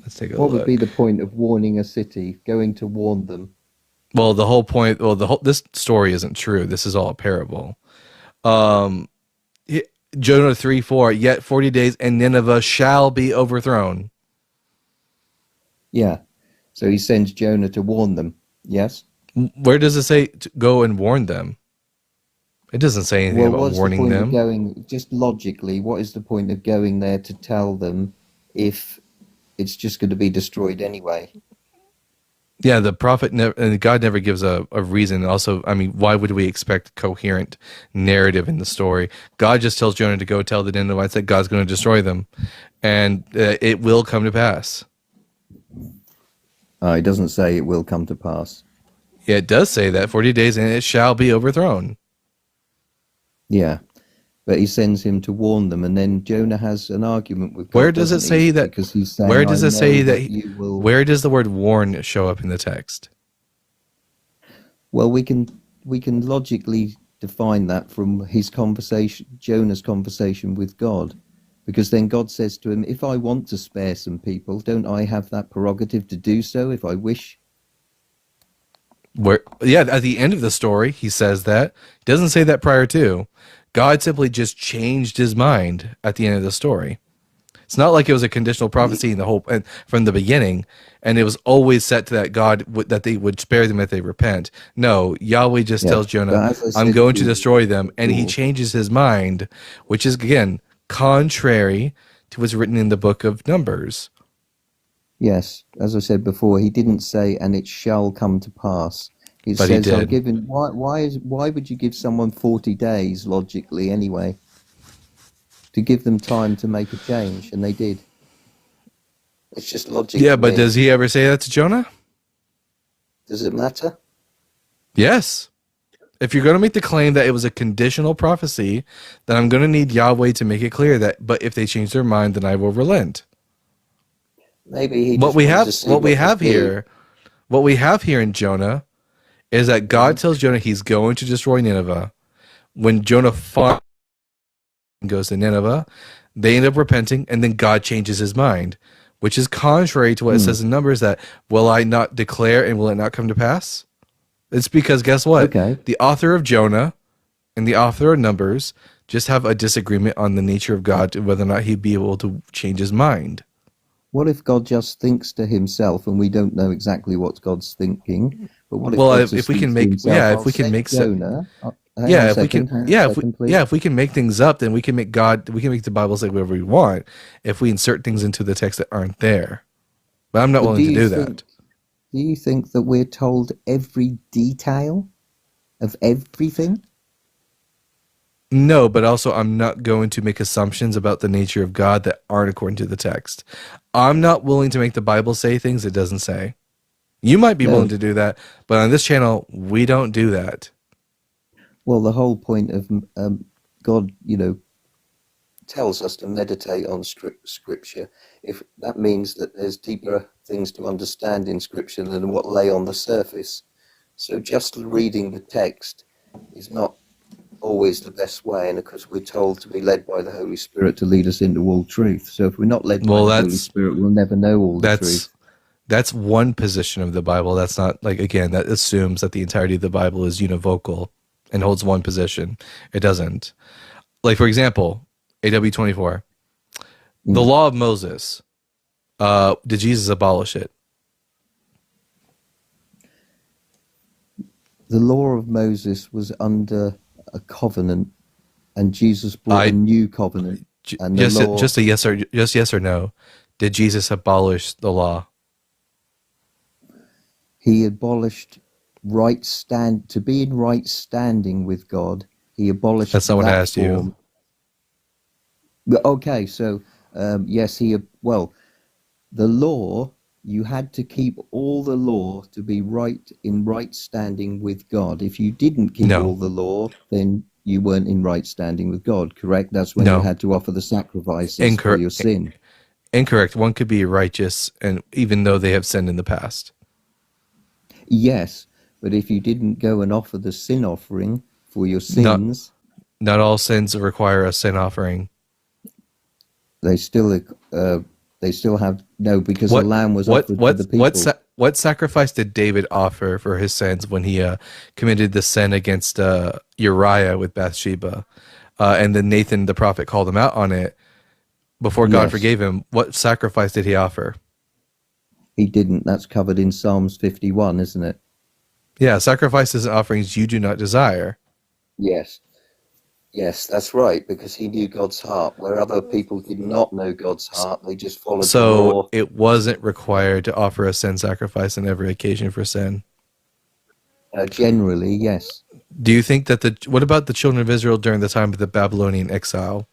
Let's take a What look. would be the point of warning a city, going to warn them? Well, the whole point, this story isn't true. This is all a parable. Jonah 3:4, yet 40 days and Nineveh shall be overthrown. Yeah. So he sends Jonah to warn them. Yes? Where does it say to go and warn them? It doesn't say anything about what's warning the point them. of going, just logically, what is the point of going there to tell them if it's just going to be destroyed anyway? Yeah, the prophet and God never gives a reason. Also, I mean, why would we expect coherent narrative in the story? God just tells Jonah to go tell the Ninevites that God's going to destroy them, and it will come to pass. It doesn't say it will come to pass. Yeah, it does say that 40 days and it shall be overthrown. Yeah, but he sends him to warn them, and then Jonah has an argument with God. Where does it say that? Because he's saying, where does it say that? you will... Where does the word "warn" show up in the text? Well, we can logically define that from his conversation, Jonah's conversation with God, because then God says to him, "If I want to spare some people, don't I have that prerogative to do so if I wish?" At the end of the story, he says that. He doesn't say that prior to. God simply just changed his mind at the end of the story. It's not like it was a conditional prophecy in the whole from the beginning, and it was always set to that that they would spare them if they repent. No, Yahweh just tells Jonah, "I'm going to destroy them," and he changes his mind, which is again contrary to what's written in the book of Numbers. Yes, as I said before, he didn't say, "And it shall come to pass." It But says, he did. "I'm given." Why would you give someone 40 days logically anyway? To give them time to make a change, and they did. It's just logic. Yeah, but does he ever say that to Jonah? Does it matter? Yes. If you're going to make the claim that it was a conditional prophecy, then I'm going to need Yahweh to make it clear that, but if they change their mind, then I will relent. Maybe he What just we wanted have, to see what we the have deal. here, what we have here in Jonah is that God tells Jonah he's going to destroy Nineveh. When Jonah finally goes to Nineveh, they end up repenting, and then God changes his mind, which is contrary to what it says in Numbers that, will I not declare and will it not come to pass? It's because, guess what? Okay. The author of Jonah and the author of Numbers just have a disagreement on the nature of God, whether or not he'd be able to change his mind. What if God just thinks to himself, and we don't know exactly what God's thinking? But what if Well, God if just we can thinks to make, himself, yeah, if "I'll we can send make, Jonah." Hang yeah, on a if we second, can, hang on yeah, a second, please. if we can make things up, then we can make God, we can make the Bible say whatever we want if we insert things into the text that aren't there. But I'm not But willing to do that. Do you think that we're told every detail of everything? No, but also I'm not going to make assumptions about the nature of God that aren't according to the text. I'm not willing to make the Bible say things it doesn't say. You might be No. willing to do that, but on this channel, we don't do that. Well, the whole point of God, tells us to meditate on Scripture. If that means that there's deeper things to understand in Scripture than what lay on the surface. So just reading the text is not always the best way, and of course we're told to be led by the Holy Spirit to lead us into all truth. So if we're not led by the Holy Spirit, we'll never know all the truth. That's one position of the Bible. That's not, like, again, that assumes that the entirety of the Bible is univocal and holds one position. It doesn't. Like, for example, AW24, the law of Moses, did Jesus abolish it? The law of Moses was under a covenant, and Jesus brought a new covenant. And the law, Just yes or no. Did Jesus abolish the law? he abolished to be in right standing with God. He abolished. That's not what I that asked you. form. Okay, so yes, the law, you had to keep all the law to be in right standing with God. If you didn't keep all the law, then you weren't in right standing with God, correct? That's when you had to offer the sacrifices for your sin. Incorrect. One could be righteous, and even though they have sinned in the past. Yes, but if you didn't go and offer the sin offering for your sins, not all sins require a sin offering. They still have because the lamb was offered for the people. What sacrifice did David offer for his sins when he committed the sin against Uriah with Bathsheba, and then Nathan the prophet called him out on it before God forgave him? What sacrifice did he offer? He didn't. That's covered in Psalms 51, isn't it? Yeah, sacrifices and offerings you do not desire. Yes. Yes, that's right, because he knew God's heart, where other people did not know God's heart. They just followed the law. So it wasn't required to offer a sin sacrifice on every occasion for sin. Generally, yes. Do you think that what about the children of Israel during the time of the Babylonian exile?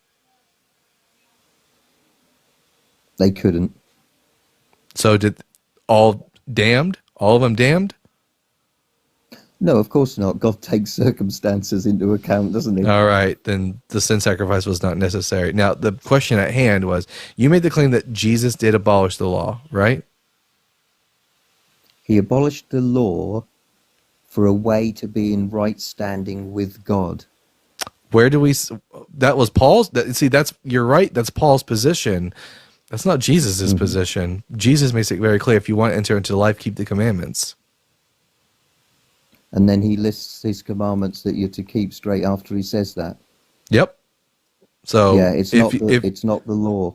They couldn't. So did all of them damned? No, of course not. God takes circumstances into account, doesn't he? All right, then the sin sacrifice was not necessary. Now, the question at hand was, you made the claim that Jesus did abolish the law, right? He abolished the law for a way to be in right standing with God. Where do we? That was Paul's. You're right. That's Paul's position. That's not Jesus's position. Jesus makes it very clear: if you want to enter into life, keep the commandments. And then he lists his commandments that you're to keep straight after he says that. Yep. So yeah, it's not the law.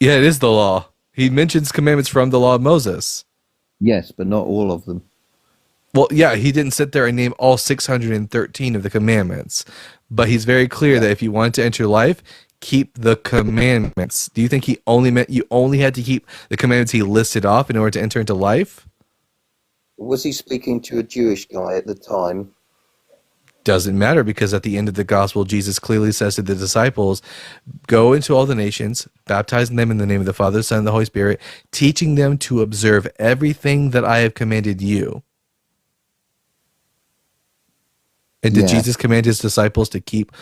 Yeah, it is the law. He mentions commandments from the law of Moses. Yes, but not all of them. Well, yeah, he didn't sit there and name all 613 of the commandments, but he's very clear that if you want to enter life, keep the commandments. Do you think he only meant you only had to keep the commandments he listed off in order to enter into life? Was he speaking to a Jewish guy at the time? Doesn't matter, because at the end of the gospel, Jesus clearly says to the disciples, go into all the nations, baptizing them in the name of the Father, Son, and the Holy Spirit, teaching them to observe everything that I have commanded you. And did Yeah. Jesus command his disciples to keep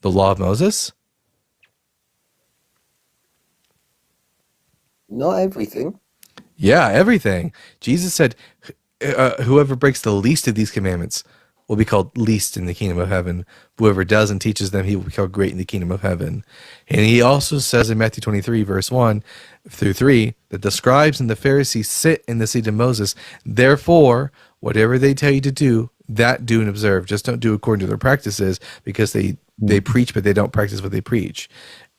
the law of Moses? Not everything. Yeah, everything. Jesus said, whoever breaks the least of these commandments will be called least in the kingdom of heaven. Whoever does and teaches them, he will be called great in the kingdom of heaven. And he also says in Matthew 23, verse 1 through 3, that the scribes and the Pharisees sit in the seat of Moses. Therefore, whatever they tell you to do, that do and observe. Just don't do according to their practices, because they preach, but they don't practice what they preach.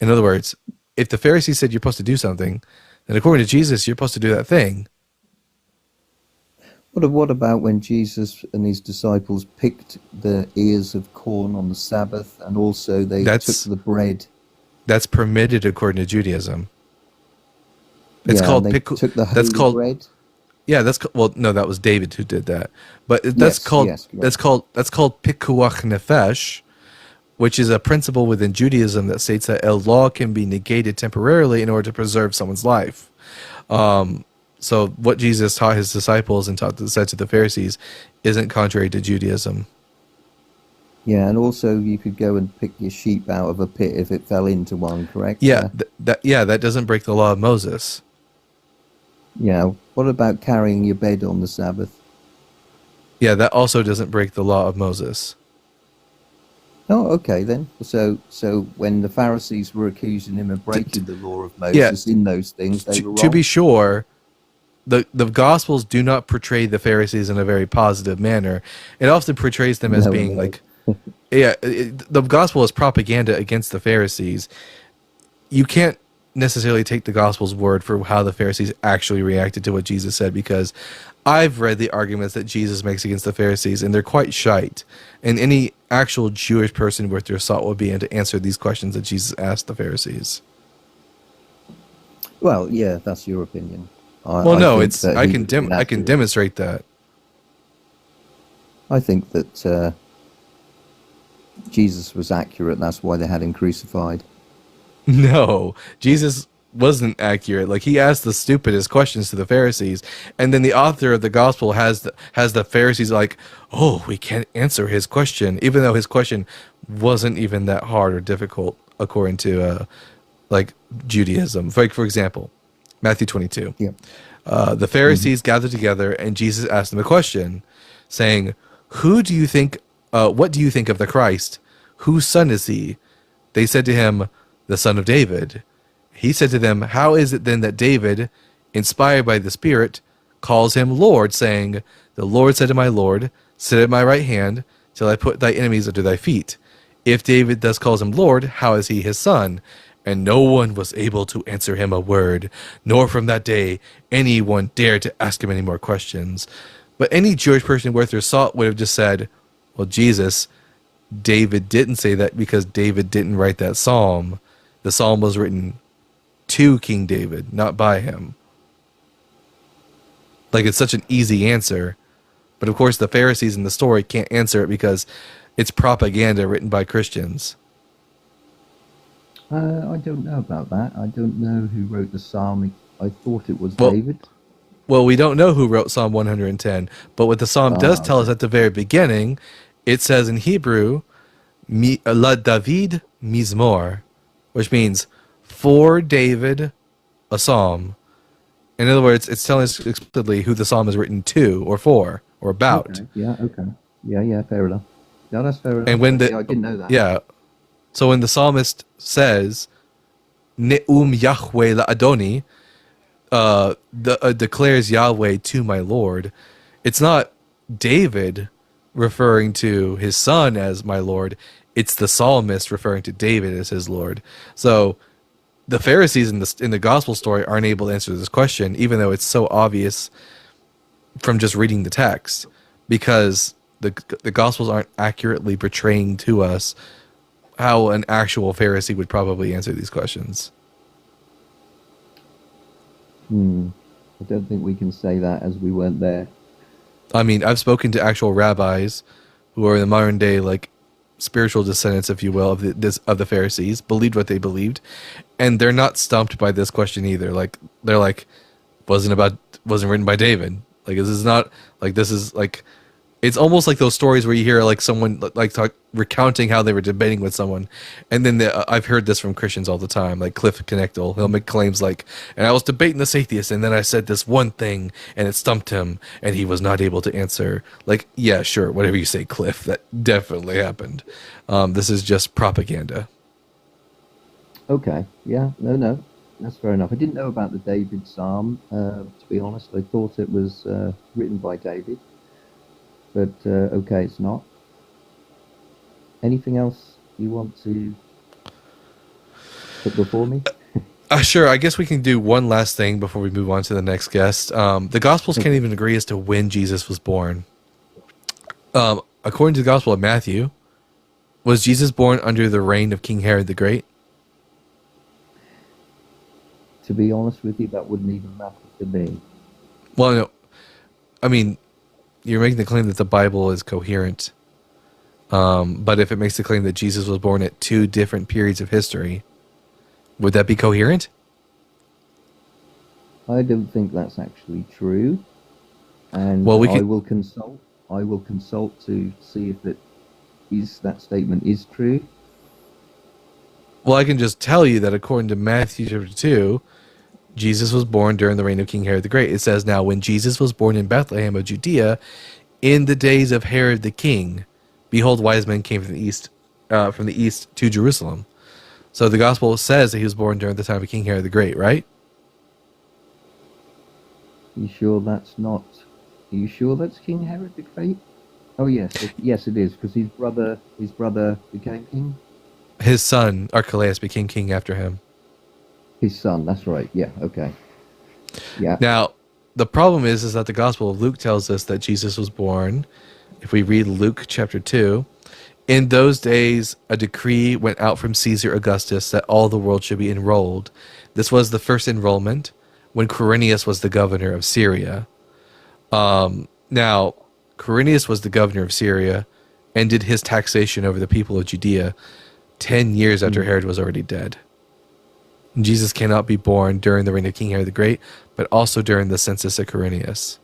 In other words, if the Pharisees said you're supposed to do something, then according to Jesus, you're supposed to do that thing. What about when Jesus and his disciples picked the ears of corn on the Sabbath, and also they took the bread? That's permitted according to Judaism. It's Yeah, called they took the holy bread. Yeah, well, no, that was David who did that. But that's Yes, called yes, right. that's called pikuach nefesh, which is a principle within Judaism that states that a law can be negated temporarily in order to preserve someone's life. So what Jesus taught his disciples and said to the Pharisees isn't contrary to Judaism. Yeah, and also you could go and pick your sheep out of a pit if it fell into one, correct? Yeah, that doesn't break the law of Moses. Yeah. What about carrying your bed on the Sabbath? Yeah, that also doesn't break the law of Moses. Oh, okay then. So when the Pharisees were accusing him of breaking the law of Moses in those things, they were wrong. To be sure, the Gospels do not portray the Pharisees in a very positive manner. It often portrays them as being like, the Gospel is propaganda against the Pharisees. You can't necessarily take the Gospel's word for how the Pharisees actually reacted to what Jesus said, because I've read the arguments that Jesus makes against the Pharisees, and they're quite shite. And any actual Jewish person worth their salt would be able to answer these questions that Jesus asked the Pharisees. Well, yeah, that's your opinion. I can demonstrate that. I think that Jesus was accurate. That's why they had him crucified. No, Jesus wasn't accurate. Like, he asked the stupidest questions to the Pharisees, and then the author of the gospel has the Pharisees like, oh, we can't answer his question, even though his question wasn't even that hard or difficult according to like Judaism. Like, for example, Matthew 22. Yeah. The Pharisees gathered together, and Jesus asked them a question, saying, "Who do you think? What do you think of the Christ? Whose son is he?" They said to him, "The son of David." He said to them, "How is it then that David, inspired by the Spirit, calls him Lord, saying, 'The Lord said to my Lord, sit at my right hand, till I put thy enemies under thy feet'? If David thus calls him Lord, how is he his son?" And no one was able to answer him a word, nor from that day anyone dared to ask him any more questions. But any Jewish person worth their salt would have just said, "Well, Jesus, David didn't say that because David didn't write that psalm. The psalm was written to King David, not by him." Like, it's such an easy answer. But of course the Pharisees in the story can't answer it because it's propaganda written by Christians. I don't know about that. I don't know who wrote the psalm. I thought it was David. Well, we don't know who wrote Psalm 110, but what the psalm does tell us at the very beginning, it says in Hebrew, La David Mizmor, which means for David, a psalm. In other words, it's telling us explicitly who the psalm is written to or for or about. Okay. Yeah, okay. Yeah, fair enough. Yeah, that's fair enough. And when I didn't know that. Yeah. So when the psalmist says, Ne'um Yahweh la'adoni, declares Yahweh to my Lord, it's not David referring to his son as my Lord, it's the psalmist referring to David as his Lord. So the Pharisees in the gospel story aren't able to answer this question, even though it's so obvious from just reading the text, because the gospels aren't accurately portraying to us how an actual Pharisee would probably answer these questions. I don't think we can say that, as we weren't there. I mean, I've spoken to actual rabbis who are in the modern day, like, spiritual descendants, if you will, of the Pharisees, believed what they believed, and they're not stumped by this question either. Like, they're like, wasn't written by David. Like, this is not like, this is like, It's almost like those stories where you hear like someone recounting how they were debating with someone, and then I've heard this from Christians all the time, like Cliff Knechtel. He'll make claims like, "And I was debating this atheist, and then I said this one thing, and it stumped him, and he was not able to answer." Like, yeah, sure, whatever you say, Cliff, that definitely happened. This is just propaganda. Okay, yeah, no, that's fair enough. I didn't know about the David Psalm, to be honest. I thought it was written by David, but okay, it's not. Anything else you want to put before me? Sure, I guess we can do one last thing before we move on to the next guest. The Gospels can't even agree as to when Jesus was born. According to the Gospel of Matthew, was Jesus born under the reign of King Herod the Great? To be honest with you, that wouldn't even matter to me. Well, no, I mean, you're making the claim that the Bible is coherent. But if it makes the claim that Jesus was born at two different periods of history, would that be coherent? I don't think that's actually true. And Well, I will consult to see if that statement is true. Well, I can just tell you that according to Matthew chapter 2, Jesus was born during the reign of King Herod the Great. It says, "Now when Jesus was born in Bethlehem of Judea, in the days of Herod the king, behold, wise men came from the east to Jerusalem." So the gospel says that he was born during the time of King Herod the Great, right? You sure that's King Herod the Great? Oh yes, yes it is, because his brother became king. His son Archelaus became king after him. His son, that's right. Yeah, okay. Yeah. Now, the problem is that the Gospel of Luke tells us that Jesus was born. If we read Luke chapter 2, in those days a decree went out from Caesar Augustus that all the world should be enrolled. This was the first enrollment when Quirinius was the governor of Syria. Now, Quirinius was the governor of Syria and did his taxation over the people of Judea 10 years after Herod was already dead. Jesus cannot be born during the reign of King Herod the Great, but also during the census of Quirinius.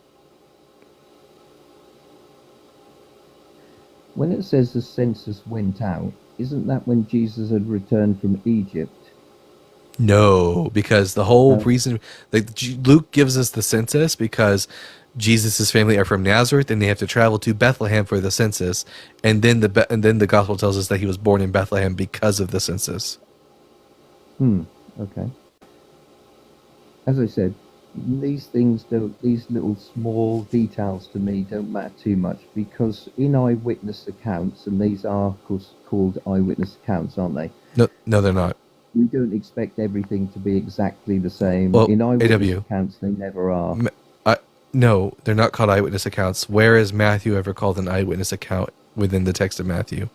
When it says the census went out, isn't that when Jesus had returned from Egypt? No, because the whole reason, like Luke gives us the census because Jesus' family are from Nazareth and they have to travel to Bethlehem for the census, and then the gospel tells us that he was born in Bethlehem because of the census. Okay. As I said, these little small details to me don't matter too much, because in eyewitness accounts, and these are of course called eyewitness accounts, aren't they? No, they're not. We don't expect everything to be exactly the same. Well, in eyewitness AW. accounts, they never are. No, they're not called eyewitness accounts. Where is Matthew ever called an eyewitness account within the text of Matthew?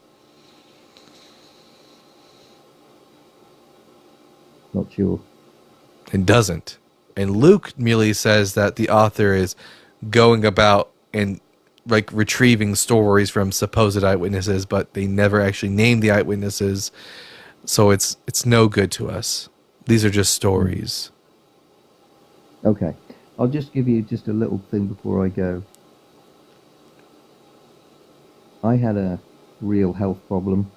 Not sure. It doesn't. And Luke merely says that the author is going about and like retrieving stories from supposed eyewitnesses, but they never actually name the eyewitnesses. So it's no good to us. These are just stories. Okay. I'll just give you just a little thing before I go. I had a real health problem,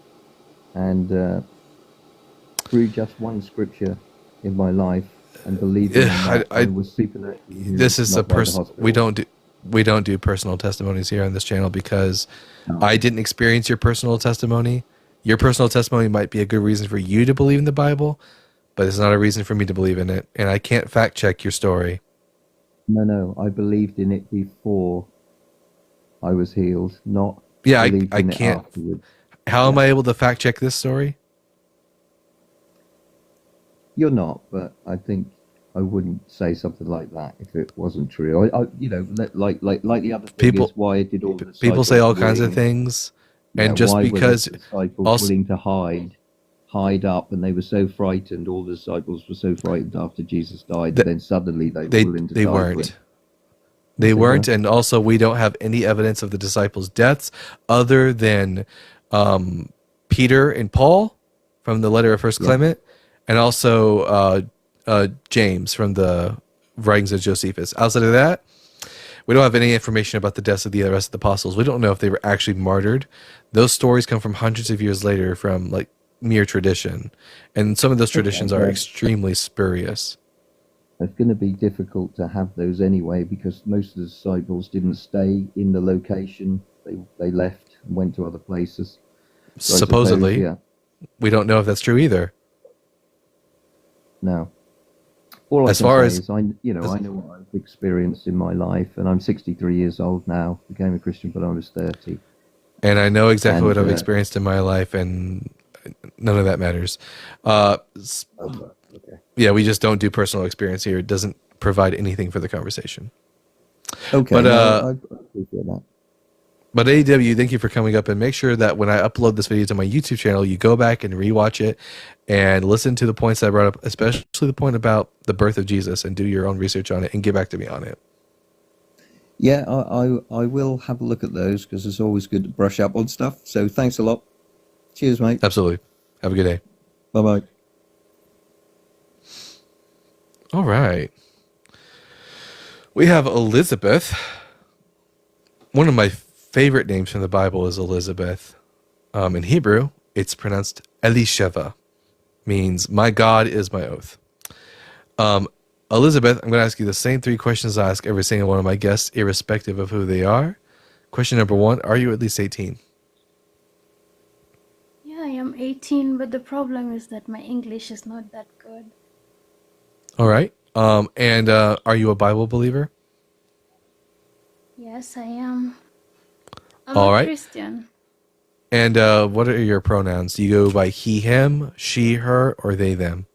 and through just one scripture in my life, and believing that I was supernaturally healed. This is not a by the person. hospital. We don't do personal testimonies here on this channel because I didn't experience your personal testimony. Your personal testimony might be a good reason for you to believe in the Bible, but it's not a reason for me to believe in it, and I can't fact check your story. No, I believed in it before I was healed, not Yeah, believed I in it can't. afterwards. How am I able to fact check this story? You're not, but I think I wouldn't say something like that if it wasn't true. I like the other thing is why did all the People say all disciples kinds of willing- things, Yeah, and just why were the because disciples also, willing to hide up, and they were so frightened. All the disciples were so frightened after Jesus died. Th- Then suddenly they were willing to they die for weren't. it. They They weren't, were. and also we don't have any evidence of the disciples' deaths other than Peter and Paul from the letter of First Clement, and also James from the writings of Josephus. Outside of that, We don't have any information about the deaths of the rest of the apostles. We don't know if they were actually martyred. Those stories come from hundreds of years later from like mere tradition. And some of those traditions are Okay. extremely spurious. It's going to be difficult to have those anyway because most of the disciples didn't stay in the location. They left and went to other places. So I suppose, Supposedly. yeah. We don't know if that's true either. No. All I As can far say as- is I know what I've experienced in my life, and I'm 63 years old now. Became a Christian when I was 30. And I know exactly And, what I've experienced in my life, and none of that matters. Yeah, we just don't do personal experience here. It doesn't provide anything for the conversation. Okay, But I appreciate that. But AEW, thank you for coming up, and make sure that when I upload this video to my YouTube channel, you go back and rewatch it and listen to the points I brought up, especially the point about the birth of Jesus, and do your own research on it and get back to me on it. Yeah, I will have a look at those because it's always good to brush up on stuff. So thanks a lot. Cheers, mate. Absolutely. Have a good day. Bye-bye. All right. We have Elizabeth. One of my favorite names from the Bible is Elizabeth. In Hebrew, it's pronounced Elisheva, means my God is my oath. Elizabeth, I'm going to ask you the same 3 questions I ask every single one of my guests, irrespective of who they are. Question number 1, are you at least 18? Yeah, I am 18, but the problem is that my English is not that good. All right. And are you a Bible believer? Yes, I am. I'm All a right. Christian. And what are your pronouns? Do you go by he, him, she, her, or they, them?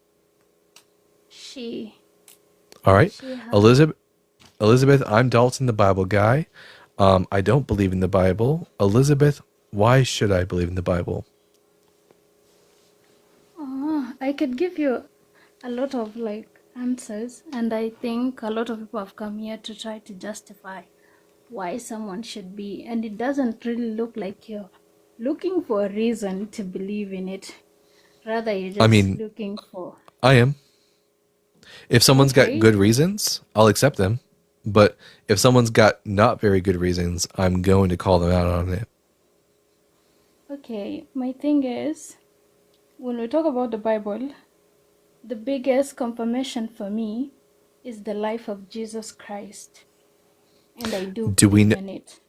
She. All right. She, her. Elizabeth, I'm Dalton, the Bible guy. I don't believe in the Bible. Elizabeth, why should I believe in the Bible? Oh, I could give you a lot of answers, and I think a lot of people have come here to try to justify why someone should be, and it doesn't really look like you're looking for a reason to believe in it. Rather, you're just looking for. I am. If someone's Okay. got good reasons, I'll accept them. But if someone's got not very good reasons, I'm going to call them out on it. Okay, my thing is, when we talk about the Bible, the biggest confirmation for me is the life of Jesus Christ. And I do Do we believe kn- in it.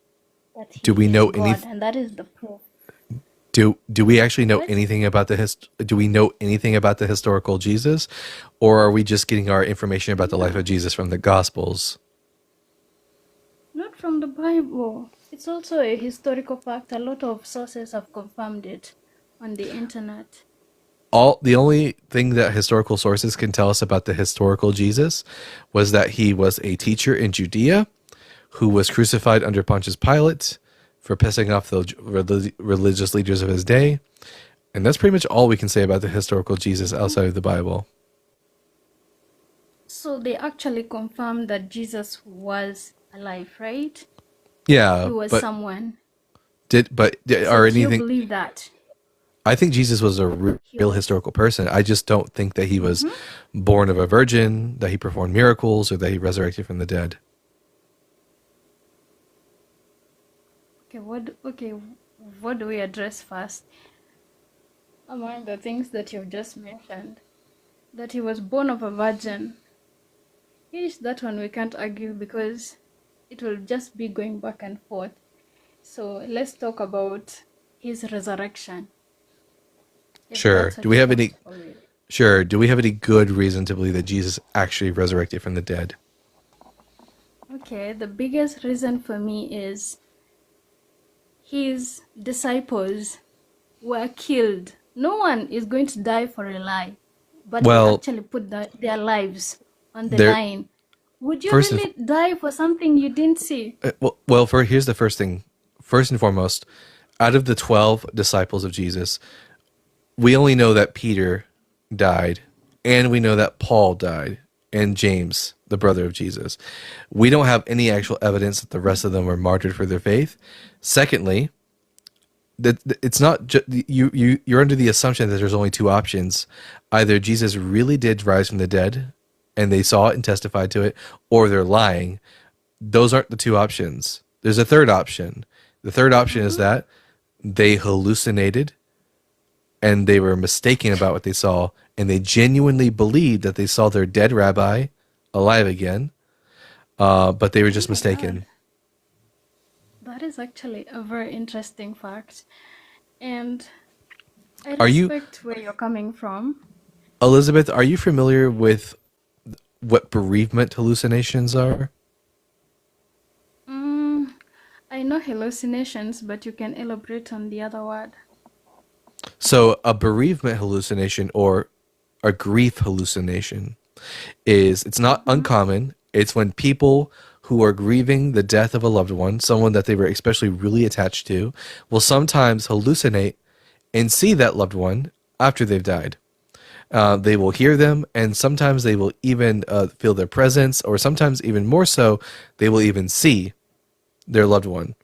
That he do we is know God, anyth- and that is the proof. Do we actually know What? anything about do we know anything about the historical Jesus, or are we just getting our information about the life of Jesus from the Gospels? Not from the Bible. It's also a historical fact. A lot of sources have confirmed it on the internet. The only thing that historical sources can tell us about the historical Jesus was that he was a teacher in Judea who was crucified under Pontius Pilate for pissing off the religious leaders of his day. And that's pretty much all we can say about the historical Jesus outside of the Bible. So they actually confirmed that Jesus was alive, right? Yeah, He was but someone. So Do you anything? believe that? I think Jesus was a real historical person. I just don't think that he was born of a virgin, that he performed miracles, or that he resurrected from the dead. Okay, what do we address first? Among the things that you've just mentioned, that he was born of a virgin. Yes, that one we can't argue because it will just be going back and forth. So let's talk about his resurrection. If Sure. that's what Do we you have want any? to call it. Sure. Do we have any good reason to believe that Jesus actually resurrected from the dead? Okay, the biggest reason for me is his disciples were killed. No one is going to die for a lie, but they Well, actually put their lives on the there- line. Would you first and really die for something you didn't see? Here's the first thing. First and foremost, out of the 12 disciples of Jesus, we only know that Peter died, and we know that Paul died, and James, the brother of Jesus. We don't have any actual evidence that the rest of them were martyred for their faith. Secondly, that it's not you're under the assumption that there's only 2 options. Either Jesus really did rise from the dead, and they saw it and testified to it, or they're lying. those aren't the two options. There's a third option. The third option is that they hallucinated and they were mistaken about what they saw, and they genuinely believed that they saw their dead rabbi alive again, but they were just mistaken. That is actually a very interesting fact. And I Are you, respect where you're coming from. Elizabeth, are you familiar with what bereavement hallucinations are? Mm, I know hallucinations, but you can elaborate on the other word. So a bereavement hallucination or a grief hallucination it's not uncommon. It's when people who are grieving the death of a loved one, someone that they were especially really attached to, will sometimes hallucinate and see that loved one after they've died. They will hear them, and sometimes they will even feel their presence, or sometimes even more so, they will even see their loved one,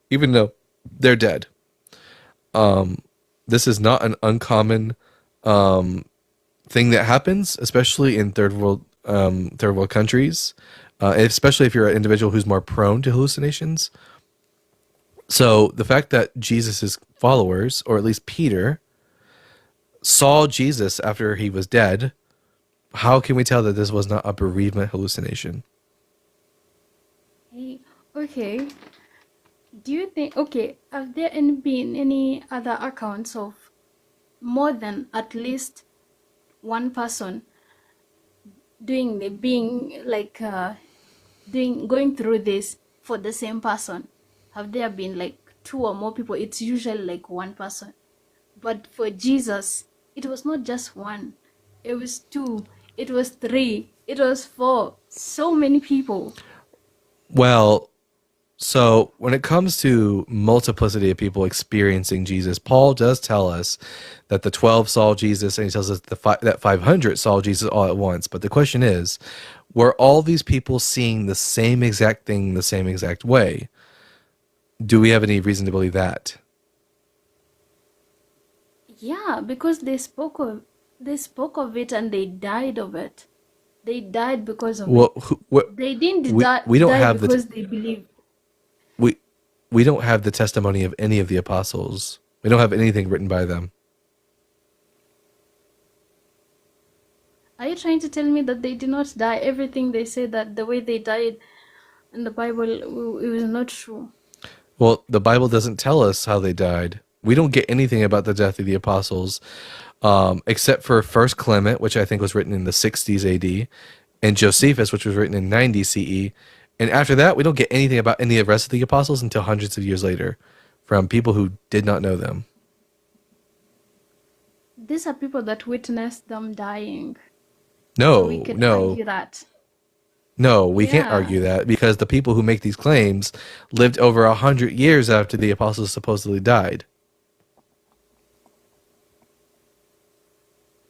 even though they're dead. This is not an uncommon thing that happens, especially in third world countries, especially if you're an individual who's more prone to hallucinations. So the fact that Jesus's followers, or at least Peter, saw Jesus after he was dead, how can we tell that this was not a bereavement hallucination? Hey, okay. Do you think, okay, have there been any other accounts of more than at least one person going through this for the same person? Have there been like two or more people? It's usually like one person. But for Jesus, it was not just one. It was two. It was three. It was four. So many people. Well, so when it comes to multiplicity of people experiencing Jesus, Paul does tell us that the 12 saw Jesus, and he tells us that 500 saw Jesus all at once. But the question is, were all these people seeing the same exact thing the same exact way? Do we have any reason to believe that? Yeah, because they spoke of it and they died of it. They died because of Well, it. They didn't we don't die have because they believed. we don't have the testimony of any of the apostles. We don't have anything written by them. Are you trying to tell me that they did not die? Everything they say that the way they died in the Bible, it was not true. Well, the Bible doesn't tell us how they died. We don't get anything about the death of the apostles, except for First Clement, which I think was written in the 60s AD, and Josephus, which was written in 90 CE. And after that, we don't get anything about any of the rest of the apostles until hundreds of years later from people who did not know them. These are people that witnessed them dying. No, We can no. argue that. No, we can't Yeah. argue that because the people who make these claims lived over 100 years after the apostles supposedly died.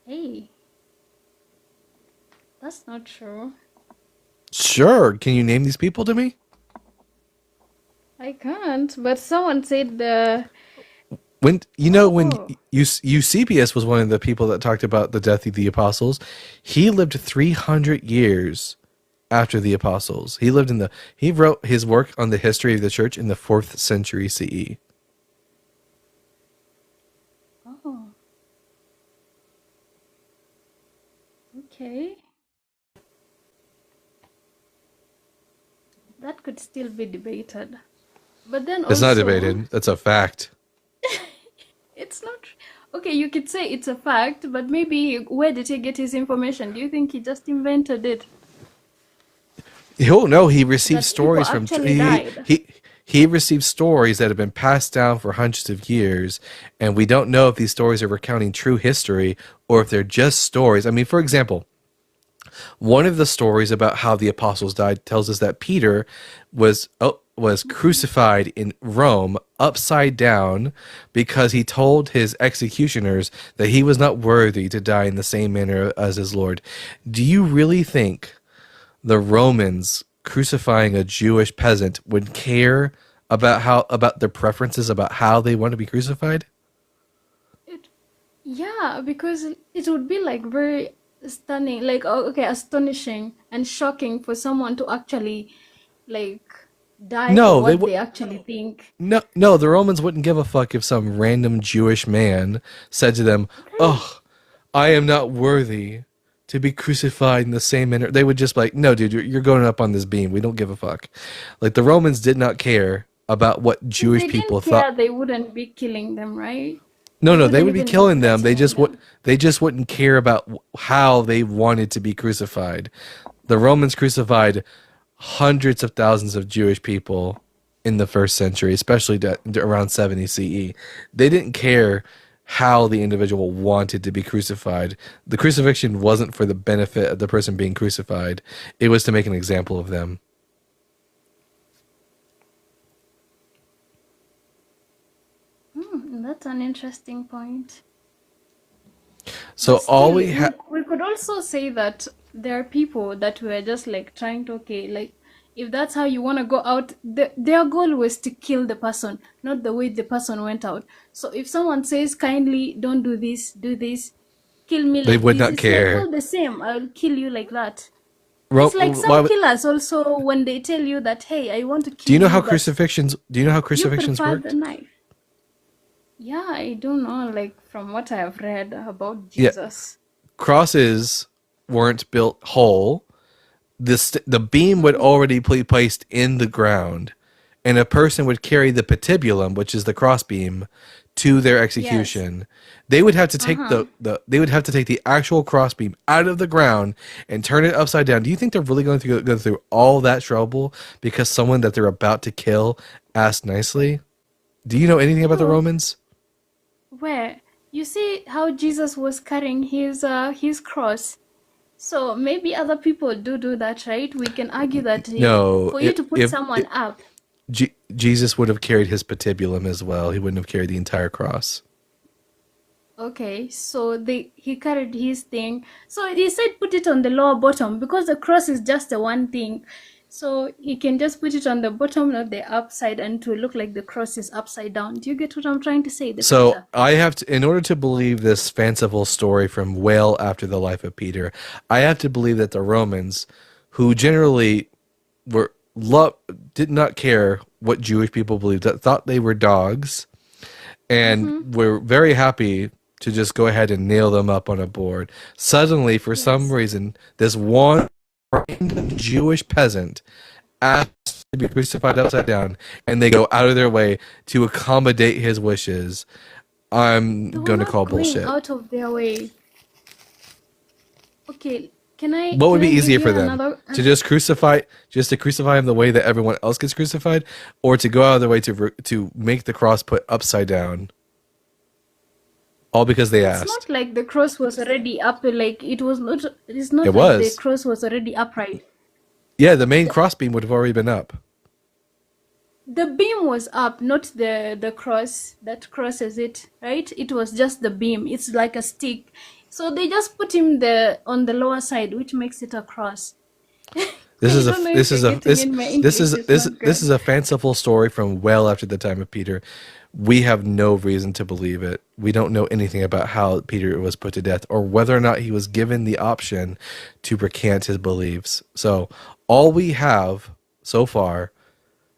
Hey, that's not true. Sure. Can you name these people to me? I can't, but someone said the. When Eusebius was one of the people that talked about the death of the apostles. He lived 300 years after the apostles. He wrote his work on the history of the church in the 4th century CE. Oh. Okay. That could still be debated. But then It's not also, debated. That's a fact. it's not. Okay, you could say it's a fact, but maybe where did he get his information? Do you think he just invented it? Oh no, he received That stories people from actually died. he received stories that have been passed down for hundreds of years, and we don't know if these stories are recounting true history or if they're just stories. I mean, for example, one of the stories about how the apostles died tells us that Peter was crucified in Rome upside down because he told his executioners that he was not worthy to die in the same manner as his Lord. Do you really think the Romans crucifying a Jewish peasant would care about their preferences about how they want to be crucified? Yeah, because it would be like very stunning, like, oh, okay, astonishing and shocking for someone to actually like die for No, they what would. they actually think. No, the Romans wouldn't give a fuck if some random Jewish man said to them, "Oh, I am not worthy to be crucified in the same manner." They would just be like, "No, dude, you're going up on this beam. We don't give a fuck." Like the Romans did not care about what If Jewish they people didn't care, thought. they wouldn't be killing them, right? No, They no, they wouldn't would be even be killing them. torturing them. They just wouldn't care about how they wanted to be crucified. The Romans crucified hundreds of thousands of Jewish people in the first century, especially around 70 CE. They didn't care how the individual wanted to be crucified. The crucifixion wasn't for the benefit of the person being crucified. It was to make an example of them. That's an interesting point. So But all still, we have, we could also say that there are people that were just like trying to, okay, like if that's how you want to go out, their goal was to kill the person, not the way the person went out. So if someone says kindly, don't do this, kill me they like would this, not it's like care. all the same. I'll kill you like that. Ro- It's like why some would- killers also when they tell you that, hey, I want to do you kill know how but crucifixions? Do you know how you crucifixions prefer worked? the knife. Yeah, I don't know. Like from what I have read about Yeah, Jesus. crosses weren't built whole. The beam would already be placed in the ground, and a person would carry the patibulum, which is the crossbeam, to their Yes. execution. They would have to take Uh-huh. they would have to take the actual crossbeam out of the ground and turn it upside down. Do you think they're really going to go through all that trouble because someone that they're about to kill asked nicely? Do you know anything about the No. Romans? Where you see how Jesus was carrying his cross. So maybe other people do that, right? We can argue that No, for you to put someone up. Jesus would have carried his patibulum as well. He wouldn't have carried the entire cross. Okay, so he carried his thing. So he said put it on the lower bottom because the cross is just the one thing. So he can just put it on the bottom, not the upside, and to look like the cross is upside down. Do you get what I'm trying to say? The So picture. I have to, in order to believe this fanciful story from well after the life of Peter, I have to believe that the Romans, who generally were did not care what Jewish people believed, that thought they were dogs, and were very happy to just go ahead and nail them up on a board. Suddenly, for some reason, this one random Jewish peasant asked to be crucified upside down, and they go out of their way to accommodate his wishes. I'm They were going to not call going bullshit. out of their way. Okay, What would can be I give easier you for them? another To just crucify him the way that everyone else gets crucified, or to go out of their way to make the cross put upside down? All because they It's asked. not like the cross was already up, like it was not. It's not It like the was. cross was already upright. Yeah, the main crossbeam would have already been up. The beam was up, not the cross that crosses it, right? It was just the beam. It's like a stick. So they just put him on the lower side, which makes it a cross. This I is a don't know this if is you're a getting this in my this English is is this not this good. is a fanciful story from well after the time of Peter. We have no reason to believe it. We don't know anything about how Peter was put to death or whether or not he was given the option to recant his beliefs. So all we have so far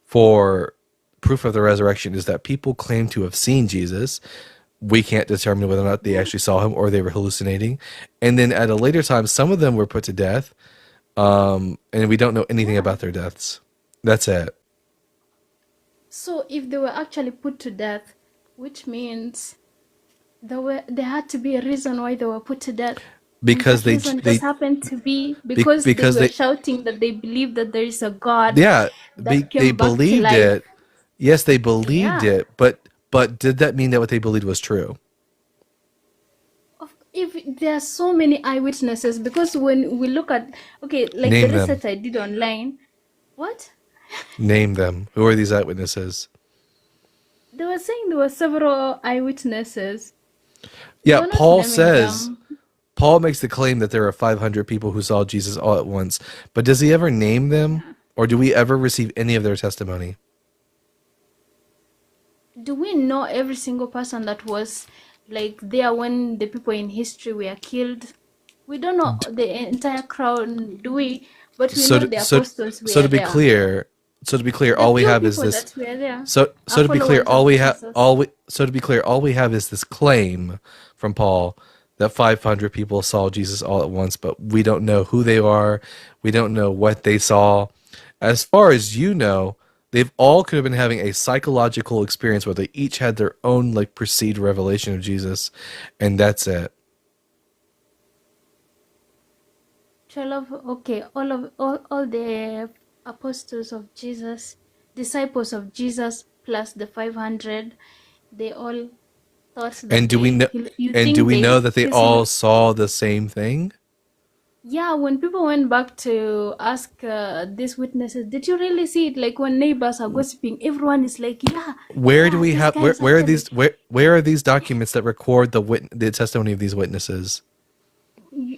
for proof of the resurrection is that people claim to have seen Jesus. We can't determine whether or not they actually saw him or they were hallucinating. And then at a later time, some of them were put to death. And we don't know anything about their deaths. That's it. So if they were actually put to death, which means there had to be a reason why they were put to death. Because And that reason just happened to be because because they were they shouting that they believed that there is a God yeah that they came back to believed life. it. Yes, they believed Yeah. it, but did that mean that what they believed was true? If there are so many eyewitnesses, because when we look at like Name the them. research I did online, what Name them. Who are these eyewitnesses? they were saying, there were several eyewitnesses. They Yeah, were not Paul naming says them. Paul makes the claim that there are 500 people who saw Jesus all at once, but does he ever name them, or do we ever receive any of their testimony? Do we know every single person that was like there when the people in history were killed? We don't know the entire crowd, do we? But we know the apostles So were to be there. clear, so to be clear, The all we few have is people this. that were there So are to be clear, followers of Jesus. so to be clear, all we have is this claim from Paul that 500 people saw Jesus all at once, but we don't know who they are. We don't know what they saw. As far as you know, they've all could have been having a psychological experience where they each had their own like perceived revelation of Jesus, and that's it. 12, okay, all the apostles of Jesus, disciples of Jesus, plus the 500, they all thought that And do we know? you And do think we know they, that they his, all saw the same thing? yeah, when people went back to ask these witnesses, did you really see it? Like when neighbors are gossiping, everyone is like, yeah, Where do yeah, we this have guy is where are actually, these where are these documents that record the testimony of these witnesses?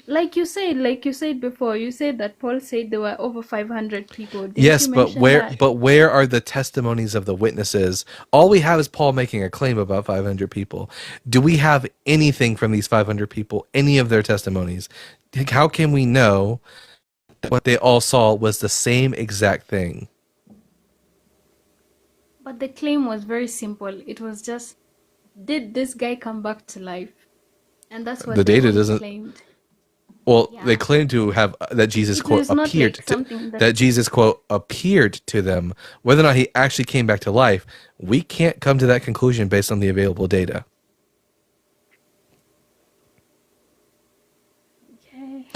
like you said before, you said that Paul said there were over 500 people. Didn't Yes, you mention that? but where are the testimonies of the witnesses? All we have is Paul making a claim about 500 people. Do we have anything from these 500 people, any of their testimonies? How can we know that what they all saw was the same exact thing? But the claim was very simple. It was just, did this guy come back to life? And that's The what they data all doesn't. claimed. Well, Yeah. they claim to have that Jesus It quote is not appeared like to something that, that Jesus quote appeared to them. Whether or not he actually came back to life, we can't come to that conclusion based on the available data. okay.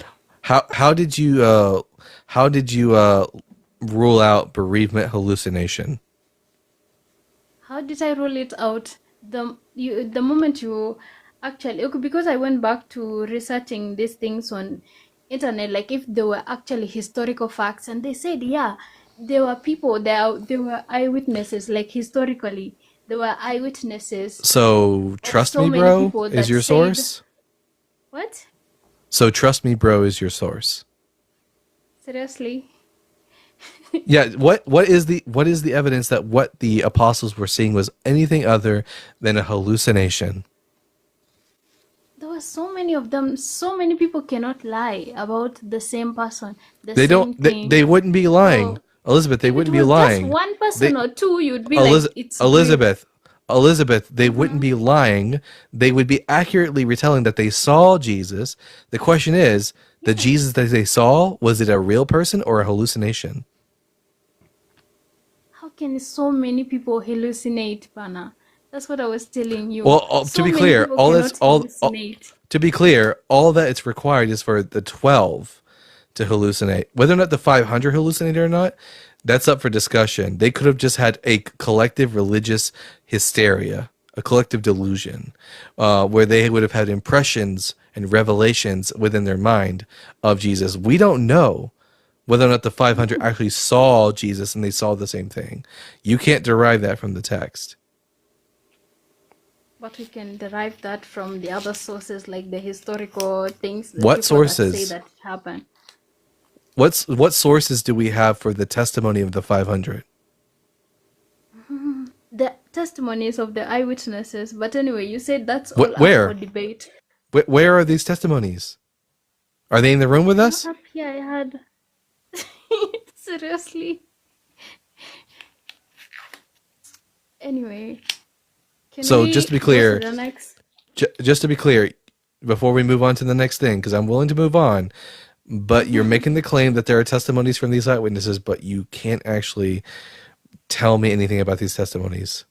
How did you rule out bereavement hallucination? How did I roll it out? The moment you actually, okay, because I went back to researching these things on internet, like if there were actually historical facts, and they said, yeah, there were people there were eyewitnesses, like historically there were eyewitnesses So of trust so me, many bro, people is that your said, source. what? So trust me, bro, is your source. Seriously? Yeah. What is the evidence that what the apostles were seeing was anything other than a hallucination? There were so many of them. So many people cannot lie about the same person, the They same don't. thing. They wouldn't be lying, So Elizabeth. They if it wouldn't be was just lying. one They person or two, you'd be like, Eliz- it's great. Elizabeth, Elizabeth, they wouldn't be lying. They would be accurately retelling that they saw Jesus. The question is, the Jesus that they saw, was it a real person or a hallucination? How can so many people hallucinate, Bana? That's what I was telling you. Well, to So be many clear, people all cannot that's hallucinate. to be clear, all that it's required is for the 12 to hallucinate. Whether or not the 500 hallucinated or not, that's up for discussion. They could have just had a collective religious hysteria, a collective delusion, where they would have had impressions and revelations within their mind of Jesus. We don't know whether or not the 500 actually saw Jesus and they saw the same thing. You can't derive that from the text. But we can derive that from the other sources, like the historical things, the What people that say sources? that it happened. What sources do we have for the testimony of the 500? The testimonies of the eyewitnesses. But anyway, you said that's all up for Where? debate. Where are these testimonies? Are they in the room with Not us? up here, I had. Seriously. Anyway, can So we just to be go to clear, the next? just to be clear, before we move on to the next thing, because I'm willing to move on, but you're making the claim that there are testimonies from these eyewitnesses, but you can't actually tell me anything about these testimonies.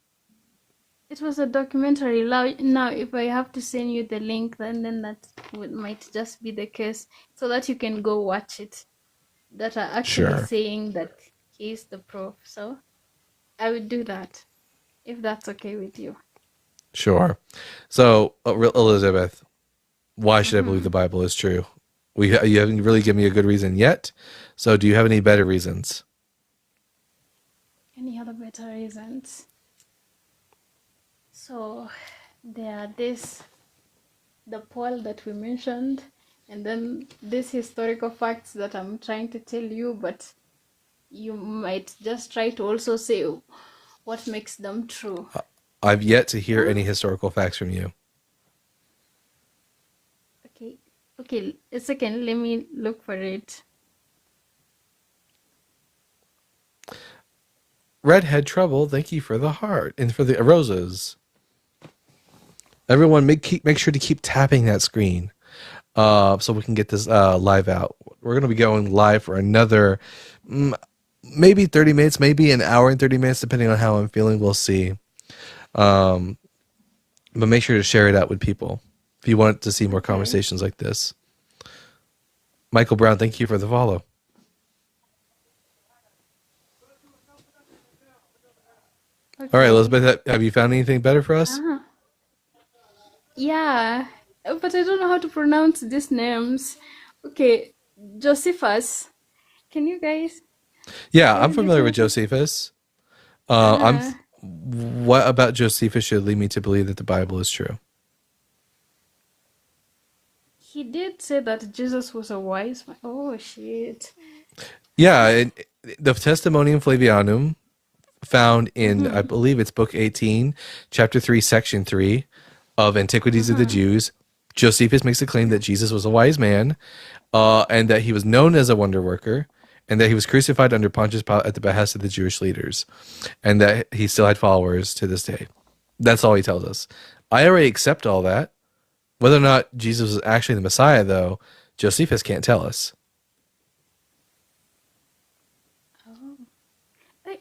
It was a documentary. Now, if I have to send you the link, then that might just be the case, so that you can go watch it. That are actually Sure. saying that he's the proof. So I would do that, if that's okay with you. Sure. So, Elizabeth, why should I believe the Bible is true? You haven't really given me a good reason yet. So, do you have any better reasons? Any other better reasons? So there are the Paul that we mentioned, and then these historical facts that I'm trying to tell you, but you might just try to also say what makes them true. I've yet to hear any historical facts from you. Okay, a second, let me look for it. Redhead Trouble, thank you for the heart and for the roses. Everyone, make sure to keep tapping that screen, so we can get this live out. We're gonna be going live for another maybe 30 minutes, maybe an hour and 30 minutes, depending on how I'm feeling. We'll see. But make sure to share it out with people if you want to see more conversations like this. Michael Brown, thank you for the follow. Okay. All right, Elizabeth, have you found anything better for us? Yeah, but I don't know how to pronounce these names. Okay, Josephus. Can you guys? Yeah, I'm Can you familiar with help me? Josephus. Uh-huh. What about Josephus should lead me to believe that the Bible is true? He did say that Jesus was a wise man. Oh shit. Yeah, the Testimonium Flavianum, found in, I Mhm. believe it's book 18, chapter 3, section 3 of Antiquities of the Jews. Josephus makes a claim that Jesus was a wise man, and that he was known as a wonder worker, and that he was crucified under Pontius Pilate at the behest of the Jewish leaders, and that he still had followers to this day. That's all he tells us. I already accept all that. Whether or not Jesus was actually the Messiah, though, Josephus can't tell us.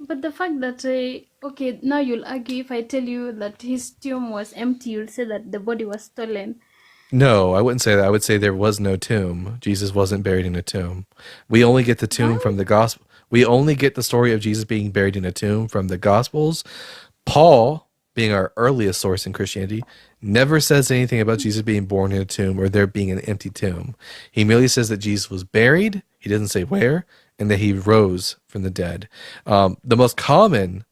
But the fact that okay, now you'll argue if I tell you that his tomb was empty, you'll say that the body was stolen. No, I wouldn't say that. I would say there was no tomb. Jesus wasn't buried in a tomb. We only get the tomb from the gospel. We only get the story of Jesus being buried in a tomb from the Gospels. Paul, being our earliest source in Christianity, never says anything about Jesus being born in a tomb or there being an empty tomb. He merely says that Jesus was buried. He doesn't say where, and that he rose from the dead. The most common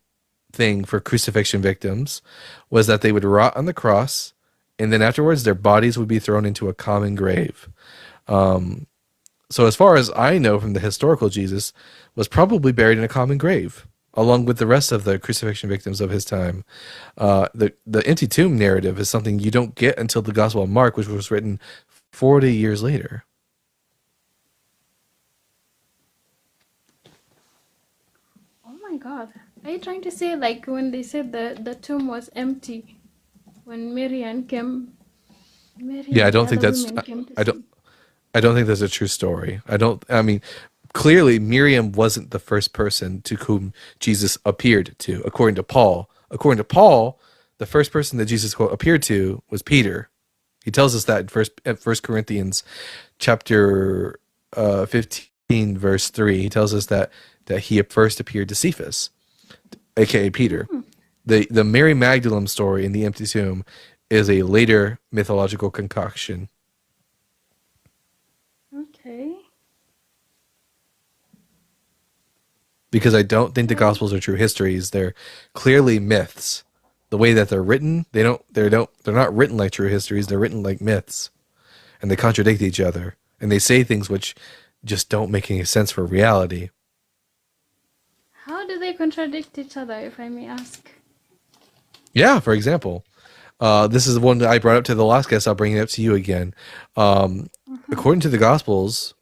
thing for crucifixion victims was that they would rot on the cross, and then afterwards their bodies would be thrown into a common grave. So as far as I know from the historical, Jesus was probably buried in a common grave along with the rest of the crucifixion victims of his time. The empty tomb narrative is something you don't get until the Gospel of Mark, which was written 40 years later. Oh my god. Are you trying to say like when they said the tomb was empty when Miriam came Yeah, I and the don't think other that's women came to I don't I don't think that's a true story. I mean clearly Miriam wasn't the first person to whom Jesus appeared to, according to Paul. According to Paul, the first person that Jesus quote appeared to was Peter. He tells us that in First Corinthians chapter 15 verse 3. He tells us that he first appeared to Cephas, aka Peter. The Mary Magdalene story in the empty tomb is a later mythological concoction. Okay. Because I don't think the Gospels are true histories. They're clearly myths. The way that they're written, they're not written like true histories. They're written like myths, and they contradict each other, and they say things which just don't make any sense for reality. How do they contradict each other, if I may ask? Yeah, for example, this is the one that I brought up to the last guest. I'll bring it up to you again. According to the Gospels,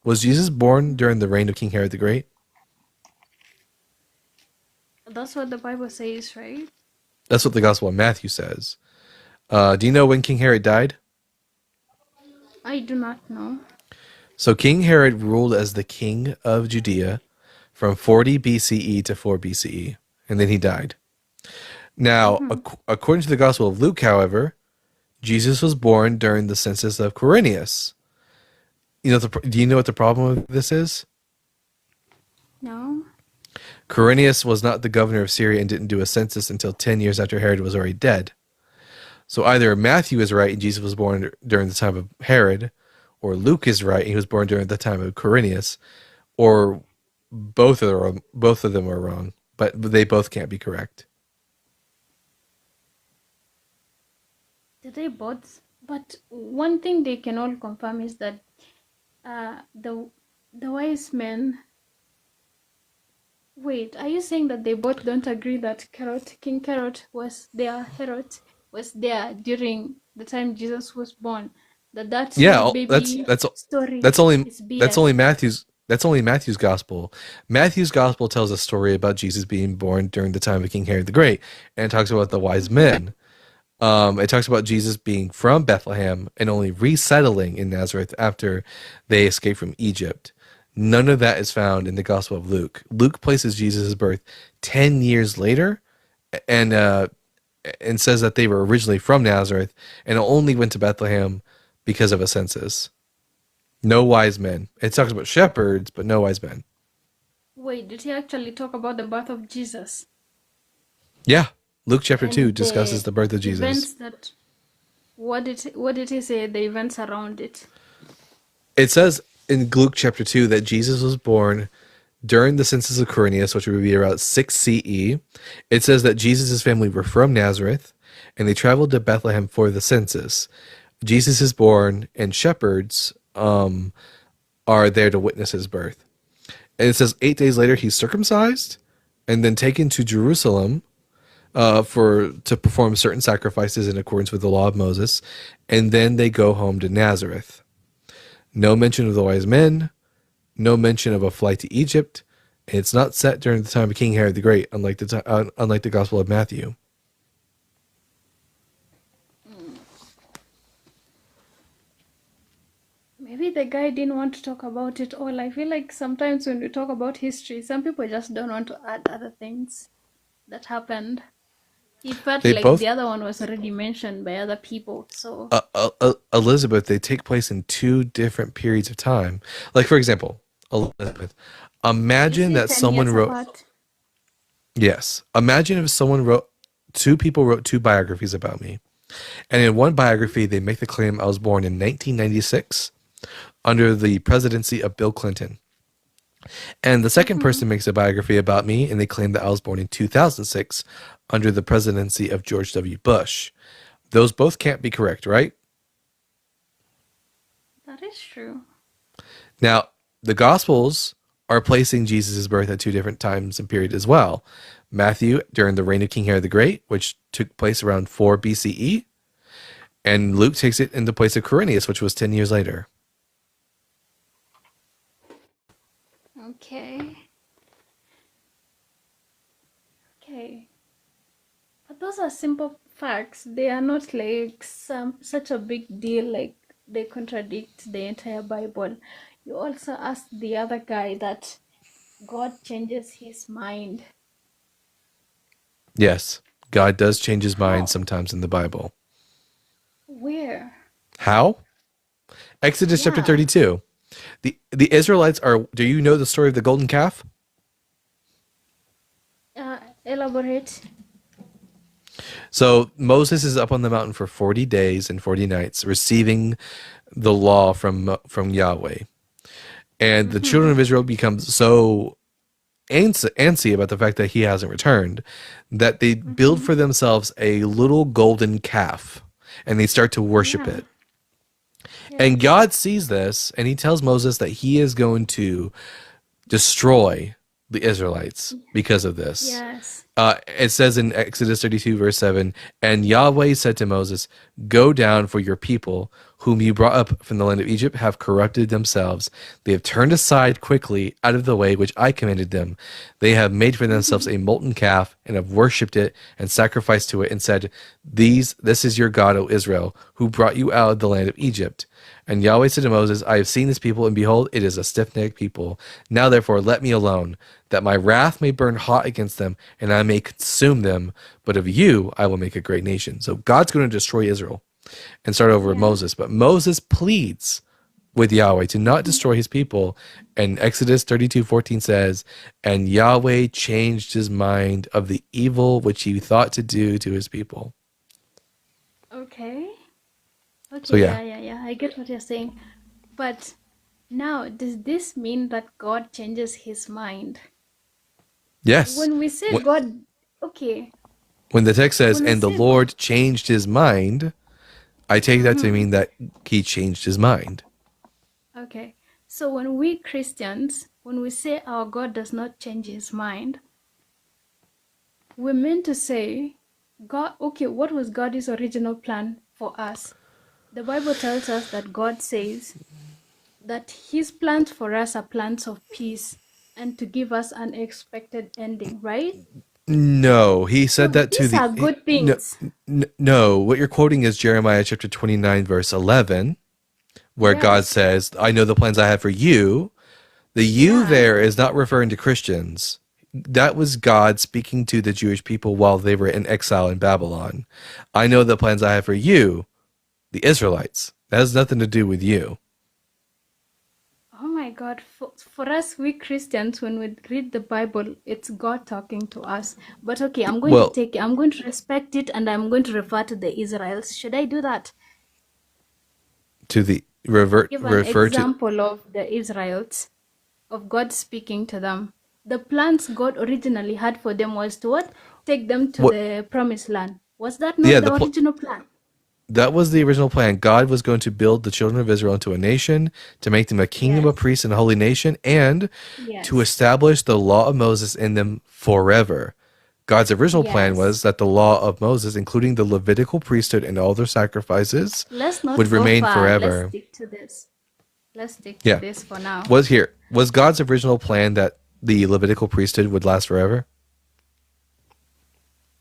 was Jesus born during the reign of King Herod the Great? That's what the Bible says, right? That's what the Gospel of Matthew says. Do you know when King Herod died? I do not know. So King Herod ruled as the king of Judea from 40 BCE to 4 BCE, and then he died. Now, according to the Gospel of Luke, however, Jesus was born during the census of Quirinius. Do you know what the problem with this is? No. Quirinius was not the governor of Syria and didn't do a census until 10 years after Herod was already dead. So either Matthew is right and Jesus was born during the time of Herod, or Luke is right and he was born during the time of Quirinius, or both of them are wrong, but they both can't be correct. Did they both? But one thing they can all confirm is that the wise men. Wait, are you saying that they both don't agree that King Herod was there during the time Jesus was born? That Yeah, baby story that's only is BS. That's only Matthew's gospel. Matthew's gospel tells a story about Jesus being born during the time of King Herod the Great, and it talks about the wise men. It talks about Jesus being from Bethlehem and only resettling in Nazareth after they escaped from Egypt. None of that is found in the Gospel of Luke. Luke places Jesus' birth 10 years later and says that they were originally from Nazareth and only went to Bethlehem because of a census. No wise men. It talks about shepherds, but no wise men. Wait, did he actually talk about the birth of Jesus? Yeah. Luke chapter 2 And discusses the birth of Jesus. events that what did he say the events around it? It says in Luke chapter 2 that Jesus was born during the census of Quirinius, which would be around 6 CE. It says that Jesus' family were from Nazareth, and they traveled to Bethlehem for the census. Jesus is born, and shepherds are there to witness his birth. And it says 8 days later he's circumcised, and then taken to Jerusalem to perform certain sacrifices in accordance with the law of Moses, and then they go home to Nazareth. No mention of the wise men, no mention of a flight to Egypt, and it's not set during the time of King Herod the Great, unlike the Gospel of Matthew. Maybe the guy didn't want to talk about it all. I feel like sometimes when we talk about history, some people just don't want to add other things that happened. He felt They like both the other one was already mentioned by other people. So Elizabeth, they take place in two different periods of time. Like, for example, Elizabeth, imagine that 10 someone years wrote, apart. yes, imagine if two people wrote two biographies about me. And in one biography, they make the claim I was born in 1996 under the presidency of Bill Clinton. And the second person makes a biography about me, and they claim that I was born in 2006 under the presidency of George W. Bush. Those both can't be correct, right? That is true. Now, the Gospels are placing Jesus' birth at two different times and period as well. Matthew during the reign of King Herod the Great, which took place around 4 BCE, and Luke takes it in the place of Quirinius, which was 10 years later. Okay. Okay. But those are simple facts. They are not like such a big deal, like they contradict the entire Bible. You also asked the other guy that God changes his mind. Yes, God does change his mind How? sometimes in the Bible. Where? How? Exodus chapter Yeah. 32. The Israelites are, do you know the story of the golden calf? Elaborate. So Moses is up on the mountain for 40 days and 40 nights receiving the law from Yahweh. And the children of Israel become so antsy about the fact that he hasn't returned that they build for themselves a little golden calf and they start to worship it. And God sees this and he tells Moses that he is going to destroy the Israelites because of this. Yes. It says in Exodus 32 verse 7, and Yahweh said to Moses, go down, for your people, whom you brought up from the land of Egypt, have corrupted themselves. They have turned aside quickly out of the way which I commanded them. They have made for themselves a molten calf and have worshipped it and sacrificed to it and said, this is your God, O Israel, who brought you out of the land of Egypt. And Yahweh said to Moses, I have seen this people, and behold, it is a stiff-necked people. Now therefore let me alone, that my wrath may burn hot against them, and I may consume them. But of you I will make a great nation. So God's going to destroy Israel and start over with Moses. But Moses pleads with Yahweh to not destroy his people. And Exodus 32:14 says, and Yahweh changed his mind of the evil which he thought to do to his people. Okay. Okay, So, yeah. yeah. I get what you're saying. But now, does this mean that God changes his mind? Yes. When we say When- God, okay. When the text says, When we and the say Lord changed his mind, I take that to mean that he changed his mind. Okay. So when we Christians, when we say our God does not change his mind, we mean to say, God, okay, what was God's original plan for us? The Bible tells us that God says, that his plans for us are plans of peace and to give us an expected ending, right? No, he said So that to these the are good no, things. no. What you're quoting is Jeremiah chapter 29, verse 11, where God Yes. says, "I know the plans I have for you." The "you" Yeah. there is not referring to Christians. That was God speaking to the Jewish people while they were in exile in Babylon. I know the plans I have for you, the Israelites. That has nothing to do with you. Oh my God. For us, we Christians, when we read the Bible, it's God talking to us. But okay, I'm going to Well, take it, I'm going to respect it, and I'm going to refer to the Israels. Should I do that? to the Give an refer to example of the Israelites, of God speaking to them. The plans God originally had for them was to what? Take them to what? the promised land. Was that Yeah, not the original plan? that was the original plan. God was going to build the children of Israel into a nation, to make them a kingdom, a Yes. priest, and a holy nation, and to Yes. establish the law of Moses in them forever. God's original plan Yes. was that the law of Moses, including the Levitical priesthood and all their sacrifices, Let's not would go remain far. Let's forever. stick to this. Let's stick to Yeah. this for now. Was God's original plan that the Levitical priesthood would last forever?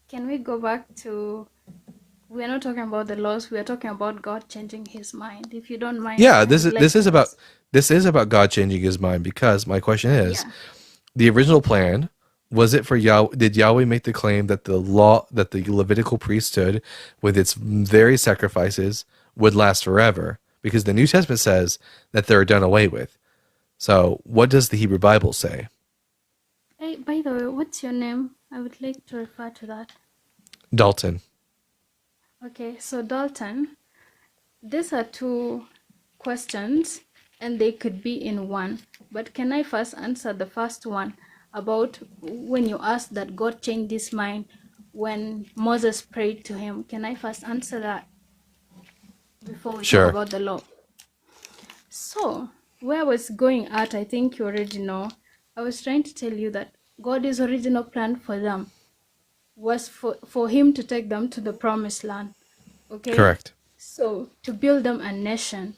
Can we go back to? We're not talking about the laws. We are talking about God changing His mind. If you don't mind, Yeah, I would like to ask. this is about God changing his mind, because my question is, Yeah. the original plan, was it for Yahweh? Did Yahweh make the claim that the Levitical priesthood with its various sacrifices would last forever? Because the New Testament says that they're done away with. So what does the Hebrew Bible say? Hey, by the way, what's your name? I would like to refer to that. Dalton. Okay, so Dalton, these are two questions and they could be in one. But can I first answer the first one about when you asked that God changed his mind when Moses prayed to him? Can I first answer that before we Sure. talk about the law? So, where I was going at, I think you already know. I was trying to tell you that God's original plan for them was for him to take them to the promised land. Okay? Correct. So, to build them a nation.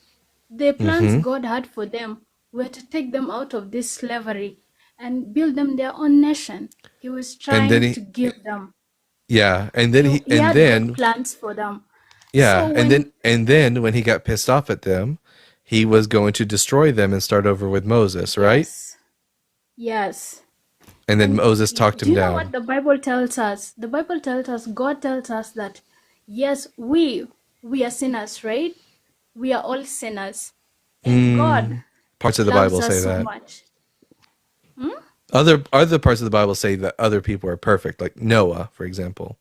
The plans Mm-hmm. God had for them were to take them out of this slavery and build them their own nation. He was And then trying to give them. and then He had good plans for them. So when and then when he got pissed off at them, he was going to destroy them and start over with Moses, right? yes. And then And Moses talked do him you know what down. the Bible tells us? The Bible tells us, God tells us that yes, we are sinners, right? We are all sinners. And God Parts of the loves Bible say us so that. much. Hmm? Other parts of the Bible say that other people are perfect, like Noah, for example.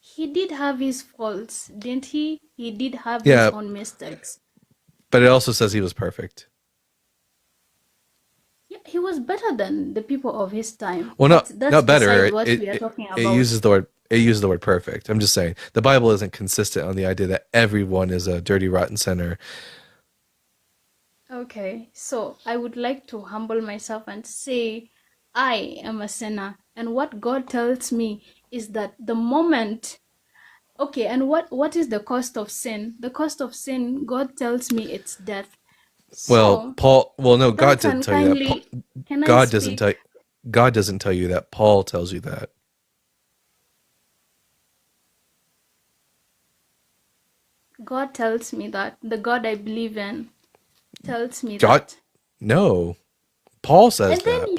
He did have his faults, didn't he? He did have his Yeah, own mistakes. but it also says he was perfect. Yeah, he was better than the people of his time. Well, But not that's better. beside what we are talking It about. uses the word perfect. I'm just saying the Bible isn't consistent on the idea that everyone is a dirty, rotten sinner. Okay, so I would like to humble myself and say I am a sinner. And what God tells me is that the moment, okay, and what is the cost of sin? The cost of sin, God tells me it's death. Well, So, Paul. Well, no, God didn't Dalton, tell you that. kindly, can I God doesn't speak? tell. God doesn't tell you that. Paul tells you that. God tells me that. The God I believe in tells me God, that. no. Paul says And then that.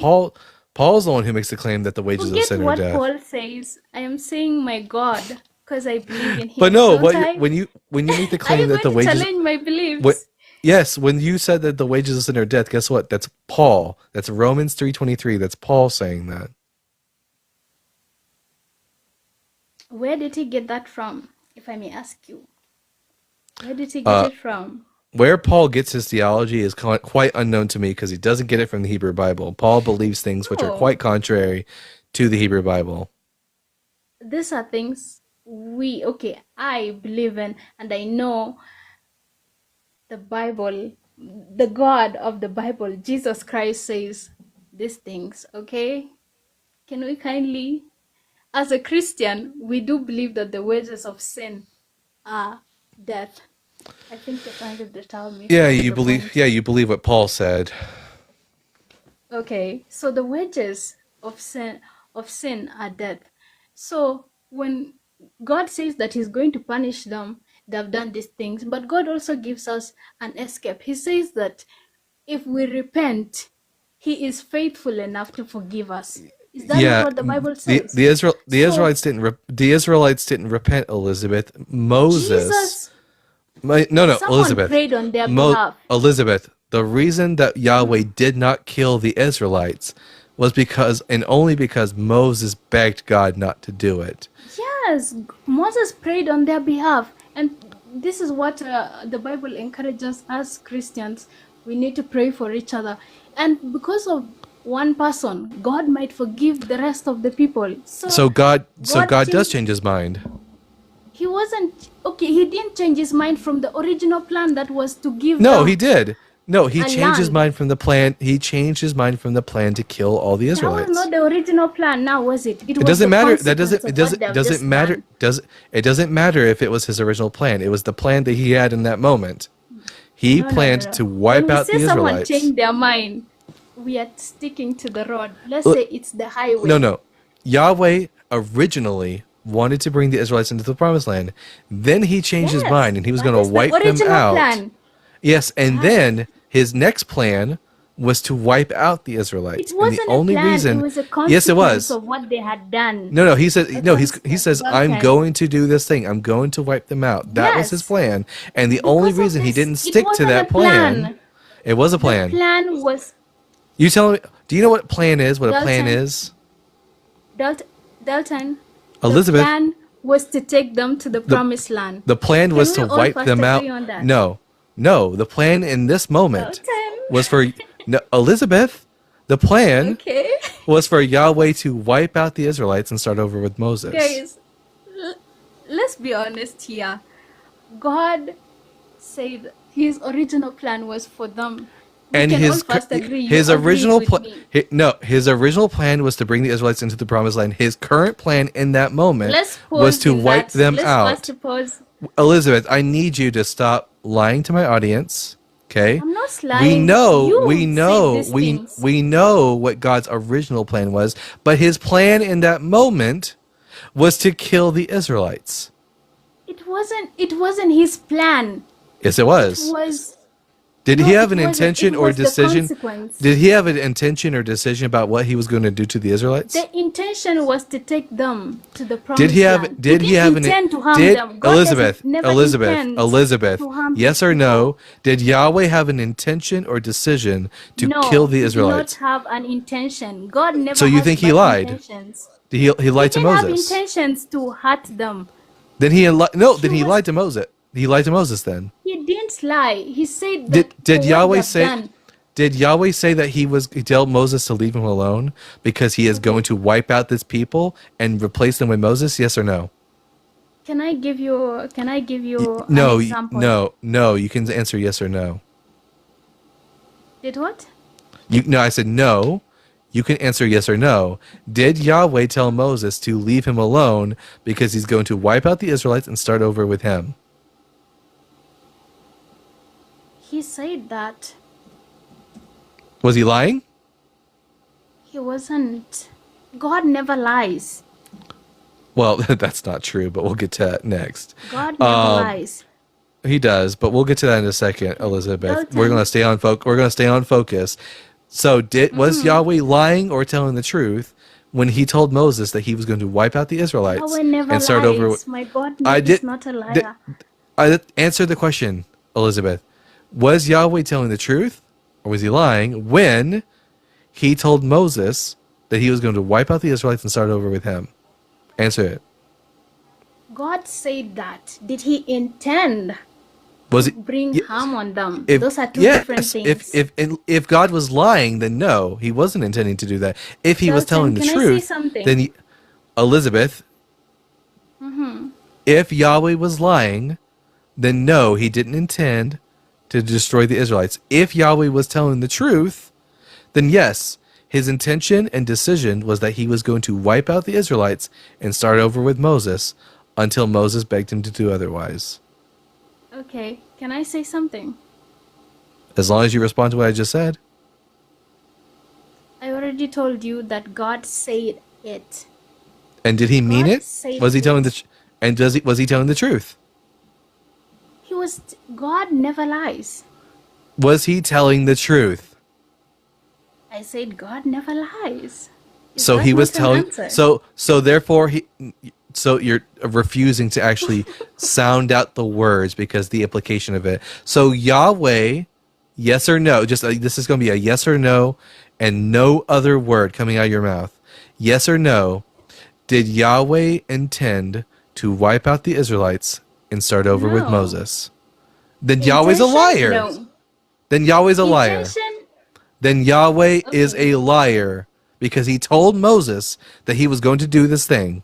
Paul's the one who makes the claim that the wages of forget sin are what death. Paul says. I am saying my God because I believe in But him, no, don't I? when you make the Are you claim that going the to wages, challenge my what? beliefs? Yes, when you said that the wages of sin are death, guess what? That's Paul. That's Romans 3:23. That's Paul saying that. Where did he get that from, if I may ask you? Where did he get Uh, it from? where Paul gets his theology is quite unknown to me because he doesn't get it from the Hebrew Bible. Paul believes things which are No, quite contrary to the Hebrew Bible. these are things I believe in, and I know the Bible, the God of the Bible, Jesus Christ says these things, okay? Can we kindly, as a Christian, we do believe that the wages of sin are death. I think you're trying to tell me. Yeah, from you the believe. point. Yeah, you believe what Paul said. Okay, so the wages of sin are death. So when God says that He's going to punish them, they've done these things, but God also gives us an escape. He says that if we repent, He is faithful enough to forgive us. Is that not Yeah, what the Bible the says? the Israel the So Israelites didn't the Israelites didn't repent. Elizabeth, Moses. Jesus, No, someone Elizabeth. prayed on their behalf. Elizabeth, the reason that Yahweh did not kill the Israelites was because, and only because, Moses begged God not to do it. Yes, Moses prayed on their behalf, and this is what the Bible encourages us Christians. We need to pray for each other, and because of one person, God might forgive the rest of the people. So God does changed. change his mind. He wasn't okay. He didn't change his mind from the original plan that was to give No, them he did. No, he a changed his land. mind from the plan. He changed his mind from the plan to kill all the That was Israelites. not the original plan. Now was it? It It was doesn't the matter. That consequence of what they've doesn't just matter. done. It doesn't matter if it was his original plan. It was the plan that he had in that moment. He No, planned no. to When wipe we out say the someone Israelites. changed their mind, we are sticking to the road. Let's Look- say it's the highway. No. Yahweh originally wanted to bring the Israelites into the promised land. Then he changed his Yes, mind and he was that going is to the wipe them original out. plan. Yes, and then his next plan was to wipe out the Israelites. It wasn't and the only a plan. reason, It was a consequence yes, it was. of what they had done. No, he said A no. He consequence. says I'm Okay. going to do this thing. I'm going to wipe them out. That was his Yes. plan, and the only Because of reason he this, didn't it stick to wasn't that a plan. plan, it was a The plan. plan was You telling me? Do you know what plan is? What a plan Dalton. is? Dalton. Elizabeth. The plan was to take them to the promised land. The plan Can was we to all wipe first them out. agree on that? No. The plan in this moment Dalton. was for Elizabeth. The plan Okay. was for Yahweh to wipe out the Israelites and start over with Moses. Guys, let's be honest here. God said his original plan was for them. We And can all his first agree. his You agreed original with plan me. his original plan was to bring the Israelites into the promised land. His current plan in that moment Let's was pause to in wipe that. them Let's out. first pause. Elizabeth, I need you to stop lying to my audience. Okay? I'm not We lying. know, You we say know, these we things. we know what God's original plan was, but his plan in that moment was to kill the Israelites. It wasn't his plan. Yes, it It was. was Did no, he have it an wasn't. intention It or was the decision? consequence. Did he have an intention or decision about what he was going to do to the Israelites? The intention was to take them to the promised Did he have? land. Did he didn't have an? intend to harm Did them. God Elizabeth? doesn't never intend Elizabeth? to harm Yes his or people. no? Did Yahweh have an intention or decision to No, kill the he Israelites? did not have an intention. God never So you has think he bad lied? intentions. Did he lied to He didn't have Moses? intentions to hurt them. Then he no. Then He he was- lied to Moses. He lied to Moses. Then He didn't lie. He said that did for what Yahweh they've say? done, Did Yahweh say that he told Moses to leave him alone because he is going to wipe out this people and replace them with Moses? Yes or no? Can I give you No, an example? no. You can answer yes or no. Did what? No, I said no. You can answer yes or no. Did Yahweh tell Moses to leave him alone because he's going to wipe out the Israelites and start over with him? He said that Was he lying? he wasn't. God never lies. Well, that's not true, but we'll get to that next. God never lies. He does, but we'll get to that in a second, Elizabeth. Okay. We're gonna stay on We're gonna stay on focus. So, was Yahweh lying or telling the truth when he told Moses that he was going to wipe out the Israelites Yahweh never and start lies. over? With, My God I is did- not a liar. did- I answered the question, Elizabeth. Was Yahweh telling the truth or was he lying when he told Moses that he was going to wipe out the Israelites and start over with him? Answer it. God said that. Did he intend Was to it? bring Ye- harm on them? If, Those are two yes, different things. if God was lying, then no, he wasn't intending to do that. If he was Dalton, telling the can I say truth, something? then Elizabeth, Mhm. if Yahweh was lying, then no, he didn't intend to destroy the Israelites. If Yahweh was telling the truth, then yes, his intention and decision was that he was going to wipe out the Israelites and start over with Moses until Moses begged him to do otherwise. Okay. Can I say something? As long as you respond to what I just said. I already told you that God said it. And did he mean God it? said Was he telling it. was he telling the truth? God never lies. Was he telling the truth? I said God never lies. Is So that he was not an telling answer? so therefore so you're refusing to actually sound out the words because the implication of it. So Yahweh, yes or no, just this is going to be a yes or no and no other word coming out of your mouth. Yes or no, did Yahweh intend to wipe out the Israelites and start over with No. Moses? Then Yahweh's a liar. No. Then Yahweh's a liar. Intention? Then Yahweh is Okay. a liar because he told Moses that he was going to do this thing.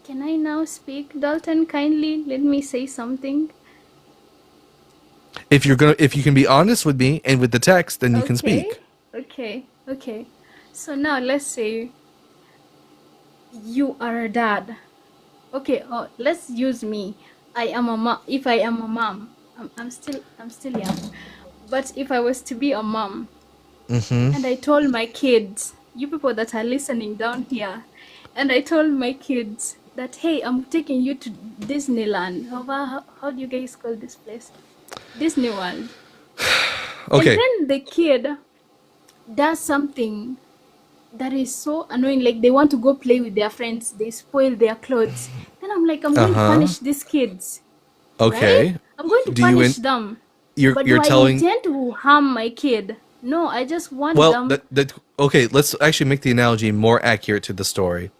Can I now speak, Dalton? Kindly let me say something. If you can be honest with me and with the text, then you can speak. Okay. So now let's say you are a dad. Okay, let's use me. I am a mom. If I am a mom, I'm still young. But if I was to be a mom, Mm-hmm. and I told my kids, you people that are listening down here, and I told my kids that, hey, I'm taking you to Disneyland. How do you guys call this place? Disney World. Okay. And then the kid does something that is so annoying, like they want to go play with their friends, they spoil their clothes. Then I'm like, I'm going to Uh-huh. punish these kids. Okay. Right? I'm going to Do you punish in- them. You're But you're do I telling intend to harm my kid? No, I just want well them. okay, let's actually make the analogy more accurate to the story.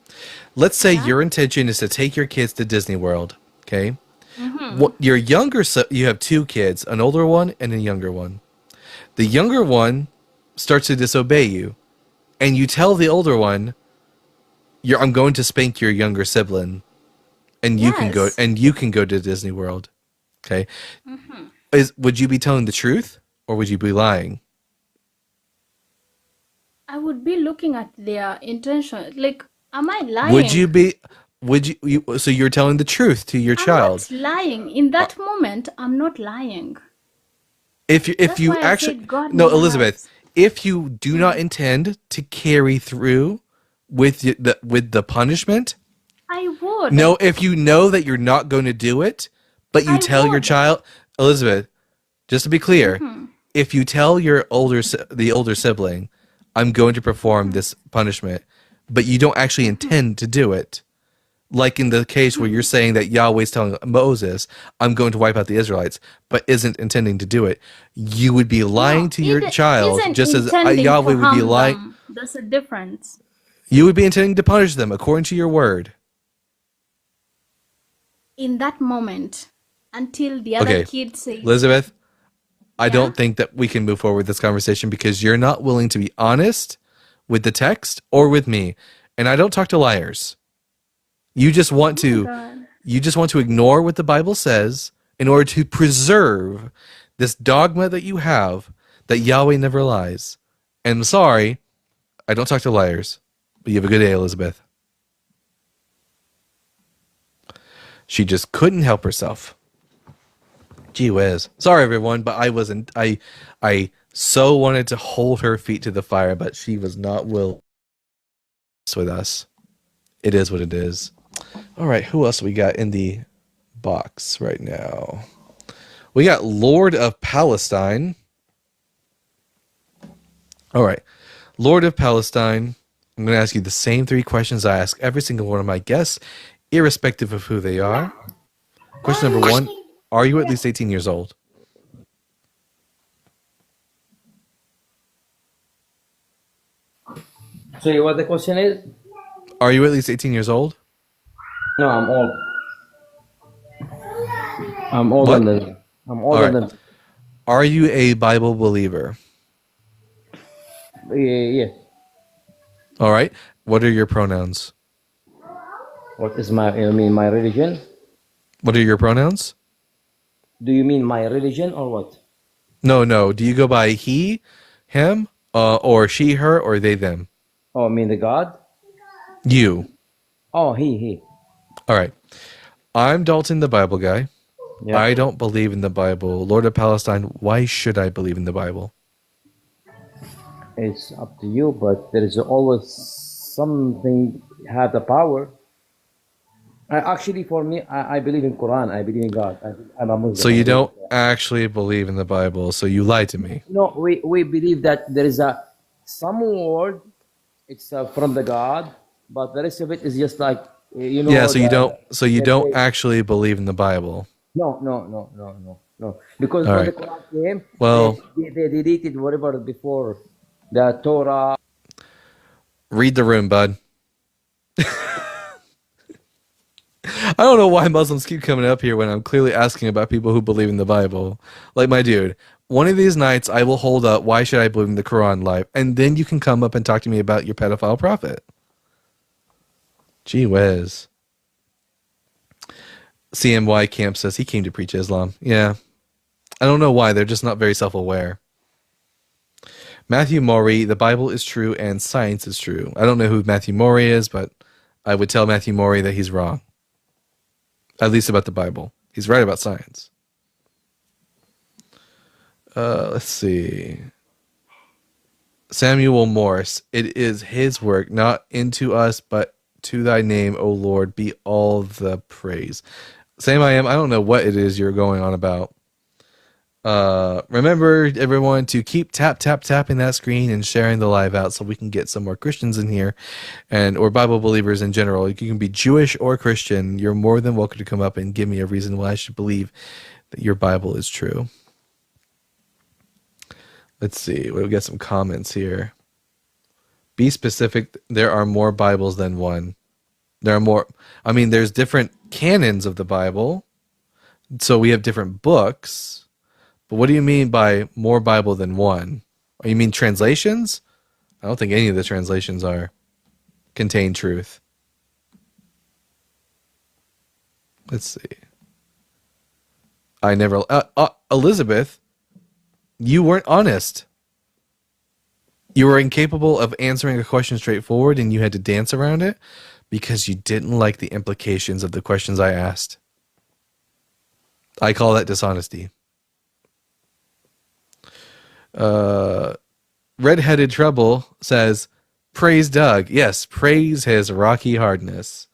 Let's say your intention is to take your kids to Disney World, okay? Mhm. What your you have two kids, an older one and a younger one. The younger one starts to disobey you, and you tell the older one, I'm going to spank your younger sibling, and you can go to Disney World. Okay? Mhm. Would you be telling the truth or would you be lying? I would be looking at their intention. Like, am I lying? So you're telling the truth to your I'm child. not lying. In that moment, I'm not lying. If That's you why I actually said God no, never Elizabeth, lies. if you do not intend to carry through with the punishment, I would. no, if you know that you're not going to do it, but you I tell your would. child, Elizabeth, just to be clear, Mhm. if you tell your the older sibling, I'm going to perform this punishment, but you don't actually intend to do it, like in the case where you're saying that Yahweh's telling Moses, I'm going to wipe out the Israelites, but isn't intending to do it, you would be lying to your child, Isn't just as intending Yahweh to would be harm lying. them. There's a difference. You would be intending to punish them according to your word. In that moment, until the other Okay, kid says, Elizabeth, I don't think that we can move forward with this conversation because you're not willing to be honest with the text or with me, and I don't talk to liars. You just want God. to ignore what the Bible says in order to preserve this dogma that you have that Yahweh never lies. And I'm sorry, I don't talk to liars. But you have a good day, Elizabeth. She just couldn't help herself. Gee whiz. Sorry everyone, but I so wanted to hold her feet to the fire, but she was not willing with us. It is what it is. All right, who else we got in the box right now? We got Lord of Palestine. All right. Lord of Palestine. I'm going to ask you the same three questions I ask every single one of my guests, irrespective of who they are. Question number one, are you at least 18 years old? Sorry, what the question is? Are you at least 18 years old? No, I'm old. I'm older What? than. I'm All older right. than. Are you a Bible believer? Yeah. All right. What are your pronouns? What is my? You mean my religion? What are your pronouns? Do you mean my religion or what? No. Do you go by he, him, or she, her, or they, them? Oh, I mean the God? You. Oh, he. All right. I'm Dalton, the Bible guy. Yeah. I don't believe in the Bible. Lord of Palestine, why should I believe in the Bible? It's up to you, but there is always something have the power. Actually, for me, I believe in Quran. I believe in God. I'm a Muslim. So you don't actually believe in the Bible, so you lied to me. No, we believe that there is some word. It's from the God, but the rest of it is just like Yeah, so you don't let's say- actually believe in the Bible. No. Because All when right. the Quran came, Well, they deleted whatever before the Torah. read the room, bud. I don't know why Muslims keep coming up here when I'm clearly asking about people who believe in the Bible. Like, my dude, one of these nights I will hold up why should I believe in the Quran live, and then you can come up and talk to me about your pedophile prophet. Gee whiz. CMY Camp says he came to preach Islam. Yeah. I don't know why. They're just not very self-aware. Matthew Maury, the Bible is true and science is true. I don't know who Matthew Maury is, but I would tell Matthew Maury that he's wrong. At least about the Bible. He's right about science. Let's see. Samuel Morse, it is his work, not into us, but to thy name, O Lord, be all the praise. Sam I don't know what it is you're going on about. Remember, everyone, to keep tapping that screen and sharing the live out so we can get some more Christians in here, or Bible believers in general. You can be Jewish or Christian. You're more than welcome to come up and give me a reason why I should believe that your Bible is true. Let's see. We'll get some comments here. Be specific. There are more Bibles than one. There are more. I mean, there's different canons of the Bible. So we have different books. But what do you mean by more Bible than one? Or you mean translations? I don't think any of the translations contain truth. Let's see. Elizabeth, you weren't honest. You were incapable of answering a question straightforward and you had to dance around it because you didn't like the implications of the questions I asked. I call that dishonesty. Redheaded Trouble says, praise Doug. Yes, praise his rocky hardness.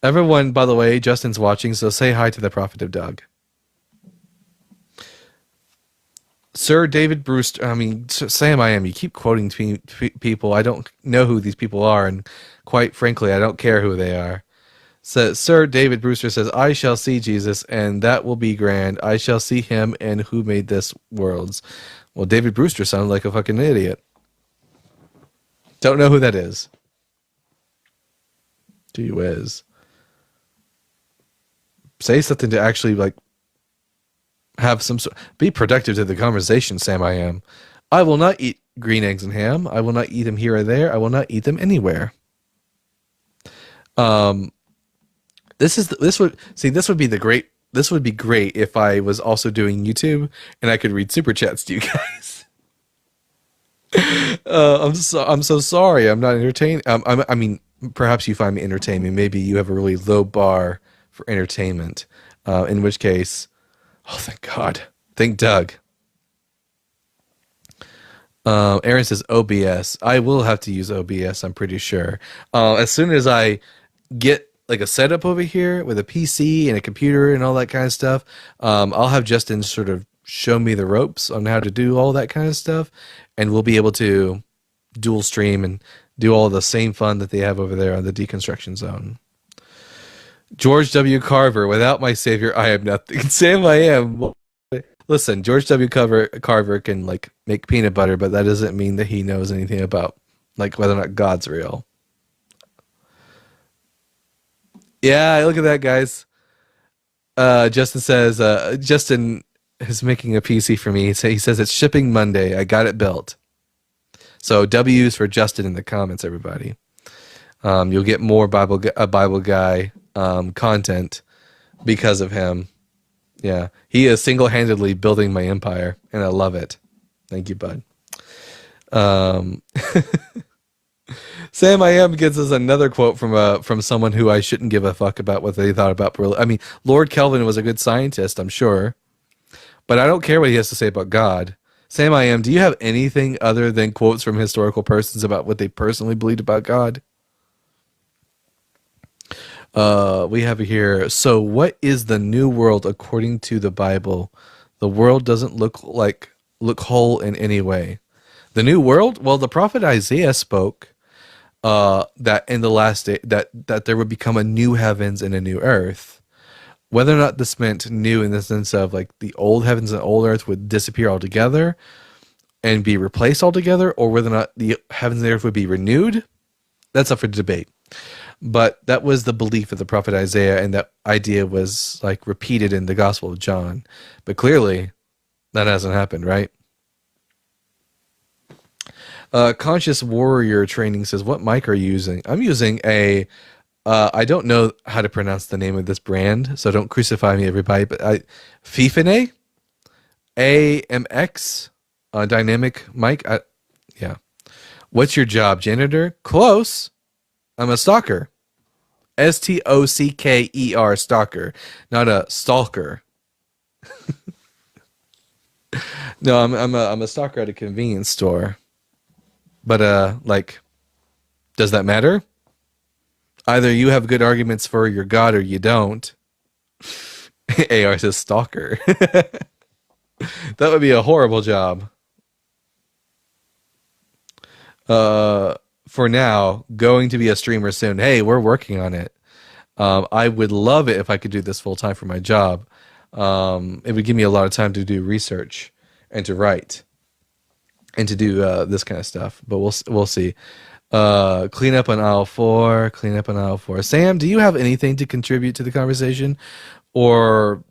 Everyone, by the way, Justin's watching, so say hi to the prophet of Doug. Sir David Brewster, Sam I am, you keep quoting people. I don't know who these people are, and quite frankly, I don't care who they are. So, Sir David Brewster says, I shall see Jesus, and that will be grand. I shall see him and who made this worlds. Well, David Brewster sounded like a fucking idiot. Don't know who that is. Gee whiz. Say something to actually, have some sort. Be productive to the conversation, Sam I am. I will not eat green eggs and ham. I will not eat them here or there. I will not eat them anywhere. This would be great if I was also doing YouTube and I could read super chats to you guys. I'm so sorry. I'm not entertaining. I mean, perhaps you find me entertaining. Maybe you have a really low bar for entertainment. In which case, oh, thank God. Thank Doug. Aaron says OBS. I will have to use OBS, I'm pretty sure. As soon as I get a setup over here with a PC and a computer and all that kind of stuff, I'll have Justin sort of show me the ropes on how to do all that kind of stuff, and we'll be able to dual stream and do all the same fun that they have over there on the Deconstruction Zone. George W. Carver, without my savior, I am nothing. Sam, I am. Listen, George W. Carver can make peanut butter, but that doesn't mean that he knows anything about whether or not God's real. Yeah, look at that, guys. Justin says, Justin is making a PC for me. He says it's shipping Monday. I got it built. So W's for Justin in the comments, everybody. You'll get more Bible guy content because of him. Yeah, he is single-handedly building my empire, and I love it. Thank you, bud. Sam I Am gives us another quote from someone who I shouldn't give a fuck about what they thought about. I mean, Lord Kelvin was a good scientist, I'm sure, but I don't care what he has to say about God. Sam I Am, do you have anything other than quotes from historical persons about what they personally believed about God? We have here. So, what is the new world according to the Bible? The world doesn't look whole in any way. The new world? Well, the prophet Isaiah spoke that in the last day that there would become a new heavens and a new earth. Whether or not this meant new in the sense of like the old heavens and old earth would disappear altogether and be replaced altogether, or whether or not the heavens and earth would be renewed, that's up for debate. But that was the belief of the prophet Isaiah, and that idea was like repeated in the Gospel of John. But clearly, that hasn't happened, right? Conscious Warrior Training says, what mic are you using? I'm using a, I don't know how to pronounce the name of this brand, so don't crucify me, everybody, but Fifine AMX dynamic mic. Yeah. What's your job, janitor? Close. I'm a stalker. STOCKER, stalker, not a stalker. No, I'm a stalker at a convenience store. But like, does that matter? Either you have good arguments for your God or you don't. AR says stalker. That would be a horrible job. For now, going to be a streamer soon. Hey, we're working on it. I would love it if I could do this full time for my job. It would give me a lot of time to do research and to write and to do this kind of stuff. But we'll see. Clean up on aisle 4. Clean up on aisle 4. Sam, do you have anything to contribute to the conversation, or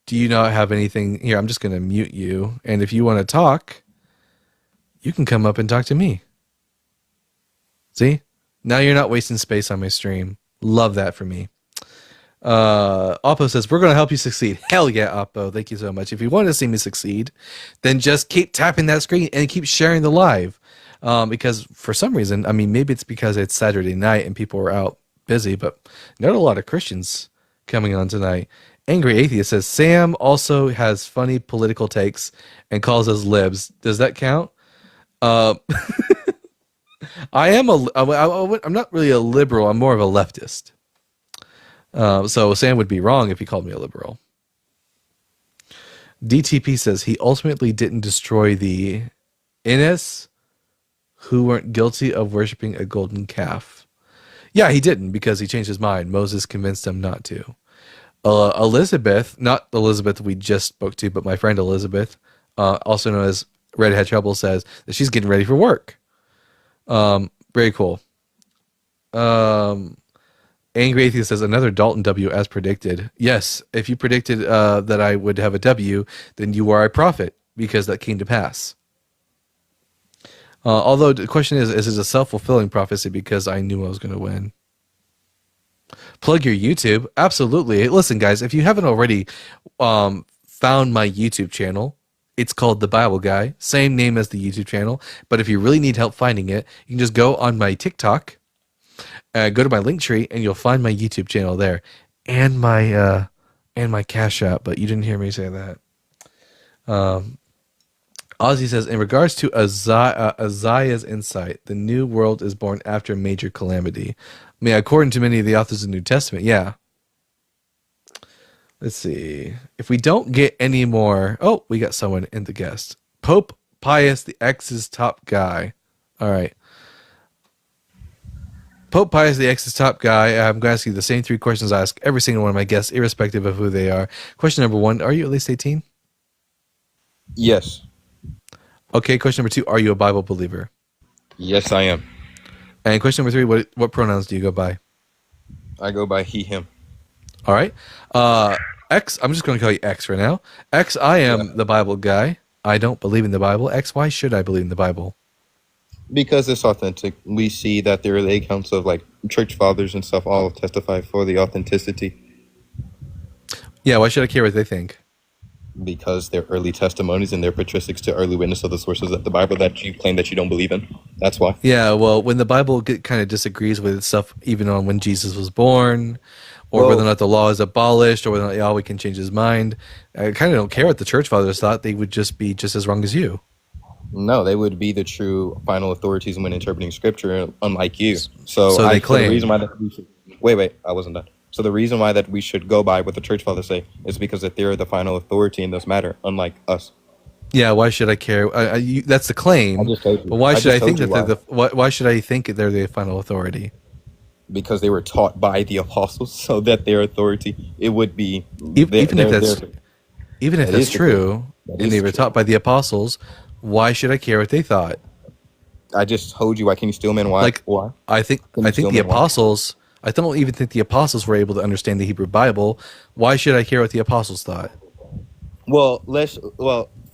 do you not have anything? Here, I'm just going to mute you, and if you want to talk, you can come up and talk to me. See? Now you're not wasting space on my stream. Love that for me. Oppo says, we're going to help you succeed. Hell yeah, Oppo. Thank you so much. If you want to see me succeed, then just keep tapping that screen and keep sharing the live. Because for some reason, I mean, maybe it's because it's Saturday night and people were out busy, but not a lot of Christians coming on tonight. Angry Atheist says, Sam also has funny political takes and calls us libs. Does that count? I'm not really a liberal. I'm more of a leftist. So Sam would be wrong if he called me a liberal. DTP says he ultimately didn't destroy the Innes who weren't guilty of worshiping a golden calf. Yeah, he didn't, because he changed his mind. Moses convinced him not to. Elizabeth, not Elizabeth we just spoke to, but my friend Elizabeth, also known as Redhead Trouble, says that she's getting ready for work. Very cool. Angry Atheist says another Dalton W as predicted. Yes, if you predicted that I would have a W, then you are a prophet, because that came to pass. Although the question is it a self-fulfilling prophecy because I knew I was going to win? Plug your YouTube. Absolutely. Listen, guys, if you haven't already found my YouTube channel, it's called The Bible Guy. Same name as the YouTube channel. But if you really need help finding it, you can just go on my TikTok, go to my link tree, and you'll find my YouTube channel there. And my Cash App, but you didn't hear me say that. Ozzy says, in regards to Isaiah's insight, the new world is born after a major calamity. I mean, according to many of the authors of the New Testament, yeah. Let's see. If we don't get any more... Oh, we got someone in the guest. Pope Pius the X's top guy. All right. Pope Pius the X's top guy. I'm going to ask you the same 3 questions I ask every single one of my guests, irrespective of who they are. Question number 1, are you at least 18? Yes. Okay, question number 2, are you a Bible believer? Yes, I am. And question number 3, what pronouns do you go by? I go by he, him. All right. X, I'm just going to call you X for now. X, I am the Bible guy. I don't believe in the Bible. X, why should I believe in the Bible? Because it's authentic. We see that there are the accounts of like church fathers and stuff all testify for the authenticity. Yeah, why should I care what they think? because they're early testimonies and they're patristics to early witness of the sources of the Bible that you claim that you don't believe in. That's why. Yeah, well, when the Bible kind of disagrees with itself, even on when Jesus was born, or whether or not the law is abolished, or whether or not Yahweh can change his mind, I kind of don't care what the church fathers thought. They would just be just as wrong as you. No, they would be the true final authorities when interpreting scripture, unlike you. So they the claim. reason why that we should, wait, I wasn't done. So the reason why that we should go by what the church fathers say is because that they're the final authority in this matter, unlike us. Yeah, why should I care? That's the claim. I just told you. But why I should I just think told that you they're why should I think they're the final authority? Because they were taught by the apostles, so that their authority, it would be Even if that's true, and they were taught by the apostles, why should I care what they thought? I just told you. Why can you steal men? Why? Why? I think the apostles. I don't even think the apostles were able to understand the Hebrew Bible. Why should I care what the apostles thought? Well,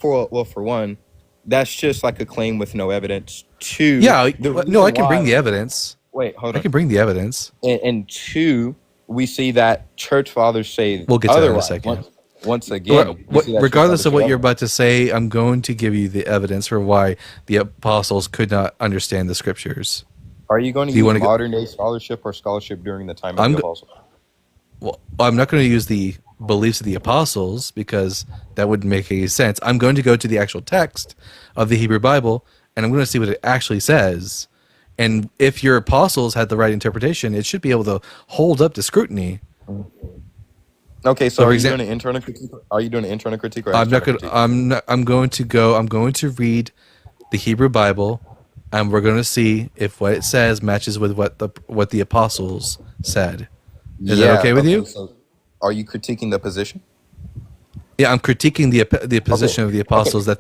for one, that's just like a claim with no evidence. Two, Yeah, I can bring why- the evidence. Wait, hold I on. can bring the evidence. And two, we see that church fathers say We'll get to that in a otherwise. second. Once again, we see that Regardless church of what fathers you're about to say, I'm going to give you the evidence for why the apostles could not understand the scriptures. Are you going to Do you use wanna go- modern day scholarship or scholarship during the time of I'm the go- apostles? Well, I'm not going to use the beliefs of the apostles because that wouldn't make any sense. I'm going to go to the actual text of the Hebrew Bible and I'm going to see what it actually says. And if your apostles had the right interpretation, it should be able to hold up to scrutiny. Okay, so For are you exam- doing an internal critique? Are you doing an internal critique or I'm not external going. critique? I'm going to read the Hebrew Bible, and we're going to see if what it says matches with what the apostles said. Is that okay with you? So are you critiquing the position? Yeah, I'm critiquing the position of the apostles I'm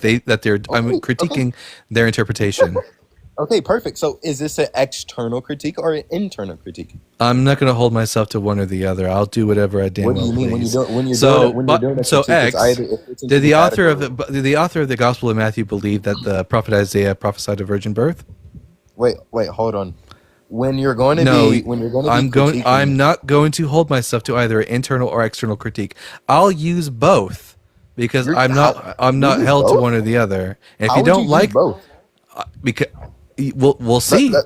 critiquing their interpretation. Okay, perfect. So is this an external critique or an internal critique? I'm not going to hold myself to one or the other. I'll do whatever I damn What do well you mean when please. you do- when you're so, doing it- when you're doing a so critique, it's X, either- it fits into did the the author of category. did the author of the Gospel of Matthew believe that the prophet Isaiah prophesied a virgin birth? Wait, hold on. When you're going to No, be, when you're going to I'm be going. critiquing- I'm not going to hold myself to either internal or external critique. I'll use both because I'm not use held to both? one or the other. And if How you would don't use like both? because we'll see. How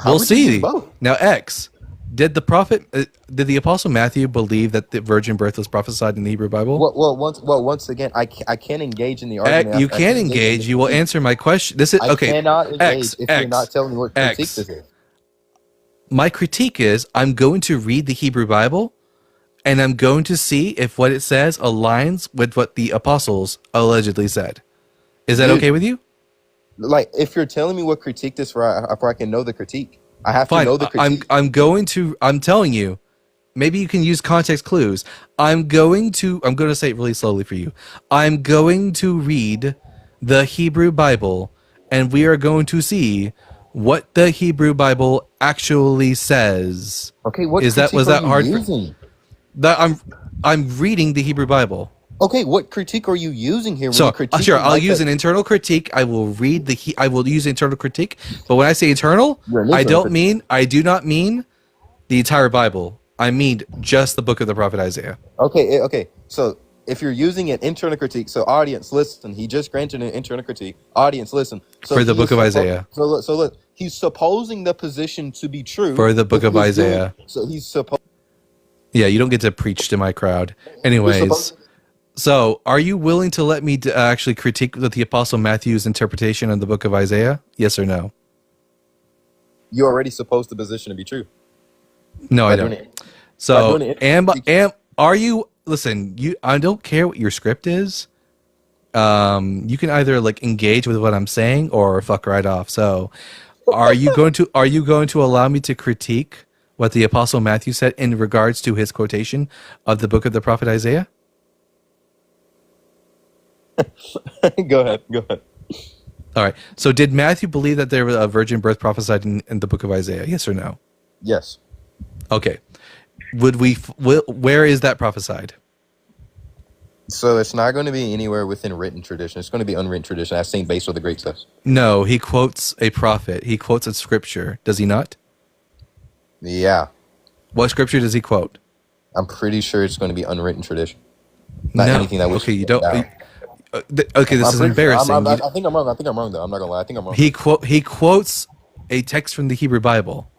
We'll would you see. use both? Now, X, did the apostle Matthew believe that the virgin birth was prophesied in the Hebrew Bible? Once again, I can't engage in the argument. You I can can't engage. You will answer my question. This is I okay. cannot engage X, if X, you're not telling me what critique X. this is. My critique is I'm going to read the Hebrew Bible and I'm going to see if what it says aligns with what the apostles allegedly said. Is that Dude, okay with you? Like, if you're telling me what critique this for, I can know the critique. I have Fine. to know the critique. I'm telling you, maybe you can use context clues. I'm going to say it really slowly for you. I'm going to read the Hebrew Bible and we are going to see what the Hebrew Bible actually says. Okay, what was critique that are you hard using? I'm reading the Hebrew Bible. Okay, what critique are you using here? When So you're critiquing sure, I'll like use that? an internal critique. I will read I will use internal critique. But when I say internal, You're an I internal do not mean the entire Bible. I mean just the book of the prophet Isaiah. Okay. So if you're using an internal critique, so audience, listen. He just granted an internal critique. Audience, listen. So For the he book is of suppo- Isaiah. So look. He's supposing the position to be true. For the book but of he's doing- Isaiah. So he's supposed. Yeah, you don't get to preach to my crowd. Anyways, so are you willing to let me actually critique the Apostle Matthew's interpretation of the book of Isaiah? Yes or no? You already supposed the position to be true. No, By I doing don't. it. By So, doing it. are you? Listen, I don't care what your script is. You can either like engage with what I'm saying or fuck right off. So, are you going to allow me to critique what the Apostle Matthew said in regards to his quotation of the book of the prophet Isaiah? Go ahead. All right. So, did Matthew believe that there was a virgin birth prophesied in the book of Isaiah? Yes or no? Yes. Okay. Where is that prophesied? So it's not going to be anywhere within written tradition. It's going to be unwritten tradition, as Saint Basil the Great says. No, he quotes a prophet. He quotes a scripture. Does he not? Yeah. What scripture does he quote? I'm pretty sure it's going to be unwritten tradition. not No. anything that was Okay, you don't. down. Okay, this I'm is pretty sure. embarrassing. I think I'm wrong. I think I'm wrong though. I'm not gonna lie. I think I'm wrong. He quotes a text from the Hebrew Bible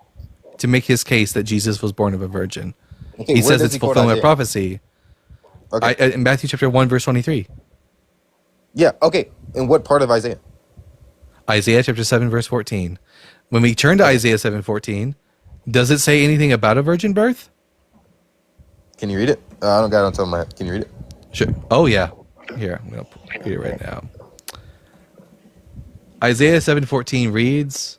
to make his case that Jesus was born of a virgin. Okay, He where says does it's he quote fulfillment of Isaiah? prophecy. Okay. In Matthew chapter 1, verse 23. Yeah. Okay. In what part of Isaiah? Isaiah chapter 7, verse 14. When we turn to Isaiah 7:14, does it say anything about a virgin birth? Can you read it? I don't got it on top of my head. Can you read it? Sure. Oh yeah. Here, I'm gonna read it right now. Isaiah 7:14 reads,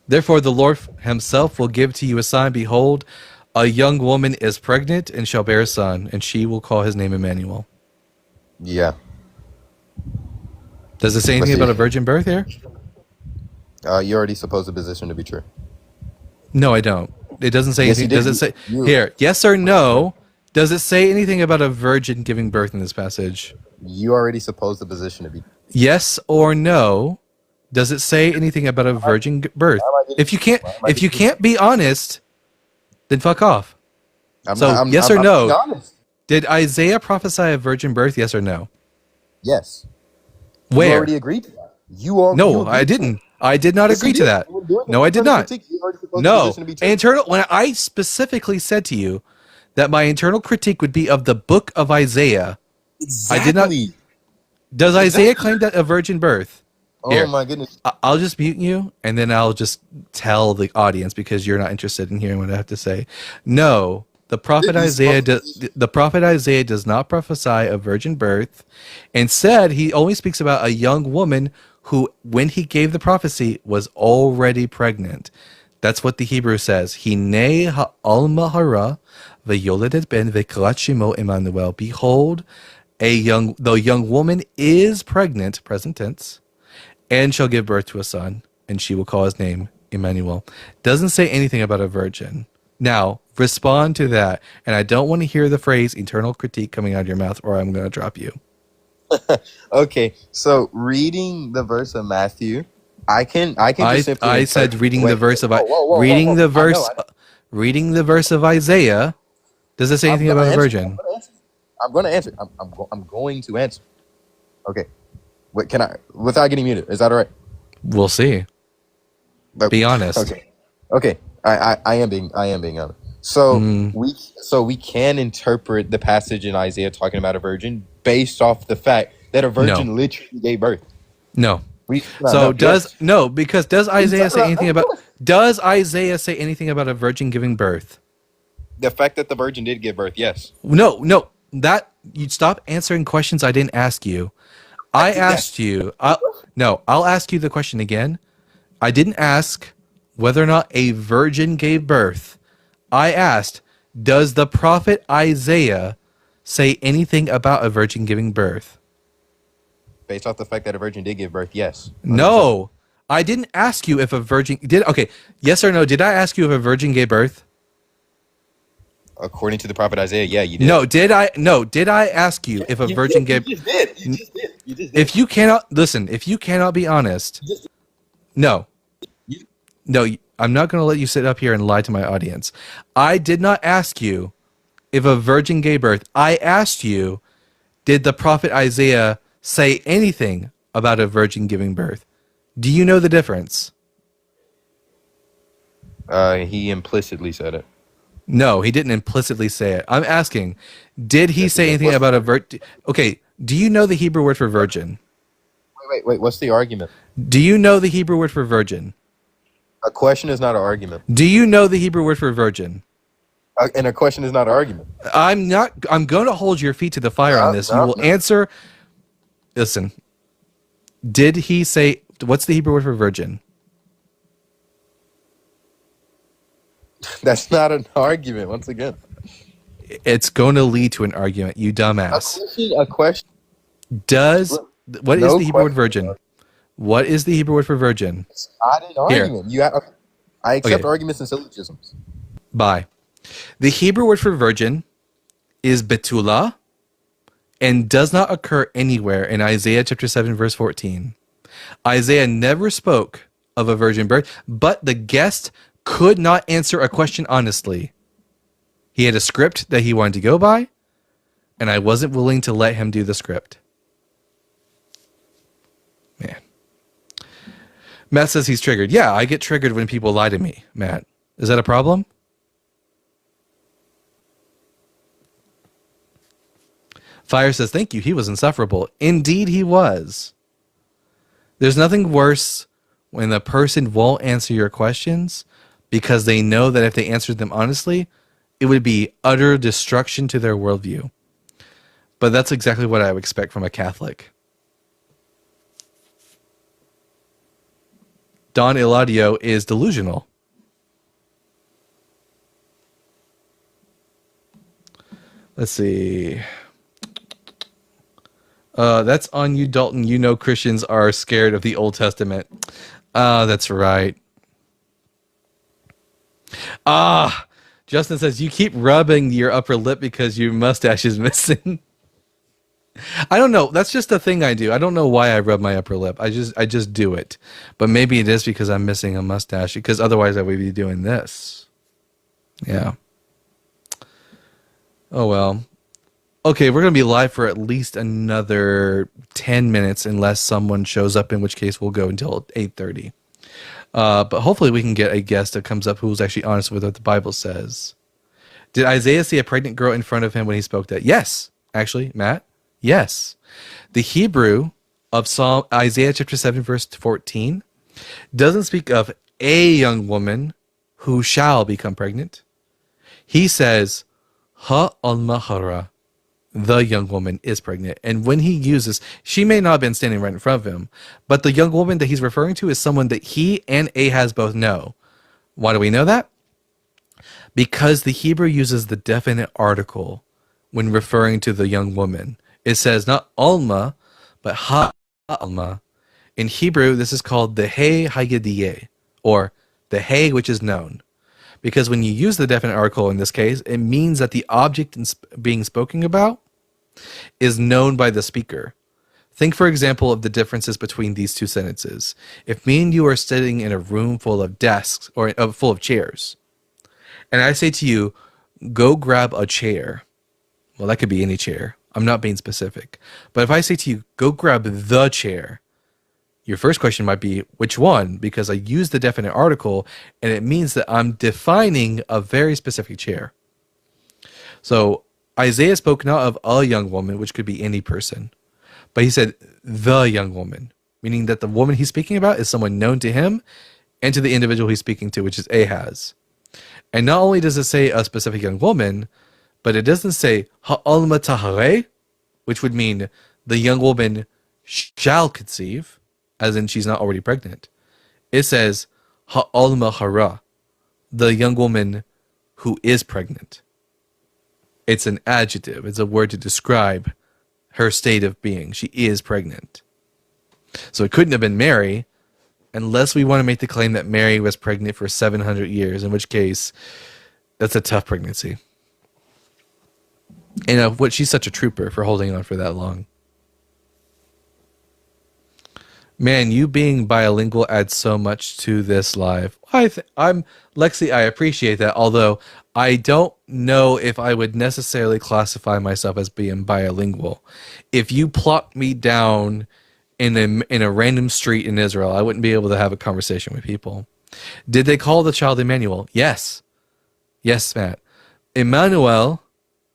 "Therefore the Lord himself will give to you a sign. Behold, a young woman is pregnant and shall bear a son, and she will call his name Emmanuel." Yeah. Does it say anything about a virgin birth here? You already supposed the position to be true. No, I don't. It doesn't say Yes, anything. you Does did. it say here? Yes or no? Does it say anything about a virgin giving birth in this passage? You already supposed the position to be. Yes or no? Does it say anything about a virgin birth? If you can't be honest, then fuck off. Yes or I'm no? being honest. Did Isaiah prophesy a virgin birth? Yes or no? Yes. You Where? already agreed to that. You No, agreed I to didn't. I did not Yes, you agree to did. that. You were doing it. No, I did Internal not. critique, you already supposed the No, position to be true. internal. When I specifically said to you that my internal critique would be of the book of Isaiah, I did not. Exactly. Does Isaiah claim that a virgin birth? Oh my goodness. I'll just mute you, and then I'll just tell the audience because you're not interested in hearing what I have to say. No, the prophet Isaiah. The prophet Isaiah does not prophesy a virgin birth. Instead, he only speaks about a young woman who, when he gave the prophecy, was already pregnant. That's what the Hebrew says. Hine ha'alma hara v'yoledet ben v'kalat shemo Emmanuel. Behold, the young woman is pregnant, present tense, and shall give birth to a son, and she will call his name Emmanuel. Doesn't say anything about a virgin. Now, respond to that. And I don't want to hear the phrase internal critique coming out of your mouth, or I'm going to drop you. Okay, so reading the verse of Matthew, I can just simply I said interpret- reading wait, the verse of whoa, whoa, whoa, reading whoa, the I know, verse I know. reading the verse of Isaiah. Does it say anything about a virgin? I'm going to answer. I'm going to answer. Okay. Wait, can I without getting muted? Is that all right? We'll see. Be honest. Okay. Okay. I am being honest. So we can interpret the passage in Isaiah talking about a virgin based off the fact that a virgin literally gave birth. No. No, Because does Isaiah say anything about a virgin giving birth? The fact that the virgin did give birth, yes. No. That you stop answering questions I didn't ask you. I asked you. I'll ask you the question again. I didn't ask whether or not a virgin gave birth. I asked, does the prophet Isaiah say anything about a virgin giving birth? Based off the fact that a virgin did give birth, yes. No. I didn't ask you if a virgin did. Okay, yes or no? Did I ask you if a virgin gave birth? According to the prophet Isaiah, yeah, you did. No, did I? No, did I ask you if a virgin gave? You just did. You just did. You just did. If you cannot listen, if you cannot be honest, no, I'm not going to let you sit up here and lie to my audience. I did not ask you if a virgin gave birth. I asked you, did the prophet Isaiah say anything about a virgin giving birth? Do you know the difference? He implicitly said it. No, he didn't implicitly say it. I'm asking, did he say anything about a virgin? Okay, do you know the Hebrew word for virgin? Wait. What's the argument? Do you know the Hebrew word for virgin? A question is not an argument. Do you know the Hebrew word for virgin? And a question is not an argument. I'm going to hold your feet to the fire on this. You will answer. Listen. Did he say, what's the Hebrew word for virgin? That's not an argument, once again. It's going to lead to an argument, you dumbass. A question. What is the Hebrew word virgin? What is the Hebrew word for virgin? It's not an argument. I accept arguments and syllogisms. Bye. The Hebrew word for virgin is betula and does not occur anywhere in Isaiah chapter 7, verse 14. Isaiah never spoke of a virgin birth, but the guest could not answer a question honestly. He had a script that he wanted to go by, and I wasn't willing to let him do the script. Man. Matt says he's triggered. Yeah, I get triggered when people lie to me, Matt. Is that a problem? Fire says, thank you. He was insufferable. Indeed, he was. There's nothing worse when the person won't answer your questions because they know that if they answered them honestly, it would be utter destruction to their worldview. But that's exactly what I would expect from a Catholic. Don Eladio is delusional. Let's see. That's on you, Dalton. You know Christians are scared of the Old Testament. That's right. Justin says, you keep rubbing your upper lip because your mustache is missing. I don't know. That's just a thing I do. I don't know why I rub my upper lip. I just do it. But maybe it is because I'm missing a mustache, because otherwise I would be doing this. Yeah. Oh, well. Okay, we're going to be live for at least another 10 minutes unless someone shows up, in which case we'll go until 8:30. But hopefully we can get a guest that comes up who's actually honest with what the Bible says. Did Isaiah see a pregnant girl in front of him when he spoke that? Yes, actually, Matt. Yes. The Hebrew of Isaiah chapter 7, verse 14 doesn't speak of a young woman who shall become pregnant. He says, Ha-al-mahara. The young woman is pregnant. And when he uses, she may not have been standing right in front of him, but the young woman that he's referring to is someone that he and Ahaz both know. Why do we know that? Because the Hebrew uses the definite article when referring to the young woman. It says not Alma, but Ha-Alma. In Hebrew, this is called the Hey Hayediyeh, or the Hey which is known. Because when you use the definite article in this case, it means that the object being spoken about is known by the speaker. Think, for example, of the differences between these two sentences. If me and you are sitting in a room full of desks, or full of chairs, and I say to you, go grab a chair. Well, that could be any chair. I'm not being specific. But if I say to you, go grab the chair, your first question might be, which one? Because I use the definite article, and it means that I'm defining a very specific chair. So Isaiah spoke not of a young woman, which could be any person, but he said the young woman, meaning that the woman he's speaking about is someone known to him and to the individual he's speaking to, which is Ahaz. And not only does it say a specific young woman, but it doesn't say ha'alma tahare, which would mean the young woman shall conceive, as in she's not already pregnant. It says ha'alma hara, the young woman who is pregnant. It's an adjective. It's a word to describe her state of being. She is pregnant. So it couldn't have been Mary, unless we want to make the claim that Mary was pregnant for 700 years, in which case that's a tough pregnancy. And what she's such a trooper for holding on for that long. Man, you being bilingual adds so much to this live. I'm Lexi, I appreciate that, although I don't know if I would necessarily classify myself as being bilingual. If you plopped me down in a random street in Israel, I wouldn't be able to have a conversation with people. Did they call the child Emmanuel? Yes. Yes, Matt. Emmanuel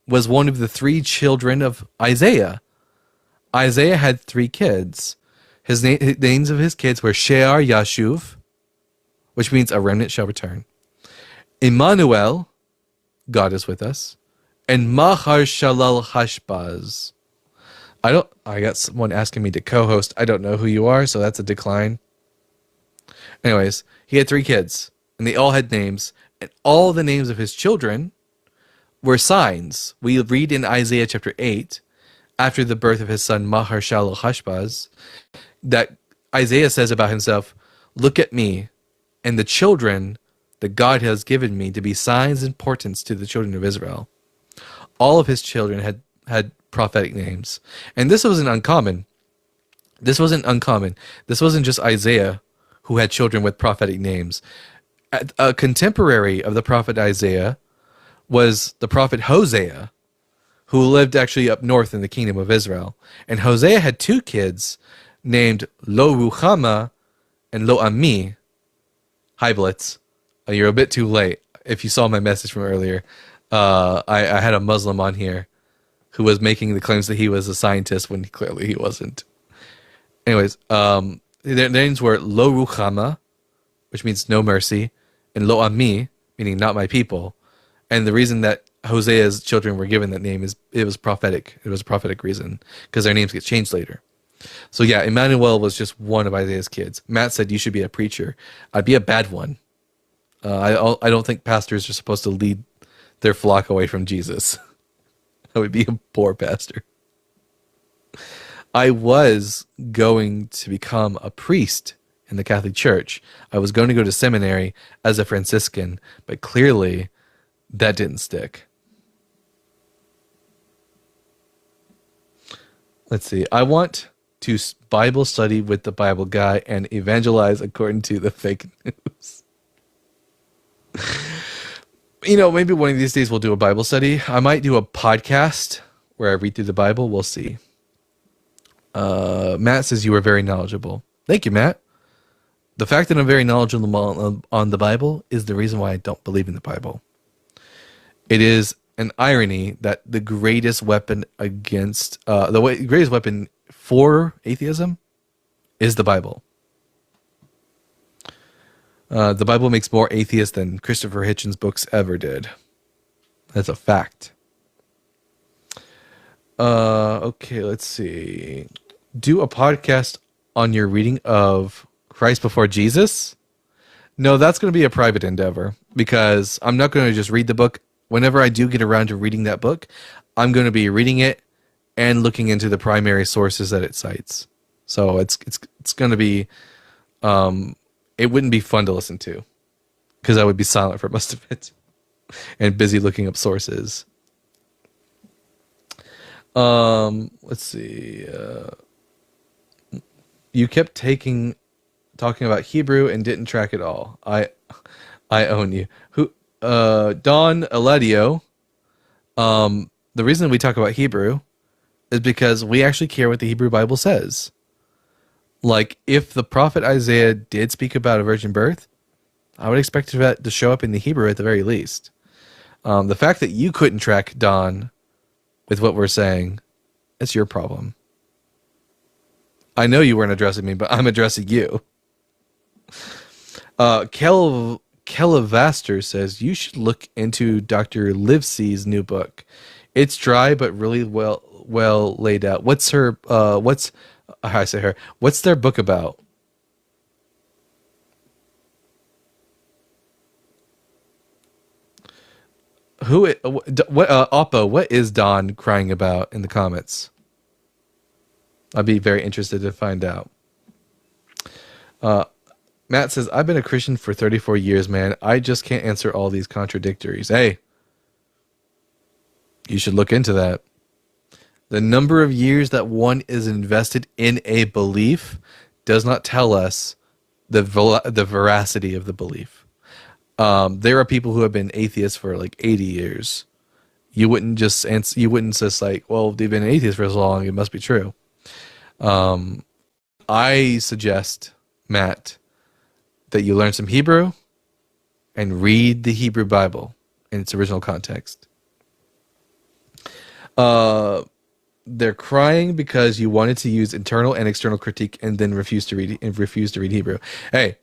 was one of the 3 children of Isaiah. Isaiah had 3 kids. The names of his kids were Shear Yashuv, which means a remnant shall return. Emmanuel, God is with us, and Mahar Shalal Hashbaz. I got someone asking me to co-host. I don't know who you are, so that's a decline. Anyways, he had 3 kids, and they all had names, and all the names of his children were signs. We read in Isaiah chapter 8, after the birth of his son Mahar Shalal Hashbaz, that Isaiah says about himself, look at me and the children that God has given me to be signs and portents to the children of Israel. All of his children had prophetic names. And this wasn't uncommon. This wasn't uncommon. This wasn't just Isaiah who had children with prophetic names. A contemporary of the prophet Isaiah was the prophet Hosea, who lived actually up north in the kingdom of Israel. And Hosea had two kids named Lo Ruchama and Lo Ami. Hi, Blitz. You're a bit too late. If you saw my message from earlier, I had a Muslim on here who was making the claims that he was a scientist when clearly he wasn't. Anyways, their names were Lo Ruchama, which means no mercy, and Lo Ami, meaning not my people. And the reason that Hosea's children were given that name is it was prophetic. It was a prophetic reason because their names get changed later. So yeah, Emmanuel was just one of Isaiah's kids. Matt said you should be a preacher. I'd be a bad one. I don't think pastors are supposed to lead their flock away from Jesus. I would be a poor pastor. I was going to become a priest in the Catholic Church. I was going to go to seminary as a Franciscan, but clearly that didn't stick. Let's see. I want to Bible study with the Bible guy and evangelize according to the fake news. Maybe one of these days we'll do a Bible study. I might do a podcast where I read through the Bible. We'll see. Matt says you are very knowledgeable. Thank you, Matt. The fact that I'm very knowledgeable on the Bible is the reason why I don't believe in the Bible. It is an irony that the greatest weapon against greatest weapon for atheism is the Bible. The Bible makes more atheists than Christopher Hitchens' books ever did. That's a fact. Okay, let's see. Do a podcast on your reading of Christ Before Jesus? No, that's going to be a private endeavor because I'm not going to just read the book. Whenever I do get around to reading that book, I'm going to be reading it and looking into the primary sources that it cites. So it's going to be, it wouldn't be fun to listen to because I would be silent for most of it and busy looking up sources. Let's see. You kept talking about Hebrew and didn't track it all. I own you. Don Aledio. The reason we talk about Hebrew is because we actually care what the Hebrew Bible says. Like, if the prophet Isaiah did speak about a virgin birth, I would expect that to show up in the Hebrew at the very least. The fact that you couldn't track Don with what we're saying, it's your problem. I know you weren't addressing me, but I'm addressing you. Kelavaster says you should look into Dr. Livesey's new book. It's dry but really well laid out. What's their book about? Oppo, what is Don crying about in the comments? I'd be very interested to find out. Matt says, I've been a Christian for 34 years, man. I just can't answer all these contradictories. Hey, you should look into that. The number of years that one is invested in a belief does not tell us the veracity of the belief. There are people who have been atheists for like 80 years. You wouldn't just like, well, they've been atheists for so long, it must be true. I suggest, Matt, that you learn some Hebrew and read the Hebrew Bible in its original context. They're crying because you wanted to use internal and external critique and then refused to read Hebrew. Hey,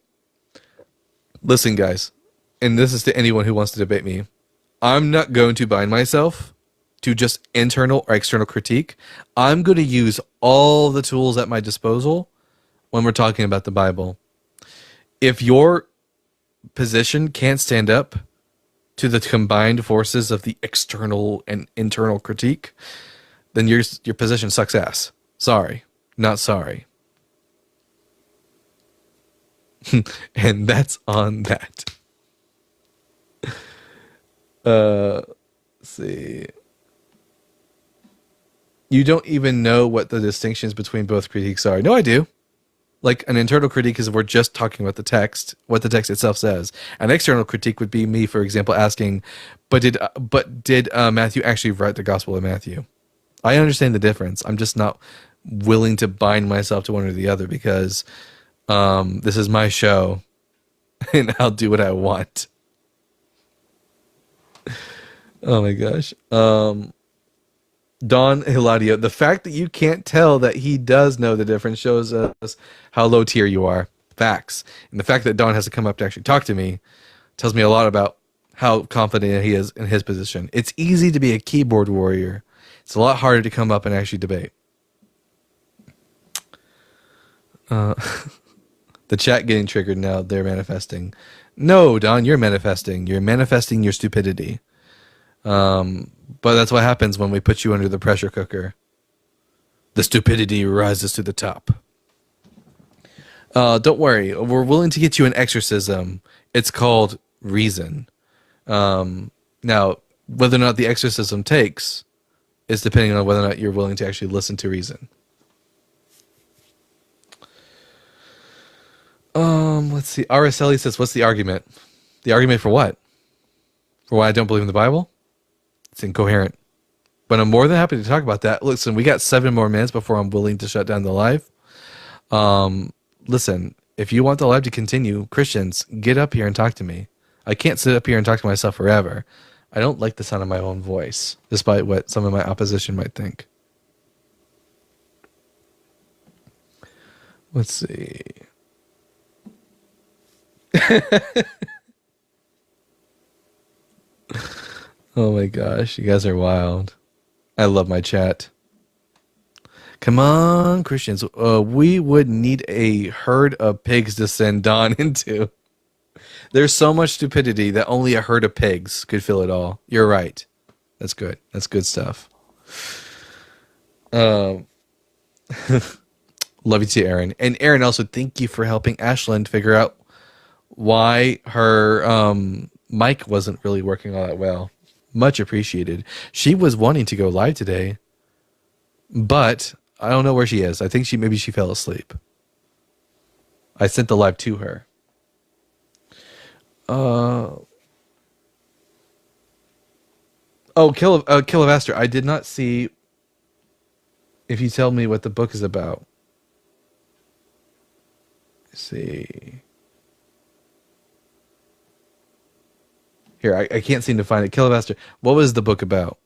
listen, guys, and this is to anyone who wants to debate me. I'm not going to bind myself to just internal or external critique. I'm going to use all the tools at my disposal when we're talking about the Bible. If your position can't stand up to the combined forces of the external and internal critique, then your position sucks ass. Sorry, not sorry. And that's on that. Let's see. You don't even know what the distinctions between both critiques are. No, I do. Like an internal critique is we're just talking about the text, what the text itself says. An external critique would be me, for example, asking, but did Matthew actually write the Gospel of Matthew? I understand the difference. I'm just not willing to bind myself to one or the other because this is my show and I'll do what I want. Oh my gosh. Don Hilario, the fact that you can't tell that he does know the difference shows us how low tier you are. Facts. And the fact that Don has to come up to actually talk to me tells me a lot about how confident he is in his position. It's easy to be a keyboard warrior. It's a lot harder to come up and actually debate. The chat getting triggered now. They're manifesting. No, Don, you're manifesting. You're manifesting your stupidity. But that's what happens when we put you under the pressure cooker. The stupidity rises to the top. Don't worry. We're willing to get you an exorcism. It's called reason. Now, whether or not the exorcism takes is depending on whether or not you're willing to actually listen to reason. Let's see. Araceli says, what's the argument? The argument for what? For why I don't believe in the Bible? It's incoherent. But I'm more than happy to talk about that. Listen, we got 7 more minutes before I'm willing to shut down the live. Listen, if you want the live to continue, Christians, get up here and talk to me. I can't sit up here and talk to myself forever. I don't like the sound of my own voice, despite what some of my opposition might think. Let's see. Oh my gosh, you guys are wild. I love my chat. Come on, Christians. We would need a herd of pigs to send Don into. There's so much stupidity that only a herd of pigs could fill it all. You're right. That's good. That's good stuff. Love you too, Aaron. And Aaron, also thank you for helping Ashland figure out why her mic wasn't really working all that well. Much appreciated. She was wanting to go live today, but I don't know where she is. I think maybe she fell asleep. I sent the live to her. Kilavaster, I did not see if you tell me what the book is about. Let's see. Here, I can't seem to find it. Kilavaster, what was the book about?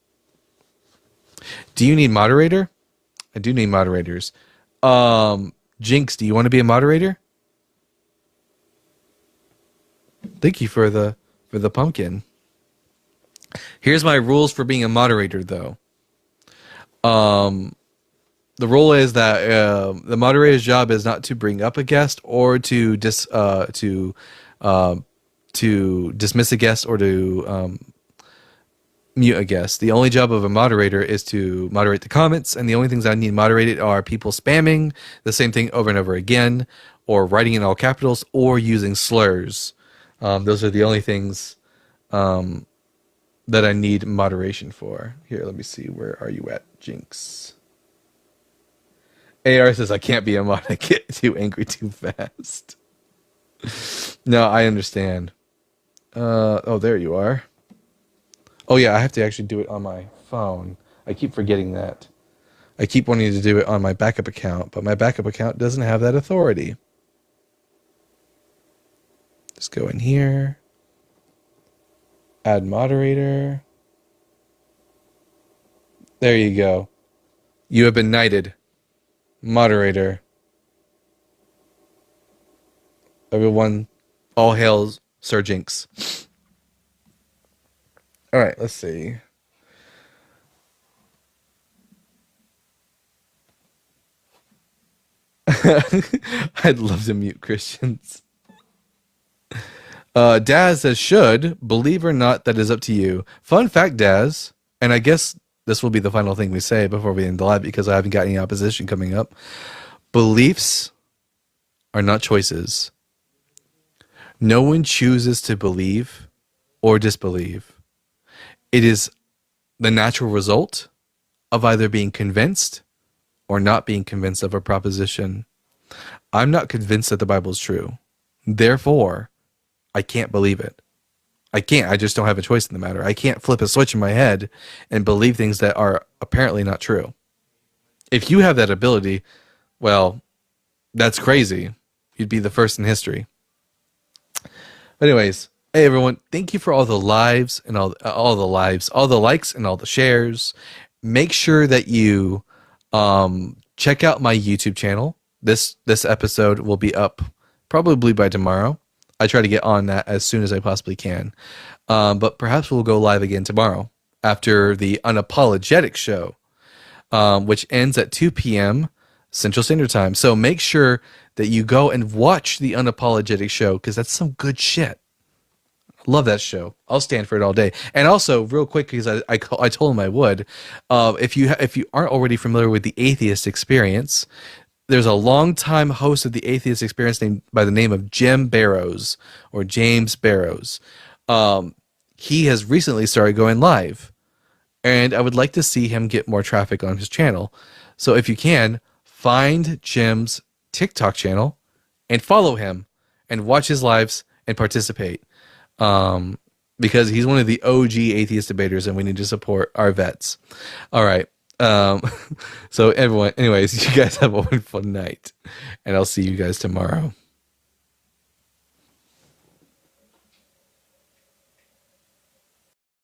Do you need moderator? I do need moderators. Jinx, do you want to be a moderator? Thank you for the pumpkin. Here's my rules for being a moderator, though. The rule is that the moderator's job is not to bring up a guest or to dismiss a guest or to mute a guest. The only job of a moderator is to moderate the comments, and the only things I need moderated are people spamming the same thing over and over again, or writing in all capitals, or using slurs. Those are the only things that I need moderation for. Here, let me see. Where are you at, Jinx? AR says, I can't be a mod. I get too angry too fast. No, I understand. Oh, there you are. Oh, yeah, I have to actually do it on my phone. I keep forgetting that. I keep wanting to do it on my backup account, but my backup account doesn't have that authority. Just go in here. Add moderator. There you go. You have been knighted. Moderator. Everyone, all hails Sir Jinx. All right, let's see. I'd love to mute Christians. Daz says, should, believe or not, that is up to you. Fun fact, Daz, and I guess this will be the final thing we say before we end the live because I haven't got any opposition coming up. Beliefs are not choices. No one chooses to believe or disbelieve. It is the natural result of either being convinced or not being convinced of a proposition. I'm not convinced that the Bible is true. Therefore, I can't believe it. I can't. I just don't have a choice in the matter. I can't flip a switch in my head and believe things that are apparently not true. If you have that ability, well, that's crazy. You'd be the first in history. But anyways, hey everyone, thank you for all the lives and all the likes and all the shares. Make sure that you check out my YouTube channel. This episode will be up probably by tomorrow. I try to get on that as soon as I possibly can. But perhaps we'll go live again tomorrow after the Unapologetic show, which ends at 2 p.m. Central Standard Time. So make sure that you go and watch the Unapologetic show, because that's some good shit. Love that show. I'll stand for it all day. And also, real quick, because I told him I would, if you aren't already familiar with the Atheist Experience, there's a longtime host of the Atheist Experience by the name of Jim Barrows, or James Barrows. He has recently started going live, and I would like to see him get more traffic on his channel. So if you can, find Jim's TikTok channel and follow him and watch his lives and participate. Because he's one of the OG atheist debaters, and we need to support our vets. All right. So everyone, anyways, you guys have a wonderful night, and I'll see you guys tomorrow.